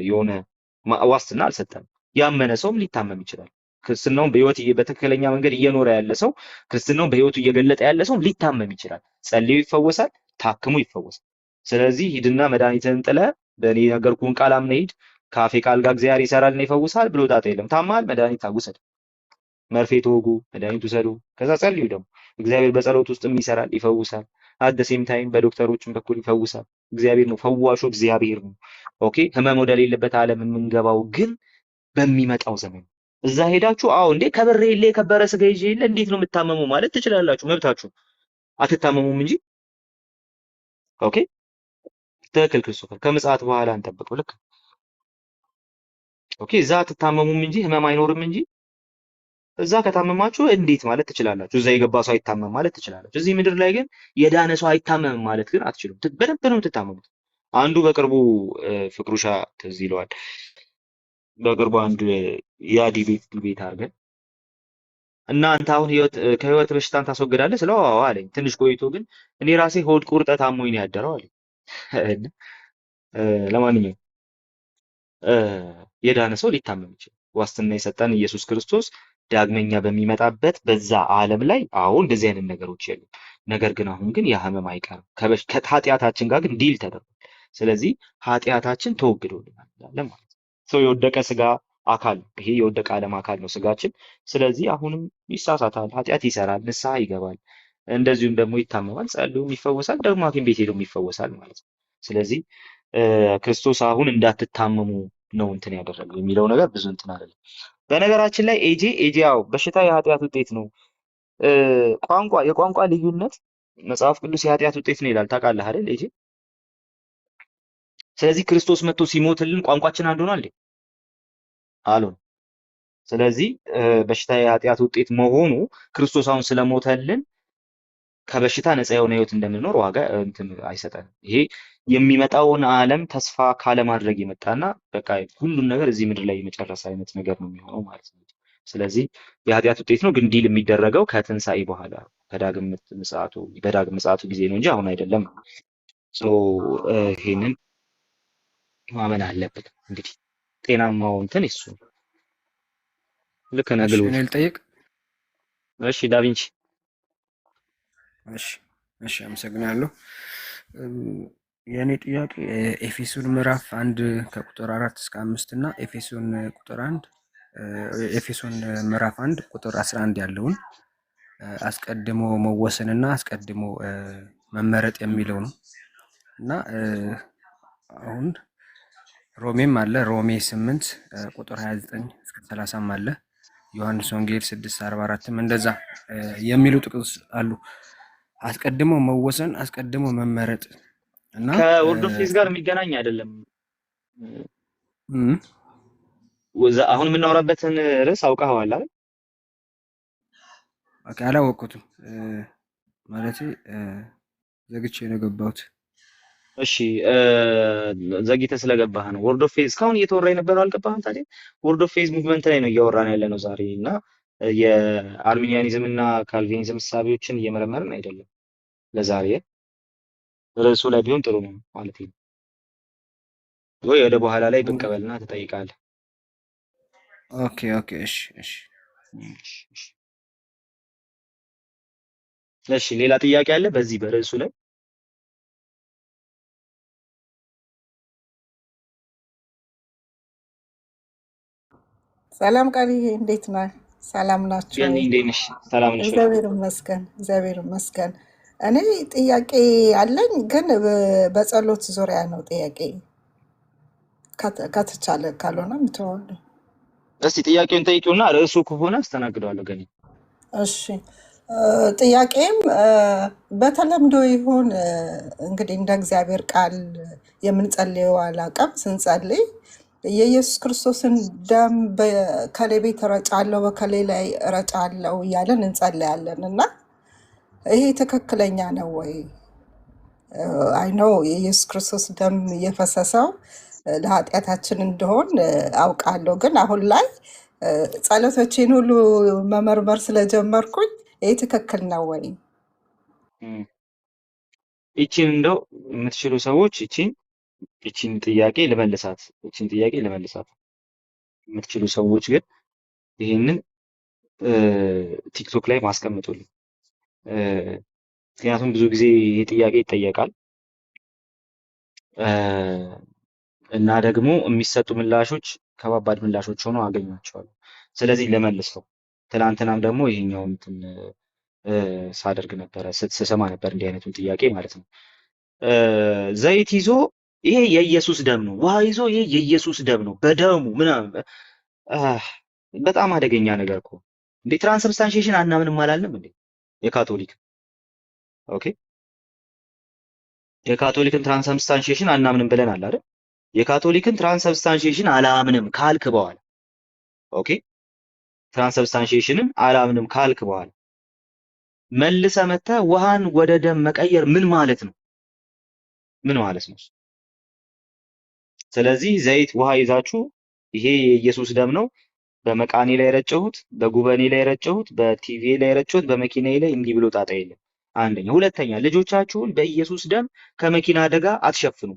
የሆነ ዋስትና አልሰጠንም። ያመነ ሰውም ሊታመም ይችላል። ክርስትናውን በህይወት በትክክለኛ መንገድ እየኖረ ያለ ሰው፣ ክርስትናውን በህይወቱ እየገለጠ ያለ ሰው ሊታመም ይችላል። ጸልዮ ይፈወሳል፣ ታክሞ ይፈወሳል። ስለዚህ ሂድና መድኃኒትህን ጥለህ በእኔ ነገርኩህን ቃል አምነህ ሂድ፣ ከአፌ ቃል ጋር እግዚአብሔር ይሰራልና ይፈውሳል ብሎ ጣጣ የለም። ታማል፣ መድኃኒት ውሰድ፣ መርፌ ተወጉ፣ መድኃኒት ውሰዱ፣ ከዛ ጸልዩ። ደግሞ እግዚአብሔር በጸሎት ውስጥም ይሰራል፣ ይፈውሳል። አደሴም ታይም በዶክተሮችም በኩል ይፈውሳል። እግዚአብሔር ነው ፈዋሹ፣ እግዚአብሔር ነው። ኦኬ ህመም ወደሌለበት ዓለም የምንገባው ግን በሚመጣው ዘመን እዛ ሄዳችሁ አዎ እንዴ ከብሬ የለ የከበረ ስጋ ይዤ የለ እንዴት ነው የምታመሙ ማለት ትችላላችሁ፣ መብታችሁ። አትታመሙም እንጂ ኦኬ ትክክል። ክርስቶፈር ከምጽአት በኋላ እንጠብቀው። ልክ ኦኬ እዛ አትታመሙም እንጂ ህመም አይኖርም እንጂ እዛ ከታመማችሁ እንዴት ማለት ትችላላችሁ። እዛ የገባ ሰው አይታመም ማለት ትችላላችሁ። እዚህ ምድር ላይ ግን የዳነ ሰው አይታመምም ማለት ግን አትችሉም። በደንብ ነው የምትታመሙት። አንዱ በቅርቡ ፍቅሩሻ ትዝ ይለዋል። በቅርቡ አንድ ያ ዲቤት አድርገን እናንተ አሁን ከህይወት በሽታን ታስወግዳለህ ስለው አዎ አለኝ። ትንሽ ቆይቶ ግን እኔ ራሴ ሆድ ቁርጠት አሞኝ ነው ያደረው አለኝ። ለማንኛውም የዳነ ሰው ሊታመም ይችላል። ዋስትና የሰጠን ኢየሱስ ክርስቶስ ዳግመኛ በሚመጣበት በዛ ዓለም ላይ አዎ እንደዚህ አይነት ነገሮች የሉም። ነገር ግን አሁን ግን ያ ህመም አይቀርም። ከኃጢአታችን ጋር ግን ዲል ተደርጓል። ስለዚህ ኃጢአታችን ተወግዶልናል ማለት ነው። ሰው የወደቀ ስጋ አካል ነው። ይሄ የወደቀ ዓለም አካል ነው ስጋችን። ስለዚህ አሁንም ይሳሳታል፣ ኃጢአት ይሰራል፣ ንስሐ ይገባል፣ እንደዚሁም ደግሞ ይታመማል፣ ጸልዮም ይፈወሳል፣ ደግሞ ሐኪም ቤት ሄዶም ይፈወሳል ማለት ነው። ስለዚህ ክርስቶስ አሁን እንዳትታመሙ ነው እንትን ያደረገው የሚለው ነገር ብዙ እንትን አይደለም። በነገራችን ላይ ኤጄ ያው በሽታ የኃጢአት ውጤት ነው። የቋንቋ ልዩነት መጽሐፍ ቅዱስ የኃጢአት ውጤት ነው ይላል። ታውቃለህ አይደል ኤጄ? ስለዚህ ክርስቶስ መጥቶ ሲሞትልን ቋንቋችን አንዱ ነው እንዴ? አሉን። ስለዚህ በሽታ የኃጢአት ውጤት መሆኑ ክርስቶስ አሁን ስለሞተልን ከበሽታ ነፃ የሆነ ህይወት እንደምንኖር ዋጋ እንትን አይሰጠንም። ይሄ የሚመጣውን ዓለም ተስፋ ካለማድረግ የመጣና በቃ ሁሉን ነገር እዚህ ምድር ላይ የመጨረስ አይነት ነገር ነው የሚሆነው ማለት ነው። ስለዚህ የኃጢአት ውጤት ነው፣ ግን ዲል የሚደረገው ከትንሣኤ በኋላ በዳግም ምጽአቱ ጊዜ ነው እንጂ አሁን አይደለም። ይሄንን ማመን አለብን። እንግዲህ ጤናማው እንትን እሱ ልክ ነህ ግሉ። እኔ ልጠይቅ? እሺ ዳቪንቺ። እሺ አመሰግናለሁ። የእኔ ጥያቄ ኤፌሶን ምዕራፍ 1 ከቁጥር 4 እስከ 5 እና ኤፌሶን ምዕራፍ 1 ቁጥር 11 ያለውን አስቀድሞ መወሰንና አስቀድሞ መመረጥ የሚለው ነው እና አሁን ሮሜም አለ። ሮሜ 8 ቁጥር 29 እስከ 30 አለ። ዮሐንስ ወንጌል 6:44ም እንደዛ የሚሉ ጥቅስ አሉ። አስቀድሞ መወሰን፣ አስቀድሞ መመረጥ እና ከወርድ ኦፍ ፌዝ ጋር የሚገናኝ አይደለም። እም፣ አሁን የምናወራበትን ርዕስ አውቀኸዋል አይደል? ኦኬ፣ አላወቅኩትም ማለቴ ዘግቼ ነው የገባሁት። እሺ ዘግይተህ ስለገባህ ነው። ወርድ ኦፍ ፌዝ እስካሁን እየተወራ የነበረው አልገባህም ታዲያ? ወርድ ኦፍ ፌዝ ሙቭመንት ላይ ነው እያወራን ያለ ነው ዛሬ እና የአርሚኒያኒዝም እና ካልቪኒዝም እሳቤዎችን እየመረመርን አይደለም። ለዛሬ ርዕሱ ላይ ቢሆን ጥሩ ነው ማለት ነው። ወይ ወደ በኋላ ላይ ብቅ በልና ትጠይቃለህ። ኦኬ ኦኬ፣ እሺ እሺ። እሺ ሌላ ጥያቄ አለ በዚህ በርዕሱ ላይ? ሰላም ቃልዬ፣ እንዴት ነህ? ሰላም ናችሁ? ገኒ እንዴት ነሽ? ሰላም ነሽ ወይ? እግዚአብሔር ይመስገን፣ እግዚአብሔር ይመስገን። እኔ ጥያቄ አለኝ፣ ግን በጸሎት ዙሪያ ነው ጥያቄ። ከተቻለ ካልሆነ ምተዋለሁ። እስቲ ጥያቄውን ጠይቂውና ርዕሱ ከሆነ አስተናግደዋለሁ። ገኒ እሺ፣ ጥያቄም በተለምዶ ይሁን እንግዲህ እንደ እግዚአብሔር ቃል የምንጸልየው አላውቅም። ስንጸልይ የኢየሱስ ክርስቶስን ደም በከሌ ቤት እረጫለሁ በከሌ ላይ እረጫለሁ እያለን እንጸልያለን እና ይሄ ትክክለኛ ነው ወይ? አይነው የኢየሱስ ክርስቶስ ደም የፈሰሰው ለኃጢአታችን እንደሆን አውቃለሁ። ግን አሁን ላይ ጸሎቶቼን ሁሉ መመርመር ስለጀመርኩኝ ይህ ትክክል ነው ወይ? ይቺን እንደው የምትችሉ ሰዎች ይቺን ጥያቄ ልመልሳት የምትችሉ ሰዎች ግን ይህንን ቲክቶክ ላይ ማስቀምጡልኝ። ምክንያቱም ብዙ ጊዜ ይህ ጥያቄ ይጠየቃል እና ደግሞ የሚሰጡ ምላሾች ከባባድ ምላሾች ሆነው አገኛቸዋለሁ። ስለዚህ ልመልሰው። ትናንትናም ደግሞ ይሄኛውን እንትን ሳደርግ ነበረ ስሰማ ነበር እንዲህ አይነቱን ጥያቄ ማለት ነው። ዘይት ይዞ ይሄ የኢየሱስ ደም ነው፣ ውሃ ይዞ ይሄ የኢየሱስ ደም ነው በደሙ ምናምን በጣም አደገኛ ነገር እኮ እንዴ! ትራንስብስታንሺዬሽን አናምንም አላልንም እንዴ? የካቶሊክ ኦኬ፣ የካቶሊክን ትራንስብስታንሺዬሽን አናምንም ብለናል አይደል? የካቶሊክን ትራንስብስታንሺዬሽን አላምንም ካልክ በኋላ ኦኬ፣ ትራንስብስታንሺዬሽንን አላምንም ካልክ በኋላ መልሰ መተህ ውሃን ወደ ደም መቀየር ምን ማለት ነው? ምን ማለት ነው? ስለዚህ ዘይት ውሃ ይዛችሁ ይሄ የኢየሱስ ደም ነው በመቃኔ ላይ ረጨሁት፣ በጉበኔ ላይ ረጨሁት፣ በቲቪ ላይ ረጨሁት፣ በመኪናዬ ላይ እንዲህ ብሎ ጣጣ የለም። አንደኛ። ሁለተኛ ልጆቻችሁን በኢየሱስ ደም ከመኪና አደጋ አትሸፍኑ።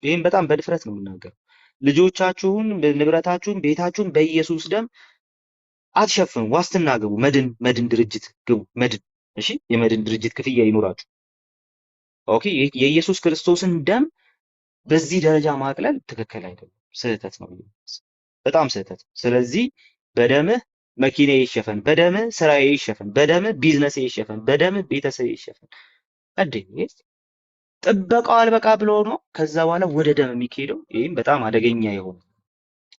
ይህም በጣም በድፍረት ነው የምናገረው። ልጆቻችሁን፣ ንብረታችሁን፣ ቤታችሁን በኢየሱስ ደም አትሸፍኑ። ዋስትና ግቡ። መድን ድርጅት ግቡ። መድን እሺ፣ የመድን ድርጅት ክፍያ ይኖራችሁ። ኦኬ። የኢየሱስ ክርስቶስን ደም በዚህ ደረጃ ማቅለል ትክክል አይደለም፣ ስህተት ነው፣ በጣም ስህተት። ስለዚህ በደምህ መኪናዬ ይሸፈን፣ በደምህ ስራዬ ይሸፈን፣ በደምህ ቢዝነሴ ይሸፈን፣ በደምህ ቤተሰቤ ይሸፈን። እንዴ ጥበቃው አልበቃ ብሎ ነው ከዛ በኋላ ወደ ደም የሚካሄደው። ይህም በጣም አደገኛ የሆነ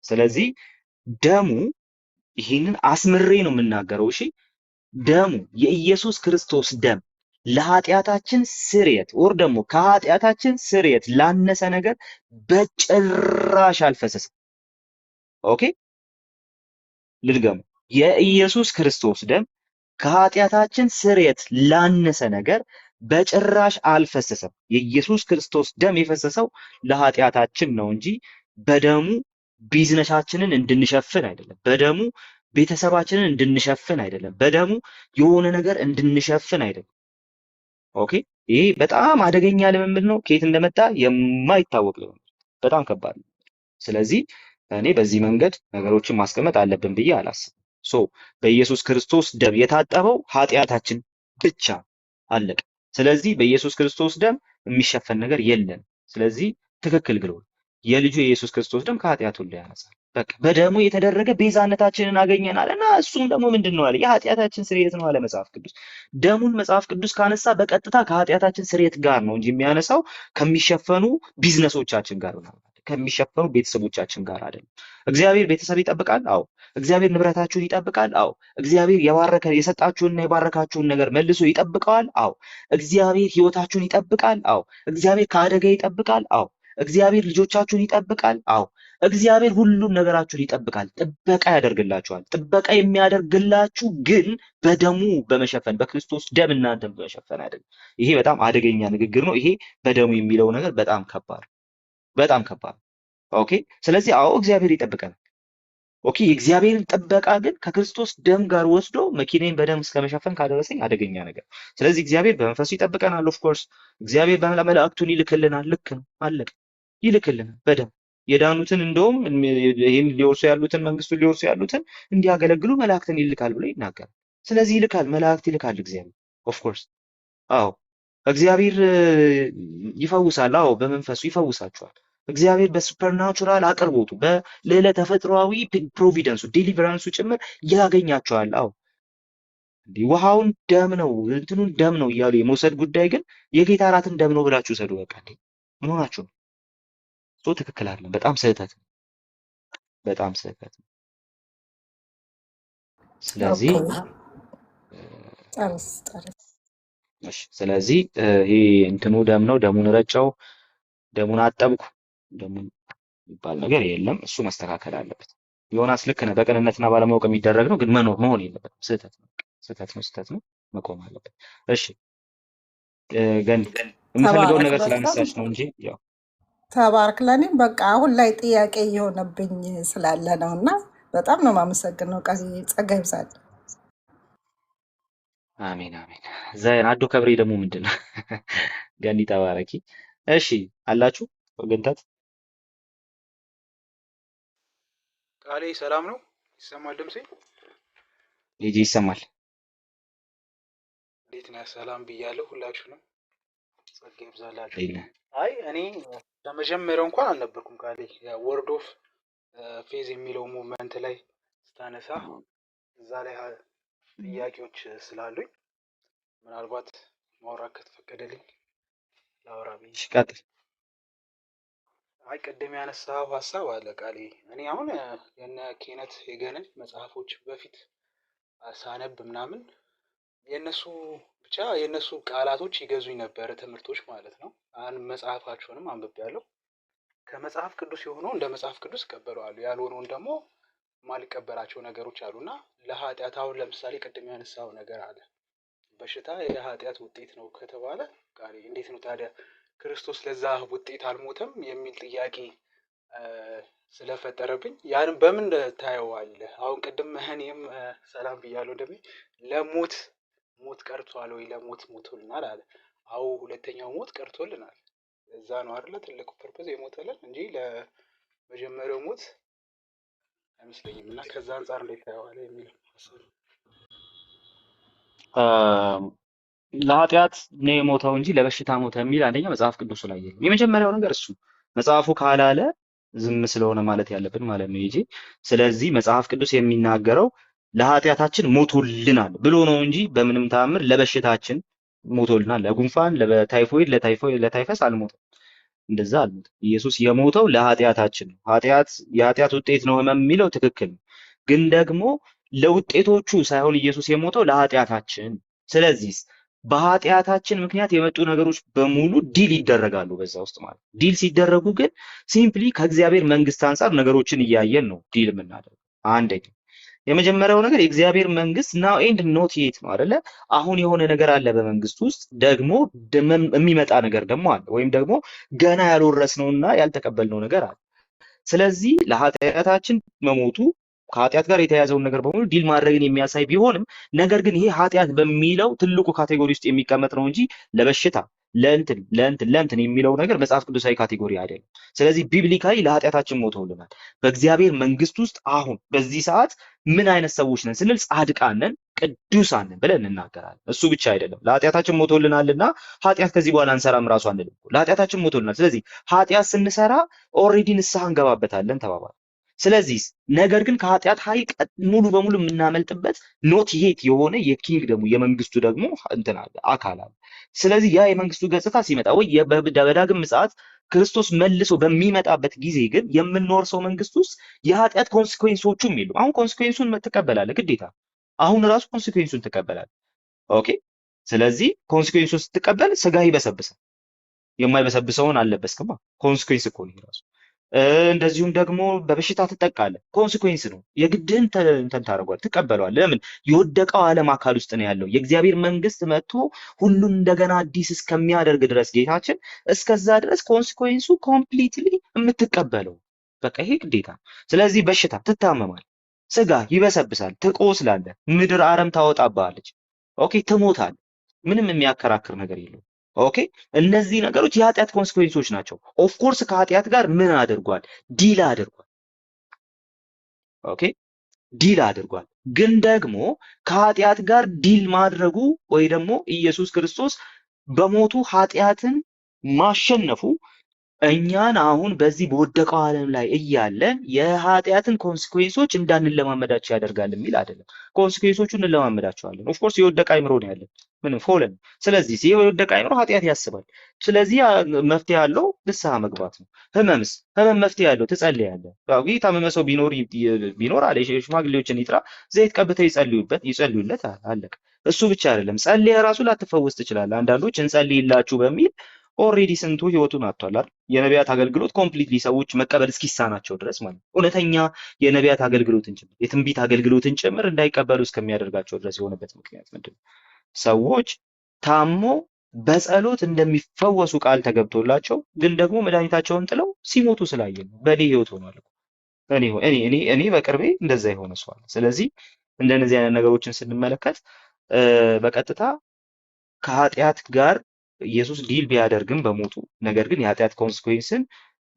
ስለዚህ ደሙ ይህንን አስምሬ ነው የምናገረው። እሺ ደሙ የኢየሱስ ክርስቶስ ደም ለኃጢአታችን ስርየት ወር ደግሞ ከኃጢአታችን ስርየት ላነሰ ነገር በጭራሽ አልፈሰሰም። ኦኬ ልድገሙ። የኢየሱስ ክርስቶስ ደም ከኃጢአታችን ስርየት ላነሰ ነገር በጭራሽ አልፈሰሰም። የኢየሱስ ክርስቶስ ደም የፈሰሰው ለኃጢአታችን ነው እንጂ በደሙ ቢዝነሳችንን እንድንሸፍን አይደለም። በደሙ ቤተሰባችንን እንድንሸፍን አይደለም። በደሙ የሆነ ነገር እንድንሸፍን አይደለም። ኦኬ ይሄ በጣም አደገኛ ልምምድ ነው። ከየት እንደመጣ የማይታወቅ ልምምድ፣ በጣም ከባድ ነው። ስለዚህ እኔ በዚህ መንገድ ነገሮችን ማስቀመጥ አለብን ብዬ አላስብም። በኢየሱስ ክርስቶስ ደም የታጠበው ኃጢአታችን ብቻ አለቀ። ስለዚህ በኢየሱስ ክርስቶስ ደም የሚሸፈን ነገር የለም። ስለዚህ ትክክል ግሎ የልጁ የኢየሱስ ክርስቶስ ደም ከኃጢአት ሁሉ ያነጻል። በቃ በደሙ የተደረገ ቤዛነታችንን አገኘናል እና እሱም ደግሞ ምንድነው አለ የኃጢአታችን ስርየት ነው አለ መጽሐፍ ቅዱስ። ደሙን መጽሐፍ ቅዱስ ካነሳ በቀጥታ ከኃጢአታችን ስርየት ጋር ነው እንጂ የሚያነሳው ከሚሸፈኑ ቢዝነሶቻችን ጋር ነው። ከሚሸፈኑ ቤተሰቦቻችን ጋር አይደለም። እግዚአብሔር ቤተሰብ ይጠብቃል። አዎ። እግዚአብሔር ንብረታችሁን ይጠብቃል። አዎ። እግዚአብሔር የሰጣችሁንና የባረካችሁን ነገር መልሶ ይጠብቀዋል። አዎ። እግዚአብሔር ህይወታችሁን ይጠብቃል። አዎ። እግዚአብሔር ከአደጋ ይጠብቃል። አዎ። እግዚአብሔር ልጆቻችሁን ይጠብቃል። አዎ። እግዚአብሔር ሁሉም ነገራችሁን ይጠብቃል፣ ጥበቃ ያደርግላችኋል። ጥበቃ የሚያደርግላችሁ ግን በደሙ በመሸፈን በክርስቶስ ደም እናንተን በመሸፈን አይደለም። ይሄ በጣም አደገኛ ንግግር ነው። ይሄ በደሙ የሚለው ነገር በጣም ከባድ። ኦኬ። ስለዚህ አዎ እግዚአብሔር ይጠብቀናል። ኦኬ። የእግዚአብሔርን ጥበቃ ግን ከክርስቶስ ደም ጋር ወስዶ መኪናን በደም እስከመሸፈን ካደረሰኝ አደገኛ ነገር። ስለዚህ እግዚአብሔር በመንፈሱ ይጠብቀናል። ኦፍ ኮርስ እግዚአብሔር መላእክቱን ይልክልናል። ልክ ነው፣ አለቀ። ይልክልናል በደም የዳኑትን እንደውም ይህን ሊወርሱ ያሉትን መንግስቱን ሊወርሱ ያሉትን እንዲያገለግሉ መላእክትን ይልካል ብሎ ይናገራል። ስለዚህ ይልካል፣ መላእክት ይልካል እግዚአብሔር። ኦፍ ኮርስ አዎ። እግዚአብሔር ይፈውሳል። አዎ በመንፈሱ ይፈውሳችኋል። እግዚአብሔር በሱፐርናቹራል አቅርቦቱ በሌለ ተፈጥሯዊ ፕሮቪደንሱ ዴሊቨራንሱ ጭምር ያገኛቸዋል። አዎ እንዲህ ውሃውን ደም ነው እንትኑን ደም ነው እያሉ የመውሰድ ጉዳይ ግን የጌታ እራትን ደም ነው ብላችሁ ውሰዱ። በቃ እንዴ ምን ሆናችሁ ነው? ትክክል አይደለም። በጣም ስህተት ነው። በጣም ስህተት ነው። ስለዚህ እሺ፣ ስለዚህ ይሄ እንትኑ ደም ነው፣ ደሙን ረጨው፣ ደሙን አጠብኩ፣ ደሙን የሚባል ነገር የለም። እሱ መስተካከል አለበት። ዮናስ ልክ ነህ። በቅንነትና ባለማወቅ የሚደረግ ነው፣ ግን መሆን የለበትም። ስህተት ነው፣ መቆም አለበት። እሺ ገን የምፈልገውን ነገር ስላነሳች ነው እንጂ ያው ተባረክ። ለእኔም በቃ አሁን ላይ ጥያቄ እየሆነብኝ ስላለ ነው እና በጣም ነው የማመሰግነው። ጸጋ ይብዛል። አሜን አሜን። ዘን አዶ ከብሬ ደግሞ ምንድን ነው? ገኒ ተባረኪ። እሺ አላችሁ ወገንታት? ቃሌ ሰላም ነው? ይሰማል ድምጼ? ልጅ ይሰማል። እንዴት ነህ? ሰላም ብያለሁ ሁላችሁንም። ጸጋ ይብዛላችሁ። አይ እኔ በመጀመሪያው እንኳን አልነበርኩም ቃሌ። ወርድ ኦፍ ፌዝ የሚለው ሙቭመንት ላይ ስታነሳ እዛ ላይ ጥያቄዎች ስላሉኝ ምናልባት ማውራት ከተፈቀደልኝ ላውራ ብዬ። ቀጥል። አይ ቅድም ያነሳው ሀሳብ አለ ቃሌ። እኔ አሁን የነ ኬነት ሄገንን መጽሐፎች በፊት ሳነብ ምናምን የነሱ ቃላቶች ይገዙኝ ነበረ፣ ትምህርቶች ማለት ነው። መጽሐፋቸውንም አንብቤያለሁ። ከመጽሐፍ ቅዱስ የሆነው እንደ መጽሐፍ ቅዱስ እቀበለዋለሁ፣ ያልሆነውን ደግሞ ማልቀበላቸው ነገሮች አሉና ለኃጢአት አሁን ለምሳሌ ቅድም ያነሳው ነገር አለ። በሽታ የኃጢአት ውጤት ነው ከተባለ ቃሌ እንዴት ነው ታዲያ ክርስቶስ ለዛ ውጤት አልሞተም የሚል ጥያቄ ስለፈጠረብኝ ያንን በምን ታየዋለህ? አሁን ቅድም እኔም ሰላም ብያለሁ እንደሚ ሞት ቀርቷል ወይ? ለሞት ሞቶልናል አለ። አዎ ሁለተኛው ሞት ቀርቶልናል። እዛ ነው አይደለ ትልቁ ፐርፐዝ የሞተልን እንጂ ለመጀመሪያው ሞት አይመስለኝም። እና ከዛ አንጻር እንዴት ታየዋለህ የሚል ለኃጢአት ነው የሞተው እንጂ ለበሽታ ሞተ የሚል አንደኛ መጽሐፍ ቅዱስ ላይ የለም። የመጀመሪያው ነገር እሱ መጽሐፉ ካላለ ዝም ስለሆነ ማለት ያለብን ማለት ነው እንጂ። ስለዚህ መጽሐፍ ቅዱስ የሚናገረው ለኃጢአታችን ሞቶልናል ብሎ ነው እንጂ በምንም ተአምር ለበሽታችን ሞቶልናል። ለጉንፋን፣ ለታይፎይድ፣ ለታይፈስ አልሞተም። እንደዛ አልሞተም። ኢየሱስ የሞተው ለኃጢአታችን ነው። የኃጢአት ውጤት ነው ህመም የሚለው ትክክል ነው፣ ግን ደግሞ ለውጤቶቹ ሳይሆን ኢየሱስ የሞተው ለኃጢአታችን። ስለዚህ በኃጢአታችን ምክንያት የመጡ ነገሮች በሙሉ ዲል ይደረጋሉ በዛ ውስጥ ማለት። ዲል ሲደረጉ ግን ሲምፕሊ ከእግዚአብሔር መንግስት አንጻር ነገሮችን እያየን ነው ዲል የምናደርገው። አንደኛ የመጀመሪያው ነገር የእግዚአብሔር መንግስት ናው ኤንድ ኖት የት ነው አይደለ? አሁን የሆነ ነገር አለ በመንግስት ውስጥ፣ ደግሞ የሚመጣ ነገር ደግሞ አለ፣ ወይም ደግሞ ገና ያልወረስነውና ያልተቀበልነው ነገር አለ። ስለዚህ ለኃጢአታችን መሞቱ ከኃጢአት ጋር የተያያዘውን ነገር በሙሉ ዲል ማድረግን የሚያሳይ ቢሆንም ነገር ግን ይሄ ኃጢአት በሚለው ትልቁ ካቴጎሪ ውስጥ የሚቀመጥ ነው እንጂ ለበሽታ ለእንትን የሚለው ነገር መጽሐፍ ቅዱሳዊ ካቴጎሪ አይደለም። ስለዚህ ቢብሊካሊ ለኃጢአታችን ሞተውልናል። በእግዚአብሔር መንግስት ውስጥ አሁን በዚህ ሰዓት ምን አይነት ሰዎች ነን ስንል ጻድቃን ነን፣ ቅዱሳን ነን ብለን እንናገራለን። እሱ ብቻ አይደለም፣ ለኃጢአታችን ሞተውልናልና ኃጢአት ከዚህ በኋላ እንሰራም ራሱ አንልም። ለኃጢአታችን ሞተውልናል። ስለዚህ ኃጢአት ስንሰራ ኦልሬዲ ንስሐ እንገባበታለን ተባባል። ስለዚህ ነገር ግን ከኃጢአት ኃይል ሙሉ በሙሉ የምናመልጥበት ኖት የት የሆነ የኪንግ ደግሞ የመንግስቱ ደግሞ እንትን አለ አካል አለ። ስለዚህ ያ የመንግስቱ ገጽታ ሲመጣ ወይ በዳግም ምጽአት ክርስቶስ መልሶ በሚመጣበት ጊዜ ግን የምንወርሰው መንግስት ውስጥ የኃጢአት ኮንሲኩዌንሶቹም የሉ። አሁን ኮንሲኩዌንሱን ትቀበላለህ ግዴታ። አሁን ራሱ ኮንሲኩዌንሱን ትቀበላለህ። ኦኬ። ስለዚህ ኮንሲኩዌንሱን ስትቀበል ስጋ ይበሰብሳል። የማይበሰብሰውን አልለበስክማ። ኮንሲኩዌንስ እኮ ነው ራሱ። እንደዚሁም ደግሞ በበሽታ ትጠቃለህ። ኮንሲኩዌንስ ነው። የግድህን እንትን ታደርገዋለህ፣ ትቀበለዋለህ። ለምን? የወደቀው ዓለም አካል ውስጥ ነው ያለው። የእግዚአብሔር መንግስት መጥቶ ሁሉን እንደገና አዲስ እስከሚያደርግ ድረስ ጌታችን፣ እስከዛ ድረስ ኮንሲኩዌንሱ ኮምፕሊትሊ የምትቀበለው በቃ ይሄ ግዴታ። ስለዚህ በሽታ ትታመማለህ፣ ስጋ ይበሰብሳል፣ ትቆስላለህ፣ ምድር አረም ታወጣብሃለች። ኦኬ፣ ትሞታለህ። ምንም የሚያከራክር ነገር የለውም። ኦኬ፣ እነዚህ ነገሮች የኃጢአት ኮንሲኩዌንሶች ናቸው። ኦፍ ኮርስ ከኃጢአት ጋር ምን አድርጓል? ዲል አድርጓል። ኦኬ፣ ዲል አድርጓል። ግን ደግሞ ከኃጢአት ጋር ዲል ማድረጉ ወይ ደግሞ ኢየሱስ ክርስቶስ በሞቱ ኃጢአትን ማሸነፉ እኛን አሁን በዚህ በወደቀው ዓለም ላይ እያለን የኃጢአትን ኮንሲኩዌንሶች እንዳንለማመዳቸው ያደርጋል የሚል አይደለም። ኮንሲኩዌንሶቹ እንለማመዳቸዋለን። ኦፍ ኮርስ የወደቀ አይምሮ ነው ያለን፣ ምንም ፎለን። ስለዚህ የወደቀ አይምሮ ኃጢአት ያስባል። ስለዚህ መፍትሄ ያለው ንስሐ መግባት ነው። ህመም መፍትሄ ያለው ትጸልያለህ። የታመመ ሰው ቢኖር አለ ሽማግሌዎችን ይጥራ፣ ዘይት ቀብተው ይጸልዩለት፣ አለቀ። እሱ ብቻ አይደለም፣ ጸልየህ ራሱ ላትፈወስ ትችላለህ። አንዳንዶች እንጸልይላችሁ በሚል ኦልሬዲ ስንቱ ህይወቱን አጥቷል አይደል? የነቢያት አገልግሎት ኮምፕሊትሊ ሰዎች መቀበል እስኪሳናቸው ድረስ ማለት ነው። እውነተኛ የነቢያት አገልግሎትን ጭምር የትንቢት አገልግሎትን ጭምር እንዳይቀበሉ እስከሚያደርጋቸው ድረስ የሆነበት ምክንያት ምንድን ነው? ሰዎች ታሞ በጸሎት እንደሚፈወሱ ቃል ተገብቶላቸው ግን ደግሞ መድኃኒታቸውን ጥለው ሲሞቱ ስላየን ነው። በእኔ ህይወት ሆኗል። እኔ በቅርቤ እንደዛ የሆነ ሰው አለ። ስለዚህ እንደነዚህ አይነት ነገሮችን ስንመለከት በቀጥታ ከኃጢአት ጋር ኢየሱስ ዲል ቢያደርግም በሞቱ ነገር ግን የኃጢአት ኮንሲኩዌንስን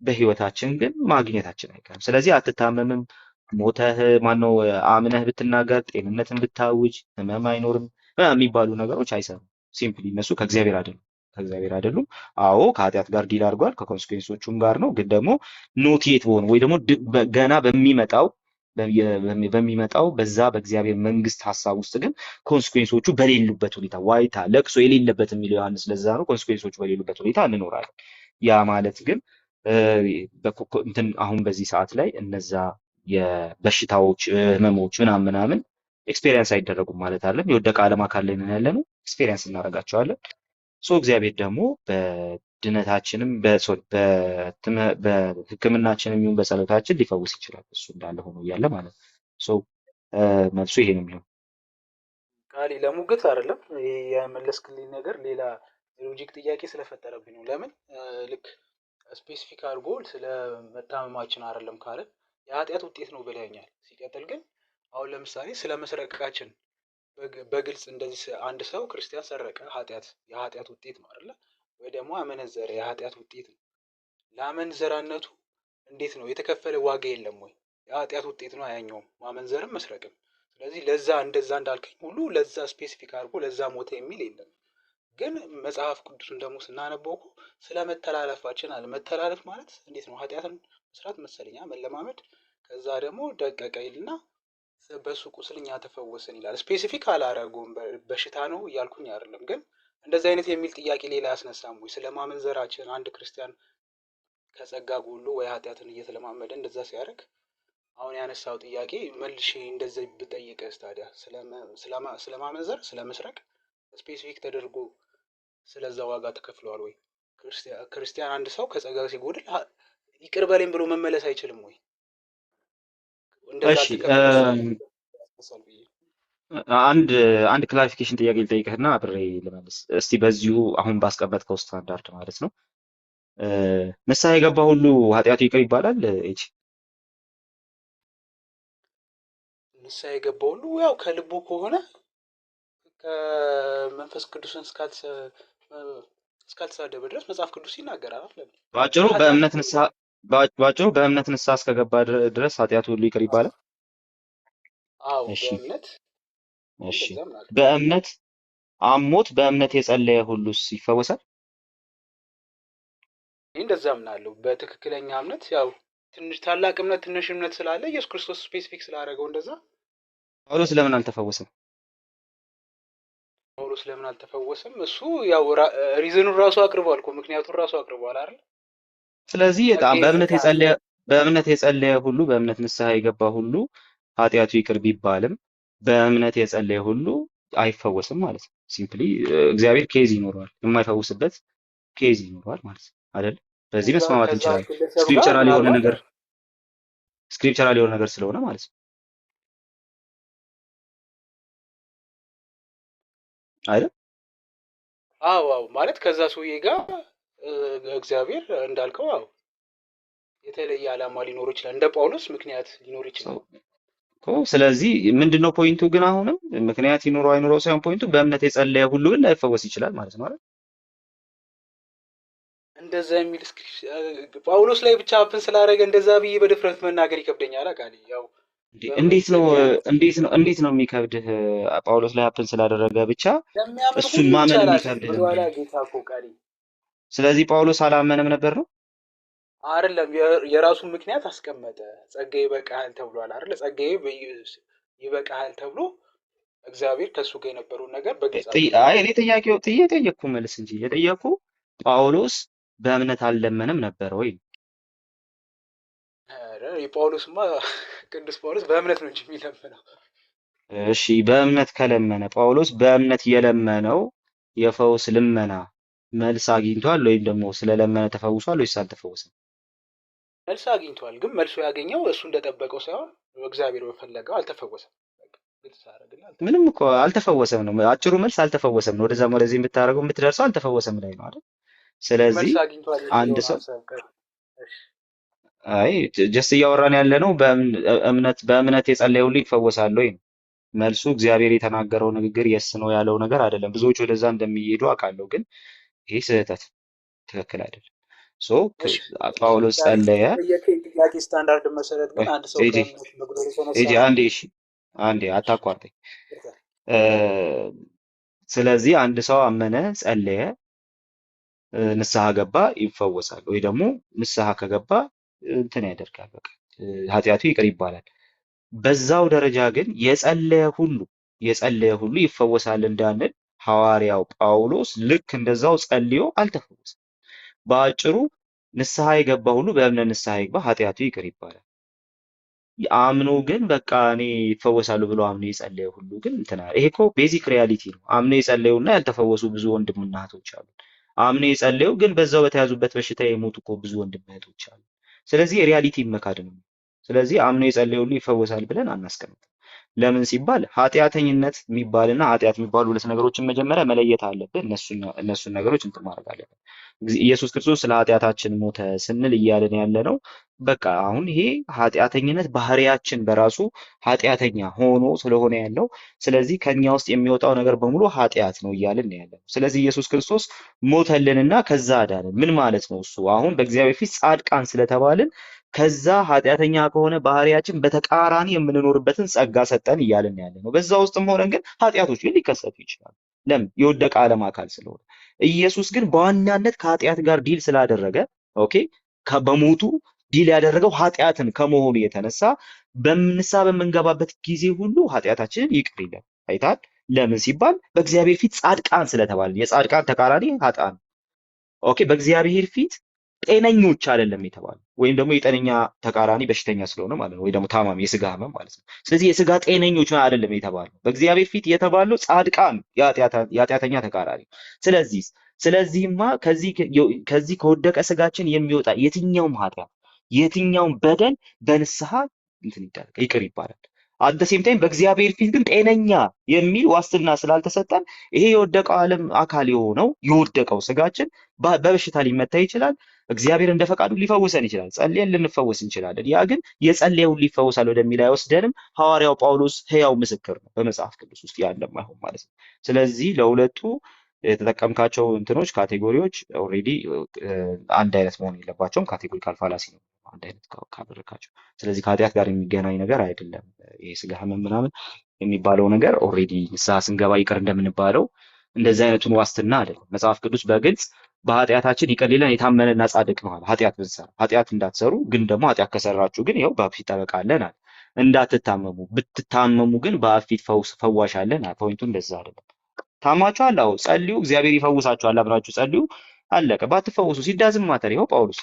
በህይወታችን ግን ማግኘታችን አይቀርም። ስለዚህ አትታመምም፣ ሞተህ ማነው አምነህ ብትናገር፣ ጤንነትን ብታውጅ፣ ህመም አይኖርም የሚባሉ ነገሮች አይሰሩም። ሲምፕሊ እነሱ ከእግዚአብሔር አይደሉም። አዎ ከኃጢአት ጋር ዲል አድርጓል፣ ከኮንሲኩዌንሶቹም ጋር ነው። ግን ደግሞ ኖቲየት በሆነ ወይ ደግሞ ገና በሚመጣው በዛ በእግዚአብሔር መንግስት ሀሳብ ውስጥ ግን ኮንሲኩዌንሶቹ በሌሉበት ሁኔታ ዋይታ ለቅሶ የሌለበት የሚለው ዮሐንስ ለዛ ነው። ኮንሲኩዌንሶቹ በሌሉበት ሁኔታ እንኖራለን። ያ ማለት ግን እንትን አሁን በዚህ ሰዓት ላይ እነዛ የበሽታዎች ህመሞች ምናምን ኤክስፔሪየንስ አይደረጉም ማለት አይደለም። የወደቀ ዓለም አካል ላይ ነን ያለነው፣ ኤክስፔሪየንስ እናደርጋቸዋለን። እግዚአብሔር ደግሞ በድነታችንም በሕክምናችንም ይሁን በጸሎታችን ሊፈውስ ይችላል። እሱ እንዳለ ሆኖ እያለ ማለት ነው። መልሱ ይሄ ነው የሚሆነው። ቃሊ ለሙግት አይደለም የመለስክልኝ ነገር ሌላ ሎጂክ ጥያቄ ስለፈጠረብኝ ነው። ለምን ልክ ስፔሲፊክ አድርጎ ስለ መታመማችን አይደለም ካለ የኃጢአት ውጤት ነው ብለኛል። ሲቀጥል ግን አሁን ለምሳሌ ስለ መስረቃችን በግልጽ እንደዚህ አንድ ሰው ክርስቲያን ሰረቀ፣ የኃጢአት ውጤት ነው አይደለ? ወይ ደግሞ አመነዘረ፣ የኃጢአት ውጤት ነው። ለአመንዘራነቱ እንዴት ነው የተከፈለ ዋጋ የለም ወይ? የኃጢአት ውጤት ነው ያኛውም ማመንዘርም መስረቅም። ስለዚህ ለዛ እንደዛ እንዳልከኝ ሁሉ ለዛ ስፔሲፊክ አድርጎ ለዛ ሞተ የሚል የለም። ግን መጽሐፍ ቅዱስን ደግሞ ስናነበው እኮ ስለ መተላለፋችን አለ። መተላለፍ ማለት እንዴት ነው? ኃጢአትን መስራት መሰለኛ መለማመድ። ከዛ ደግሞ ደቀቀ ይልና በሱ ቁስል እኛ ተፈወስን ይላል። ስፔሲፊክ አላረጉም። በሽታ ነው እያልኩኝ አይደለም። ግን እንደዚህ አይነት የሚል ጥያቄ ሌላ ያስነሳም ወይ? ስለ ማመንዘራችን አንድ ክርስቲያን ከጸጋ ጎሎ ወይ ኃጢአትን እየተለማመደ እንደዛ ሲያደርግ አሁን ያነሳው ጥያቄ መልሼ እንደዚህ ብጠይቅስ ታዲያ ስለ ማመንዘር ስለ መስረቅ ስፔሲፊክ ተደርጎ ስለዛ ዋጋ ተከፍለዋል ወይ? ክርስቲያን አንድ ሰው ከጸጋ ሲጎድል ይቅር በለኝ ብሎ መመለስ አይችልም ወይ? እሺ አንድ ክላሪፊኬሽን ጥያቄ ልጠይቅህና አብሬ ልመልስ። እስቲ በዚሁ አሁን ባስቀመጥከው ስታንዳርድ ማለት ነው ንስሐ የገባ ሁሉ ኃጢአቱ ይቅር ይባላል? እቺ ንስሐ የገባ ሁሉ ያው ከልቡ ከሆነ ከመንፈስ ቅዱስን እስካልተሳደበ ድረስ መጽሐፍ ቅዱስ ይናገራል። ባጭሩ በእምነት ንስሐ እስከገባ ድረስ ኃጢአቱ ሁሉ ይቅር ይባላል? አዎ እሺ በእምነት እሺ። በእምነት አሞት በእምነት የጸለየ ሁሉስ ይፈወሳል? እንደዛ ምናለው በትክክለኛ እምነት ያው ትንሽ ታላቅ እምነት ትንሽ እምነት ስላለ ኢየሱስ ክርስቶስ ስፔሲፊክ ስላደረገው እንደዛ። ጳውሎስ ለምን አልተፈወሰም? ጳውሎስ ለምን አልተፈወሰም? እሱ ያው ሪዝኑን ራሱ አቅርቧል እኮ ምክንያቱን ራሱ አቅርቧል አይደል? ስለዚህ ጸጋዬ በእምነት የጸለየ ሁሉ በእምነት ንስሐ የገባ ሁሉ ኃጢአቱ ይቅር ቢባልም በእምነት የጸለየ ሁሉ አይፈወስም ማለት ነው። ሲምፕሊ እግዚአብሔር ኬዝ ይኖረዋል፣ የማይፈውስበት ኬዝ ይኖረዋል ማለት ነው አይደል? በዚህ መስማማት እንችላለን። ግለሰብ ጋር ስክሪፕቸራል የሆነ ምናልባት ነገር ስለሆነ ማለት ነው አይደል? አዎ ማለት ከዛ ሰውዬ ጋር እግዚአብሔር እንዳልከው የተለየ ዓላማ ሊኖር ይችላል። እንደ ጳውሎስ ምክንያት ሊኖር ይችላል። ስለዚህ ምንድነው ፖይንቱ? ግን አሁንም ምክንያት ይኖረው አይኖረው ሳይሆን ፖይንቱ በእምነት የጸለየ ሁሉ ግን ላይፈወስ ይችላል ማለት ነው አይደል? እንደዛ የሚል ጳውሎስ ላይ ብቻ አፕን ስላደረገ እንደዛ ብዬ በድፍረት መናገር ይከብደኛል። አቃሊ ያው እንዴት ነው የሚከብድህ? ጳውሎስ ላይ አፕን ስላደረገ ብቻ እሱን ማመን የሚከብድህ? ጌታ እኮ ቃሊ። ስለዚህ ጳውሎስ አላመነም ነበር ነው አይደለም? የራሱን ምክንያት አስቀመጠ። ጸጋዬ ይበቃሃል ተብሏል አይደል? ጸጋዬ ይበቃሃል ተብሎ እግዚአብሔር ከሱ ጋር የነበረውን ነገር በግልጽ እኔ ጠየቅኩ መልስ እንጂ የጠየቅኩ ጳውሎስ በእምነት አልለመነም ነበር ወይ? የጳውሎስማ ቅዱስ ጳውሎስ በእምነት ነው እንጂ የሚለምነው። እሺ በእምነት ከለመነ ጳውሎስ በእምነት የለመነው የፈውስ ልመና መልስ አግኝቷል ወይም ደግሞ ስለለመነ ተፈውሷል ወይስ አልተፈወሰም? መልስ አግኝቷል። ግን መልሱ ያገኘው እሱ እንደጠበቀው ሳይሆን እግዚአብሔር በፈለገው አልተፈወሰም። ምንም እኮ አልተፈወሰም ነው አጭሩ መልስ፣ አልተፈወሰም ነው። ወደዚህ የምትደርሰው አልተፈወሰም ላይ ነው አይደል? ስለዚህ አንድ ሰው ጀስት እያወራን ያለ ነው በእምነት የጸለየ ሁሉ ይፈወሳል ወይ ነው መልሱ። እግዚአብሔር የተናገረው ንግግር የስ ነው ያለው ነገር አይደለም። ብዙዎች ወደዛ እንደሚሄዱ አውቃለሁ፣ ግን ይሄ ስህተት ትክክል አይደለም። ጳውሎስ ጸለየ። ጥያቄ ስታንዳርድ መሰረት ግን አንድ ሰው አንዴ አታቋርጠኝ። ስለዚህ አንድ ሰው አመነ፣ ጸለየ፣ ንስሐ ገባ፣ ይፈወሳል። ወይ ደግሞ ንስሐ ከገባ እንትን ያደርጋል፣ በቃ ኃጢአቱ ይቅር ይባላል። በዛው ደረጃ ግን የጸለየ ሁሉ ይፈወሳል እንዳንል ሐዋርያው ጳውሎስ ልክ እንደዛው ጸልዮ አልተፈወሰም። በአጭሩ ንስሐ የገባ ሁሉ በእምነት ንስሐ ይግባ፣ ኃጢአቱ ይቅር ይባላል። አምኖ ግን በቃ እኔ ይፈወሳሉ ብሎ አምኖ የጸለየ ሁሉ ግን እንትና ይሄ እኮ ቤዚክ ሪያሊቲ ነው። አምኖ የጸለዩና ያልተፈወሱ ብዙ ወንድምና እህቶች አሉ። አምኖ የጸለዩ ግን በዛው በተያዙበት በሽታ የሞቱ እኮ ብዙ ወንድም እህቶች አሉ። ስለዚህ ሪያሊቲ መካድ ነው። ስለዚህ አምኖ የጸለየ ሁሉ ይፈወሳል ብለን አናስቀምጥም። ለምን ሲባል ኃጢአተኝነት የሚባልና ኃጢአት የሚባሉ ሁለት ነገሮችን መጀመሪያ መለየት አለብን። እነሱን ነገሮች እንትን ማድረግ አለብን። ኢየሱስ ክርስቶስ ስለ ኃጢአታችን ሞተ ስንል እያለን ያለ ነው። በቃ አሁን ይሄ ኃጢአተኝነት ባህሪያችን በራሱ ኃጢአተኛ ሆኖ ስለሆነ ያለው፣ ስለዚህ ከኛ ውስጥ የሚወጣው ነገር በሙሉ ኃጢአት ነው እያልን ያለው። ስለዚህ ኢየሱስ ክርስቶስ ሞተልንና ከዛ አዳንን። ምን ማለት ነው እሱ? አሁን በእግዚአብሔር ፊት ጻድቃን ስለተባልን ከዛ ኃጢአተኛ ከሆነ ባህሪያችን በተቃራኒ የምንኖርበትን ጸጋ ሰጠን እያልን ያለ ነው። በዛ ውስጥም ሆነን ግን ኃጢአቶች ግን ሊከሰቱ ይችላሉ። ለምን? የወደቀ ዓለም አካል ስለሆነ። ኢየሱስ ግን በዋናነት ከኃጢአት ጋር ዲል ስላደረገ በሞቱ ዲል ያደረገው ኃጢአትን ከመሆኑ የተነሳ በንስሐ በምንገባበት ጊዜ ሁሉ ኃጢአታችንን ይቅር ይላል። አይታል። ለምን ሲባል በእግዚአብሔር ፊት ጻድቃን ስለተባልን። የጻድቃን ተቃራኒ ኃጥአን። በእግዚአብሔር ፊት ጤነኞች አይደለም የተባለው፣ ወይም ደግሞ የጤነኛ ተቃራኒ በሽተኛ ስለሆነ ማለት ነው፣ ወይ ደግሞ ታማሚ የስጋ ህመም ማለት ነው። ስለዚህ የስጋ ጤነኞች አይደለም የተባለው፣ በእግዚአብሔር ፊት የተባለው ጻድቃን የኃጢአተኛ ተቃራኒ። ስለዚህማ ከዚህ ከወደቀ ስጋችን የሚወጣ የትኛውም ኃጢአት የትኛውም በደል በንስሐ እንትን ይደረጋል፣ ይቅር ይባላል። አት ሴም ታይም በእግዚአብሔር ፊት ግን ጤነኛ የሚል ዋስትና ስላልተሰጠን ይሄ የወደቀው ዓለም አካል የሆነው የወደቀው ስጋችን በበሽታ ሊመታ ይችላል። እግዚአብሔር እንደ ፈቃዱ ሊፈውሰን ይችላል። ጸልየን ልንፈወስ እንችላለን። ያ ግን የጸለየውን ሊፈውሳል ወደሚል አይወስደንም። ሐዋርያው ጳውሎስ ሕያው ምስክር ነው በመጽሐፍ ቅዱስ ውስጥ ያ እንደማይሆን ማለት ነው። ስለዚህ ለሁለቱ የተጠቀምካቸው እንትኖች ካቴጎሪዎች ኦልሬዲ አንድ አይነት መሆን የለባቸውም። ካቴጎሪካል ፋላሲ ነው አንድ አይነት ካደረካቸው። ስለዚህ ከኃጢአት ጋር የሚገናኝ ነገር አይደለም። ይሄ ስጋ ህመም ምናምን የሚባለው ነገር ኦልሬዲ ንስሐ ስንገባ ይቅር እንደምንባለው እንደዚህ አይነቱን ዋስትና አይደለም። መጽሐፍ ቅዱስ በግልጽ በኃጢአታችን ይቅር ሊለን የታመነና ጻድቅ ነው አለ። ኃጢአት ብንሰራ ኃጢአት እንዳትሰሩ ግን ደግሞ ኃጢአት ከሰራችሁ ግን ይኸው በአብ ፊት ጠበቃ አለን አለ። እንዳትታመሙ ብትታመሙ ግን በአብ ፊት ፈዋሽ አለን አለ። ፖይንቱ እንደዛ አይደለም። ታማችኋል? አዎ ጸልዩ፣ እግዚአብሔር ይፈውሳችኋል። አብራችሁ ጸልዩ፣ አለቀ። ባትፈውሱ ሲዳዝም ማተር ይኸው ጳውሎስ።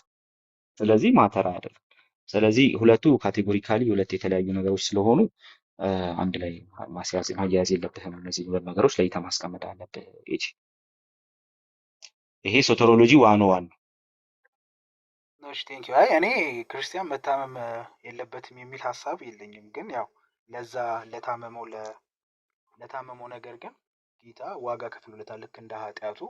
ስለዚህ ማተር አይደለም። ስለዚህ ሁለቱ ካቴጎሪካሊ ሁለት የተለያዩ ነገሮች ስለሆኑ አንድ ላይ ማያያዝ የለብህም። እነዚህ ሁለት ነገሮች ለይተህ ማስቀመጥ አለብህ። ይሄ ሶተሮሎጂ ዋን ዋን ነው። እሺ ቴንክ ዩ። አይ እኔ ክርስቲያን መታመም የለበትም የሚል ሀሳብ የለኝም፣ ግን ያው ለዛ ለታመመው ነገር ግን ጌታ ዋጋ ከፍሎለታል ልክ እንደ ኃጢአቱ።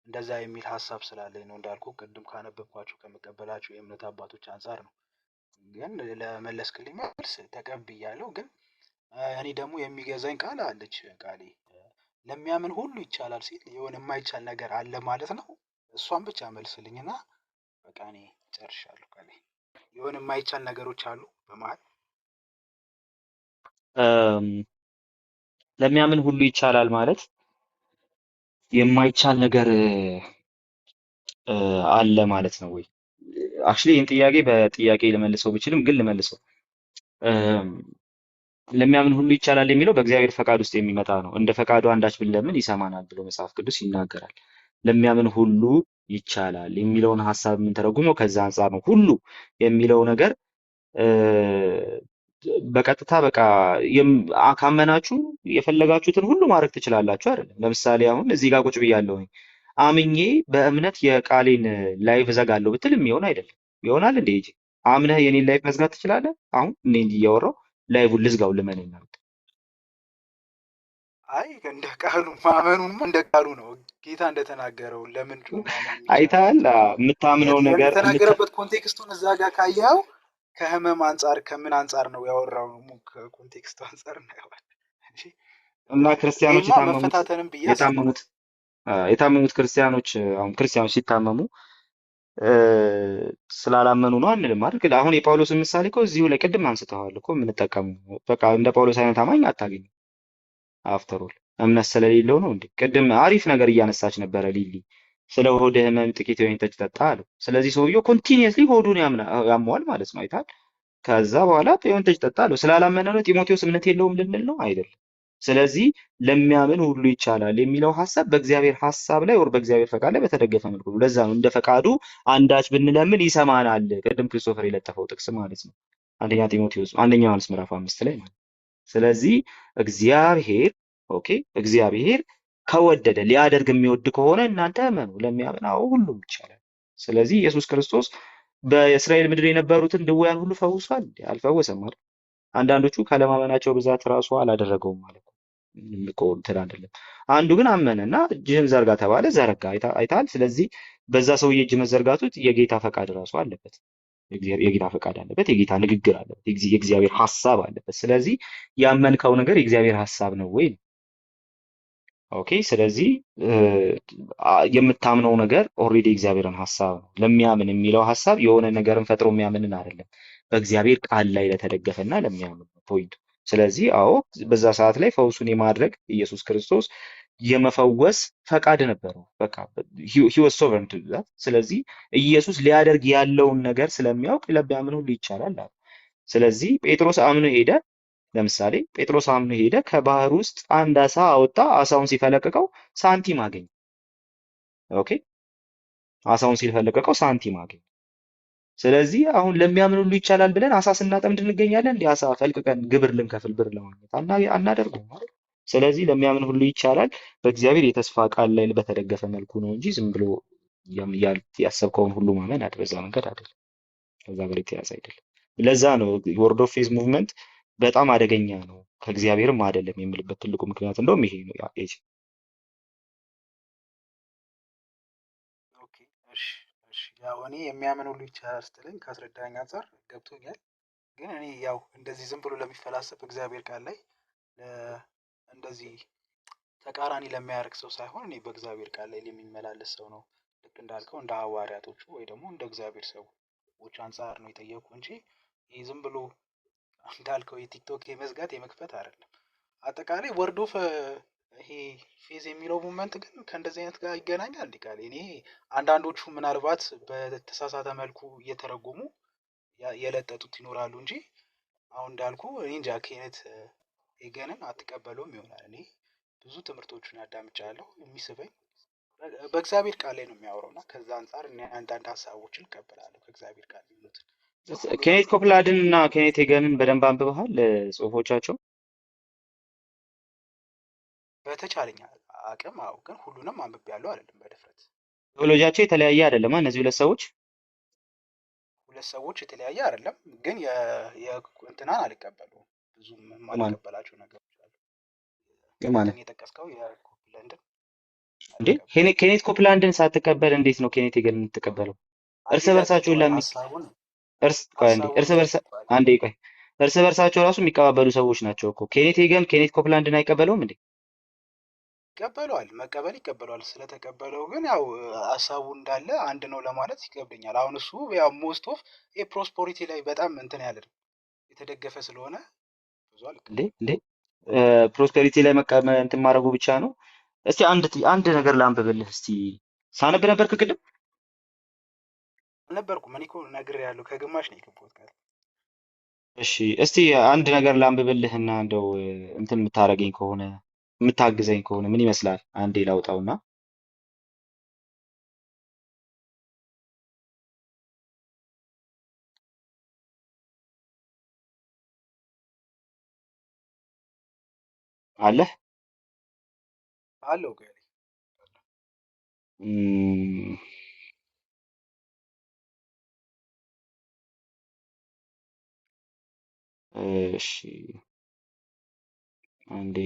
እንደዛ የሚል ሀሳብ ስላለኝ ነው እንዳልኩ ቅድም ካነበብኳቸው ከመቀበላቸው የእምነት አባቶች አንጻር ነው። ግን ለመለስክልኝ መልስ ተቀብያለሁ። ግን እኔ ደግሞ የሚገዛኝ ቃል አለች ቃሌ ለሚያምን ሁሉ ይቻላል ሲል የሆነ የማይቻል ነገር አለ ማለት ነው። እሷን ብቻ መልስልኝና በቃ እኔ ጨርሻለሁ። ቃሌ የሆነ የማይቻል ነገሮች አሉ በመሀል ለሚያምን ሁሉ ይቻላል ማለት የማይቻል ነገር አለ ማለት ነው ወይ? አክቹሊ ይህን ጥያቄ በጥያቄ ልመልሰው ብችልም ግን ልመልሰው። ለሚያምን ሁሉ ይቻላል የሚለው በእግዚአብሔር ፈቃድ ውስጥ የሚመጣ ነው። እንደ ፈቃዱ አንዳች ብንለምን ይሰማናል ብሎ መጽሐፍ ቅዱስ ይናገራል። ለሚያምን ሁሉ ይቻላል የሚለውን ሀሳብ የምንተረጉመው ከዛ አንጻር ነው። ሁሉ የሚለው ነገር በቀጥታ በቃ ካመናችሁ የፈለጋችሁትን ሁሉ ማድረግ ትችላላችሁ አይደለም። ለምሳሌ አሁን እዚህ ጋር ቁጭ ብያለሁኝ አምኜ በእምነት የቃሌን ላይቭ እዘጋለሁ ብትል የሚሆን አይደለም። ይሆናል እንዴ? እንጂ አምነህ የኔን ላይቭ መዝጋት ትችላለህ? አሁን እኔ እንዲህ እያወራሁ ላይቭን ልዝጋው ልመነኝ? አይ እንደ ቃሉ ማመኑም እንደ ቃሉ ነው። ጌታ እንደተናገረው ለምንድን ነው ማመን የሚቻለው? አይተሃል? የምታምነው ነገር የተናገረበት ኮንቴክስቱን እዛ ጋር ካየኸው ከህመም አንጻር ከምን አንጻር ነው ያወራው? ከኮንቴክስቱ አንጻር እናየዋለን እና ክርስቲያኖች መፈታተንም ብዬ የታመሙት ክርስቲያኖች አሁን ክርስቲያኖች ሲታመሙ ስላላመኑ ነው አንልም አይደል? አሁን የጳውሎስን ምሳሌ እኮ እዚሁ ላይ ቅድም አንስተዋል እኮ የምንጠቀመው። በቃ እንደ ጳውሎስ አይነት አማኝ አታገኝም። አፍተሮል እምነት ስለሌለው ነው እንዴ? ቅድም አሪፍ ነገር እያነሳች ነበረ ሊሊ። ስለ ሆድ ህመም ጥቂት የወይን ጠጅ ጠጣ አለው። ስለዚህ ሰውየው ኮንቲኒየስሊ ሆዱን ያመዋል ማለት ነው። አይታል። ከዛ በኋላ የወይን ጠጅ ጠጣ አለው። ስላላመነ ነው ጢሞቴዎስ እምነት የለውም ልንል ነው? አይደለም። ስለዚህ ለሚያምን ሁሉ ይቻላል የሚለው ሀሳብ በእግዚአብሔር ሀሳብ ላይ ወር በእግዚአብሔር ፈቃድ ላይ በተደገፈ መልኩ ነው። ለዛ ነው እንደ ፈቃዱ አንዳች ብንለምን ይሰማናል። ቅድም ክርስቶፈር የለጠፈው ጥቅስ ማለት ነው። አንደኛ ዮሐንስ ምዕራፍ 5 ላይ ማለት። ስለዚህ እግዚአብሔር እግዚአብሔር ከወደደ ሊያደርግ የሚወድ ከሆነ እናንተ እመኑ። ለሚያምን አዎ ሁሉም ይቻላል። ስለዚህ ኢየሱስ ክርስቶስ በእስራኤል ምድር የነበሩትን ድውያን ሁሉ ፈውሷል? አልፈወሰም አይደል? አንዳንዶቹ ካለማመናቸው ብዛት ራሱ አላደረገውም ማለት ነው። እንትን አይደለም። አንዱ ግን አመነና እጅህን ዘርጋ ተባለ፣ ዘረጋ። አይተሃል። ስለዚህ በዛ ሰውዬ እጅ መዘርጋቱ የጌታ ፈቃድ ራሱ አለበት። የጌታ ፈቃድ አለበት፣ የጌታ ንግግር አለበት፣ የእግዚአብሔር ሐሳብ አለበት። ስለዚህ ያመንከው ነገር የእግዚአብሔር ሐሳብ ነው ወይ? ኦኬ። ስለዚህ የምታምነው ነገር ኦልሬዲ የእግዚአብሔርን ሐሳብ ነው። ለሚያምን የሚለው ሐሳብ የሆነ ነገርን ፈጥሮ የሚያምንን አይደለም፣ በእግዚአብሔር ቃል ላይ ለተደገፈና ለሚያምን ፖይንት። ስለዚህ አዎ በዛ ሰዓት ላይ ፈውሱን የማድረግ ኢየሱስ ክርስቶስ የመፈወስ ፈቃድ ነበረው። በቃ he was sovereign to that። ስለዚህ ኢየሱስ ሊያደርግ ያለውን ነገር ስለሚያውቅ ለሚያምን ሁሉ ይቻላል አለ። ስለዚህ ጴጥሮስ አምኖ ሄደ። ለምሳሌ ጴጥሮስ አምኖ ሄደ፣ ከባህር ውስጥ አንድ አሳ አወጣ። አሳውን ሲፈለቅቀው ሳንቲም አገኘ። ኦኬ፣ አሳውን ሲፈለቅቀው ሳንቲም አገኘ። ስለዚህ አሁን ለሚያምን ሁሉ ይቻላል ብለን አሳ ስናጠምድ እንገኛለን። እንዲህ አሳ ፈልቅቀን ግብር ልንከፍል ብር ለማግኘት አናደርገውም ማለት። ስለዚህ ለሚያምን ሁሉ ይቻላል በእግዚአብሔር የተስፋ ቃል ላይ በተደገፈ መልኩ ነው እንጂ ዝም ብሎ ያሰብከውን ሁሉ ማመን በዛ መንገድ አይደለም። ከዛ ጋር የተያዘ አይደለም። ለዛ ነው ወርድ ኦፍ ፌዝ ሙቭመንት በጣም አደገኛ ነው፣ ከእግዚአብሔርም አይደለም የምልበት ትልቁ ምክንያት እንደውም ይሄ ነው። ያው እኔ የሚያምን ሁሉ ይቻላል ስትለኝ ካስረዳኝ አንጻር ገብቶኛል። ግን እኔ ያው እንደዚህ ዝም ብሎ ለሚፈላሰፍ እግዚአብሔር ቃል ላይ እንደዚህ ተቃራኒ ለሚያደርግ ሰው ሳይሆን እኔ በእግዚአብሔር ቃል ላይ የሚመላለስ ሰው ነው። ልክ እንዳልከው እንደ ሐዋርያቶቹ ወይ ደግሞ እንደ እግዚአብሔር ሰዎች አንጻር ነው የጠየቁ እንጂ ይህ ዝም ብሎ እንዳልከው የቲክቶክ የመዝጋት የመክፈት አይደለም። አጠቃላይ ወርድ ኦፍ ይሄ ፌዝ የሚለው ሙቭመንት ግን ከእንደዚህ አይነት ጋር ይገናኛል እንዴ? ቃል እኔ አንዳንዶቹ ምናልባት በተሳሳተ መልኩ እየተረጎሙ የለጠጡት ይኖራሉ እንጂ አሁን እንዳልኩ እኔ እንጃ ኬኔት ሄገንን አትቀበለውም ይሆናል። እኔ ብዙ ትምህርቶቹን ያዳምጫለሁ። የሚስበኝ በእግዚአብሔር ቃል ላይ ነው የሚያወራው እና ከዛ አንጻር እኔ አንዳንድ ሀሳቦችን እቀበላለሁ ከእግዚአብሔር ቃል የሚሉትን። ኬኔት ኮፕላድን እና ኬኔት ሄገንን በደንብ አንብበሃል ጽሁፎቻቸው? በተቻለኝ አቅም አዎ፣ ግን ሁሉንም አንብቤያለሁ አይደለም በድፍረት። ቴዎሎጂያቸው የተለያየ አይደለም እነዚህ ሁለት ሰዎች የተለያየ አይደለም፣ ግን እንትናን አልቀበለውም። ብዙም የማልቀበላቸው ነገሮች አሉ። ማለት የጠቀስከው የኮፕላንድን እንዴ ኬኔት ኮፕላንድን ሳትቀበል እንዴት ነው ኬኔት ሄገንን የምትቀበለው? እርስ በርሳቸው እርስ በርሳቸው ራሱ የሚቀባበሉ ሰዎች ናቸው እኮ። ኬኔት ሄገን ኬኔት ኮፕላንድን አይቀበለውም እንዴ? ይቀበለዋል፣ መቀበል ይቀበለዋል። ስለተቀበለው ግን ያው ሀሳቡ እንዳለ አንድ ነው ለማለት ይከብደኛል። አሁን እሱ ያው ሞስት ኦፍ የፕሮስፖሪቲ ላይ በጣም እንትን ያለ የተደገፈ ስለሆነ ብዙ እንዴ ፕሮስፔሪቲ ላይ እንትን ማድረጉ ብቻ ነው። እስቲ አንድ ነገር ላንብብልህ። እስቲ ሳነብ ነበር ከቅድም አልነበርኩም እኔ እኮ ነግሬሃለሁ፣ ከግማሽ ነው የገባሁት ቃል። እሺ እስቲ አንድ ነገር ላንብብልህና እንደው እንትን የምታረገኝ ከሆነ የምታግዘኝ ከሆነ ምን ይመስላል? አንዴ ላውጣውና አለ አለው ጋር እሺ አንዴ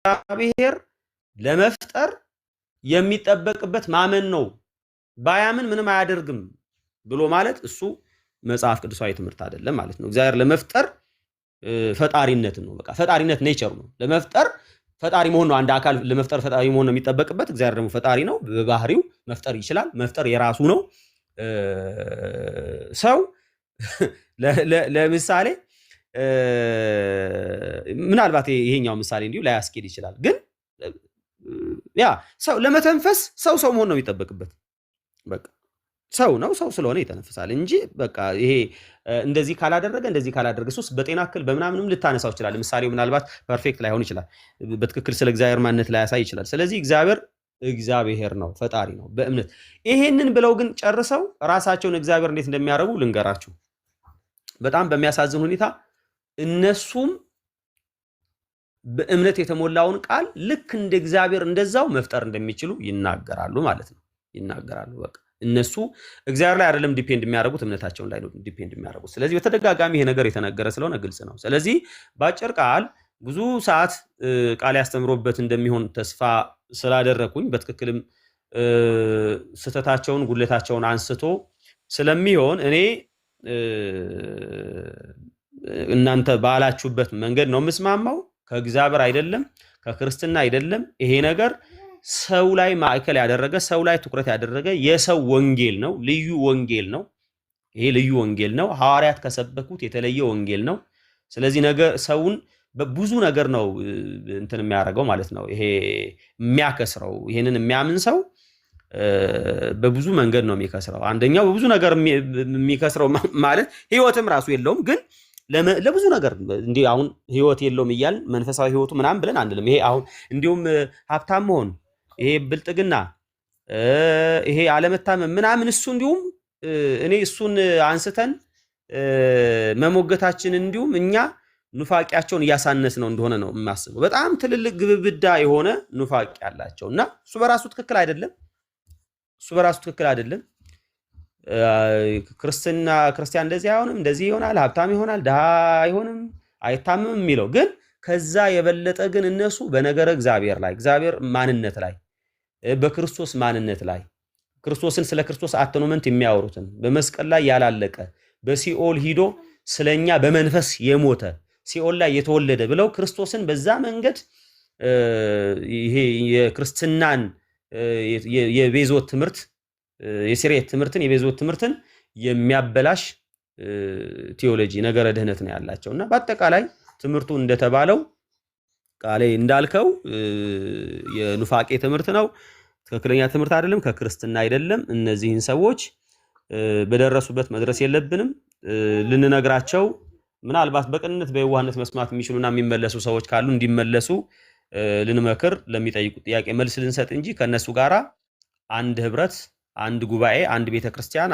እግዚአብሔር ለመፍጠር የሚጠበቅበት ማመን ነው። ባያምን ምንም አያደርግም ብሎ ማለት እሱ መጽሐፍ ቅዱሳዊ ትምህርት አይደለም ማለት ነው። እግዚአብሔር ለመፍጠር ፈጣሪነት ነው። በቃ ፈጣሪነት ኔቸር ነው። ለመፍጠር ፈጣሪ መሆን ነው። አንድ አካል ለመፍጠር ፈጣሪ መሆን ነው የሚጠበቅበት። እግዚአብሔር ደግሞ ፈጣሪ ነው። በባህሪው መፍጠር ይችላል። መፍጠር የራሱ ነው። ሰው ለምሳሌ ምናልባት ይሄኛው ምሳሌ እንዲሁ ላያስኬድ ይችላል፣ ግን ያ ሰው ለመተንፈስ ሰው መሆን ነው የሚጠበቅበት። በቃ ሰው ነው፣ ሰው ስለሆነ ይተነፍሳል እንጂ በቃ ይሄ እንደዚህ ካላደረገ ሶስት በጤና እክል በምናምንም ልታነሳው ይችላል። ምሳሌው ምናልባት ፐርፌክት ላይሆን ይችላል፣ በትክክል ስለ እግዚአብሔር ማንነት ላያሳይ ይችላል። ስለዚህ እግዚአብሔር ነው፣ ፈጣሪ ነው በእምነት። ይሄንን ብለው ግን ጨርሰው ራሳቸውን እግዚአብሔር እንዴት እንደሚያደርጉ ልንገራችሁ። በጣም በሚያሳዝን ሁኔታ እነሱም በእምነት የተሞላውን ቃል ልክ እንደ እግዚአብሔር እንደዛው መፍጠር እንደሚችሉ ይናገራሉ ማለት ነው። ይናገራሉ። በቃ እነሱ እግዚአብሔር ላይ አይደለም ዲፔንድ የሚያደርጉት፣ እምነታቸውን ላይ ነው ዲፔንድ የሚያደርጉት። ስለዚህ በተደጋጋሚ ይሄ ነገር የተነገረ ስለሆነ ግልጽ ነው። ስለዚህ በአጭር ቃል ብዙ ሰዓት ቃል ያስተምሮበት እንደሚሆን ተስፋ ስላደረኩኝ በትክክልም ስህተታቸውን ጉድለታቸውን አንስቶ ስለሚሆን እኔ እናንተ ባላችሁበት መንገድ ነው የምስማማው። ከእግዚአብሔር አይደለም፣ ከክርስትና አይደለም። ይሄ ነገር ሰው ላይ ማዕከል ያደረገ ሰው ላይ ትኩረት ያደረገ የሰው ወንጌል ነው። ልዩ ወንጌል ነው። ይሄ ልዩ ወንጌል ነው። ሐዋርያት ከሰበኩት የተለየ ወንጌል ነው። ስለዚህ ነገር ሰውን በብዙ ነገር ነው እንትን የሚያደርገው ማለት ነው። ይሄ የሚያከስረው ይሄንን የሚያምን ሰው በብዙ መንገድ ነው የሚከስረው። አንደኛው በብዙ ነገር የሚከስረው ማለት ህይወትም ራሱ የለውም፣ ግን ለብዙ ነገር እንዲህ አሁን ህይወት የለውም እያልን መንፈሳዊ ህይወቱ ምናምን ብለን አንልም። ይሄ አሁን እንዲሁም ሀብታም መሆን፣ ይሄ ብልጥግና፣ ይሄ አለመታመም ምናምን እሱ እንዲሁም እኔ እሱን አንስተን መሞገታችን እንዲሁም እኛ ኑፋቂያቸውን እያሳነስ ነው እንደሆነ ነው የማስበው። በጣም ትልልቅ ግብብዳ የሆነ ኑፋቂ ያላቸው እና እሱ በራሱ ትክክል አይደለም። ክርስቲያን እንደዚህ አይሆንም፣ እንደዚህ ይሆናል፣ ሀብታም ይሆናል፣ ድሃ አይሆንም፣ አይታምም የሚለው ግን ከዛ የበለጠ ግን እነሱ በነገረ እግዚአብሔር ማንነት ላይ በክርስቶስ ማንነት ላይ ክርስቶስን ስለ ክርስቶስ አተኖመንት የሚያወሩትን በመስቀል ላይ ያላለቀ በሲኦል ሂዶ ስለኛ በመንፈስ የሞተ ሲኦል ላይ የተወለደ ብለው ክርስቶስን በዛ መንገድ ይሄ የክርስትናን የቤዞት ትምህርት የሲሬት ትምህርትን የቤዞት ትምህርትን የሚያበላሽ ቴዎሎጂ ነገረ ድህነት ነው ያላቸው እና በአጠቃላይ ትምህርቱ እንደተባለው ቃሌ እንዳልከው የኑፋቄ ትምህርት ነው። ትክክለኛ ትምህርት አይደለም፣ ከክርስትና አይደለም። እነዚህን ሰዎች በደረሱበት መድረስ የለብንም። ልንነግራቸው ምናልባት በቅንነት በየዋህነት መስማት የሚችሉና የሚመለሱ ሰዎች ካሉ እንዲመለሱ ልንመክር፣ ለሚጠይቁት ጥያቄ መልስ ልንሰጥ እንጂ ከነሱ ጋራ አንድ ህብረት፣ አንድ ጉባኤ፣ አንድ ቤተክርስቲያን፣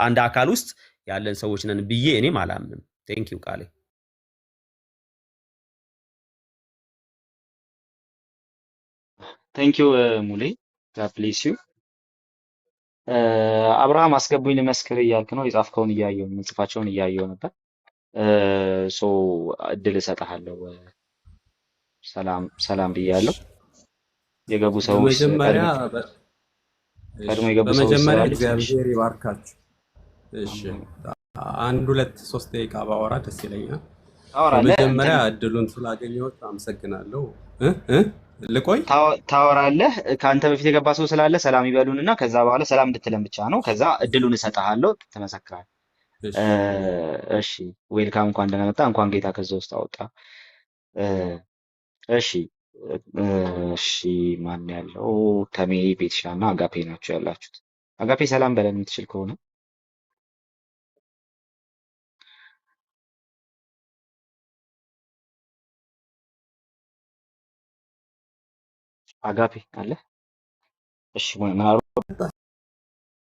አንድ አካል ውስጥ ያለን ሰዎች ነን ብዬ እኔም አላምንም። ቴንኪው ቃሌ። ቴንኪው ሙሌ ጋድ ብሌስ ዩ። አብርሃም አስገቡኝ ልመስክር እያልክ ነው። የጻፍከውን እያየው መጽፋቸውን እያየው ነበር። ሶ እድል እሰጥሃለሁ። ሰላም ሰላም ብያለሁ። የገቡ ሰዎች ቀድሞ የገቡ ሰዎች በመጀመሪያ እግዚአብሔር ይባርካችሁ። እሺ አንድ ሁለት ሶስት ደቂቃ ባወራ ደስ ይለኛል። በመጀመሪያ እድሉን ስላገኘሁት አመሰግናለሁ። ልቆይ ታወራለህ። ከአንተ በፊት የገባ ሰው ስላለ ሰላም ይበሉንና ከዛ በኋላ ሰላም እንድትለን ብቻ ነው። ከዛ እድሉን እሰጥሃለሁ፣ ትመሰክራለህ። እሺ ዌልካም፣ እንኳን ደህና መጣ። እንኳን ጌታ ከዛ ውስጥ አወጣ። እሺ እሺ፣ ማን ያለው? ተሜ፣ ቤትሻና አጋፔ ናቸው ያላችሁት። አጋፔ ሰላም በለን የምትችል ከሆነ አጋፔ አለ። እሺ ምናልባት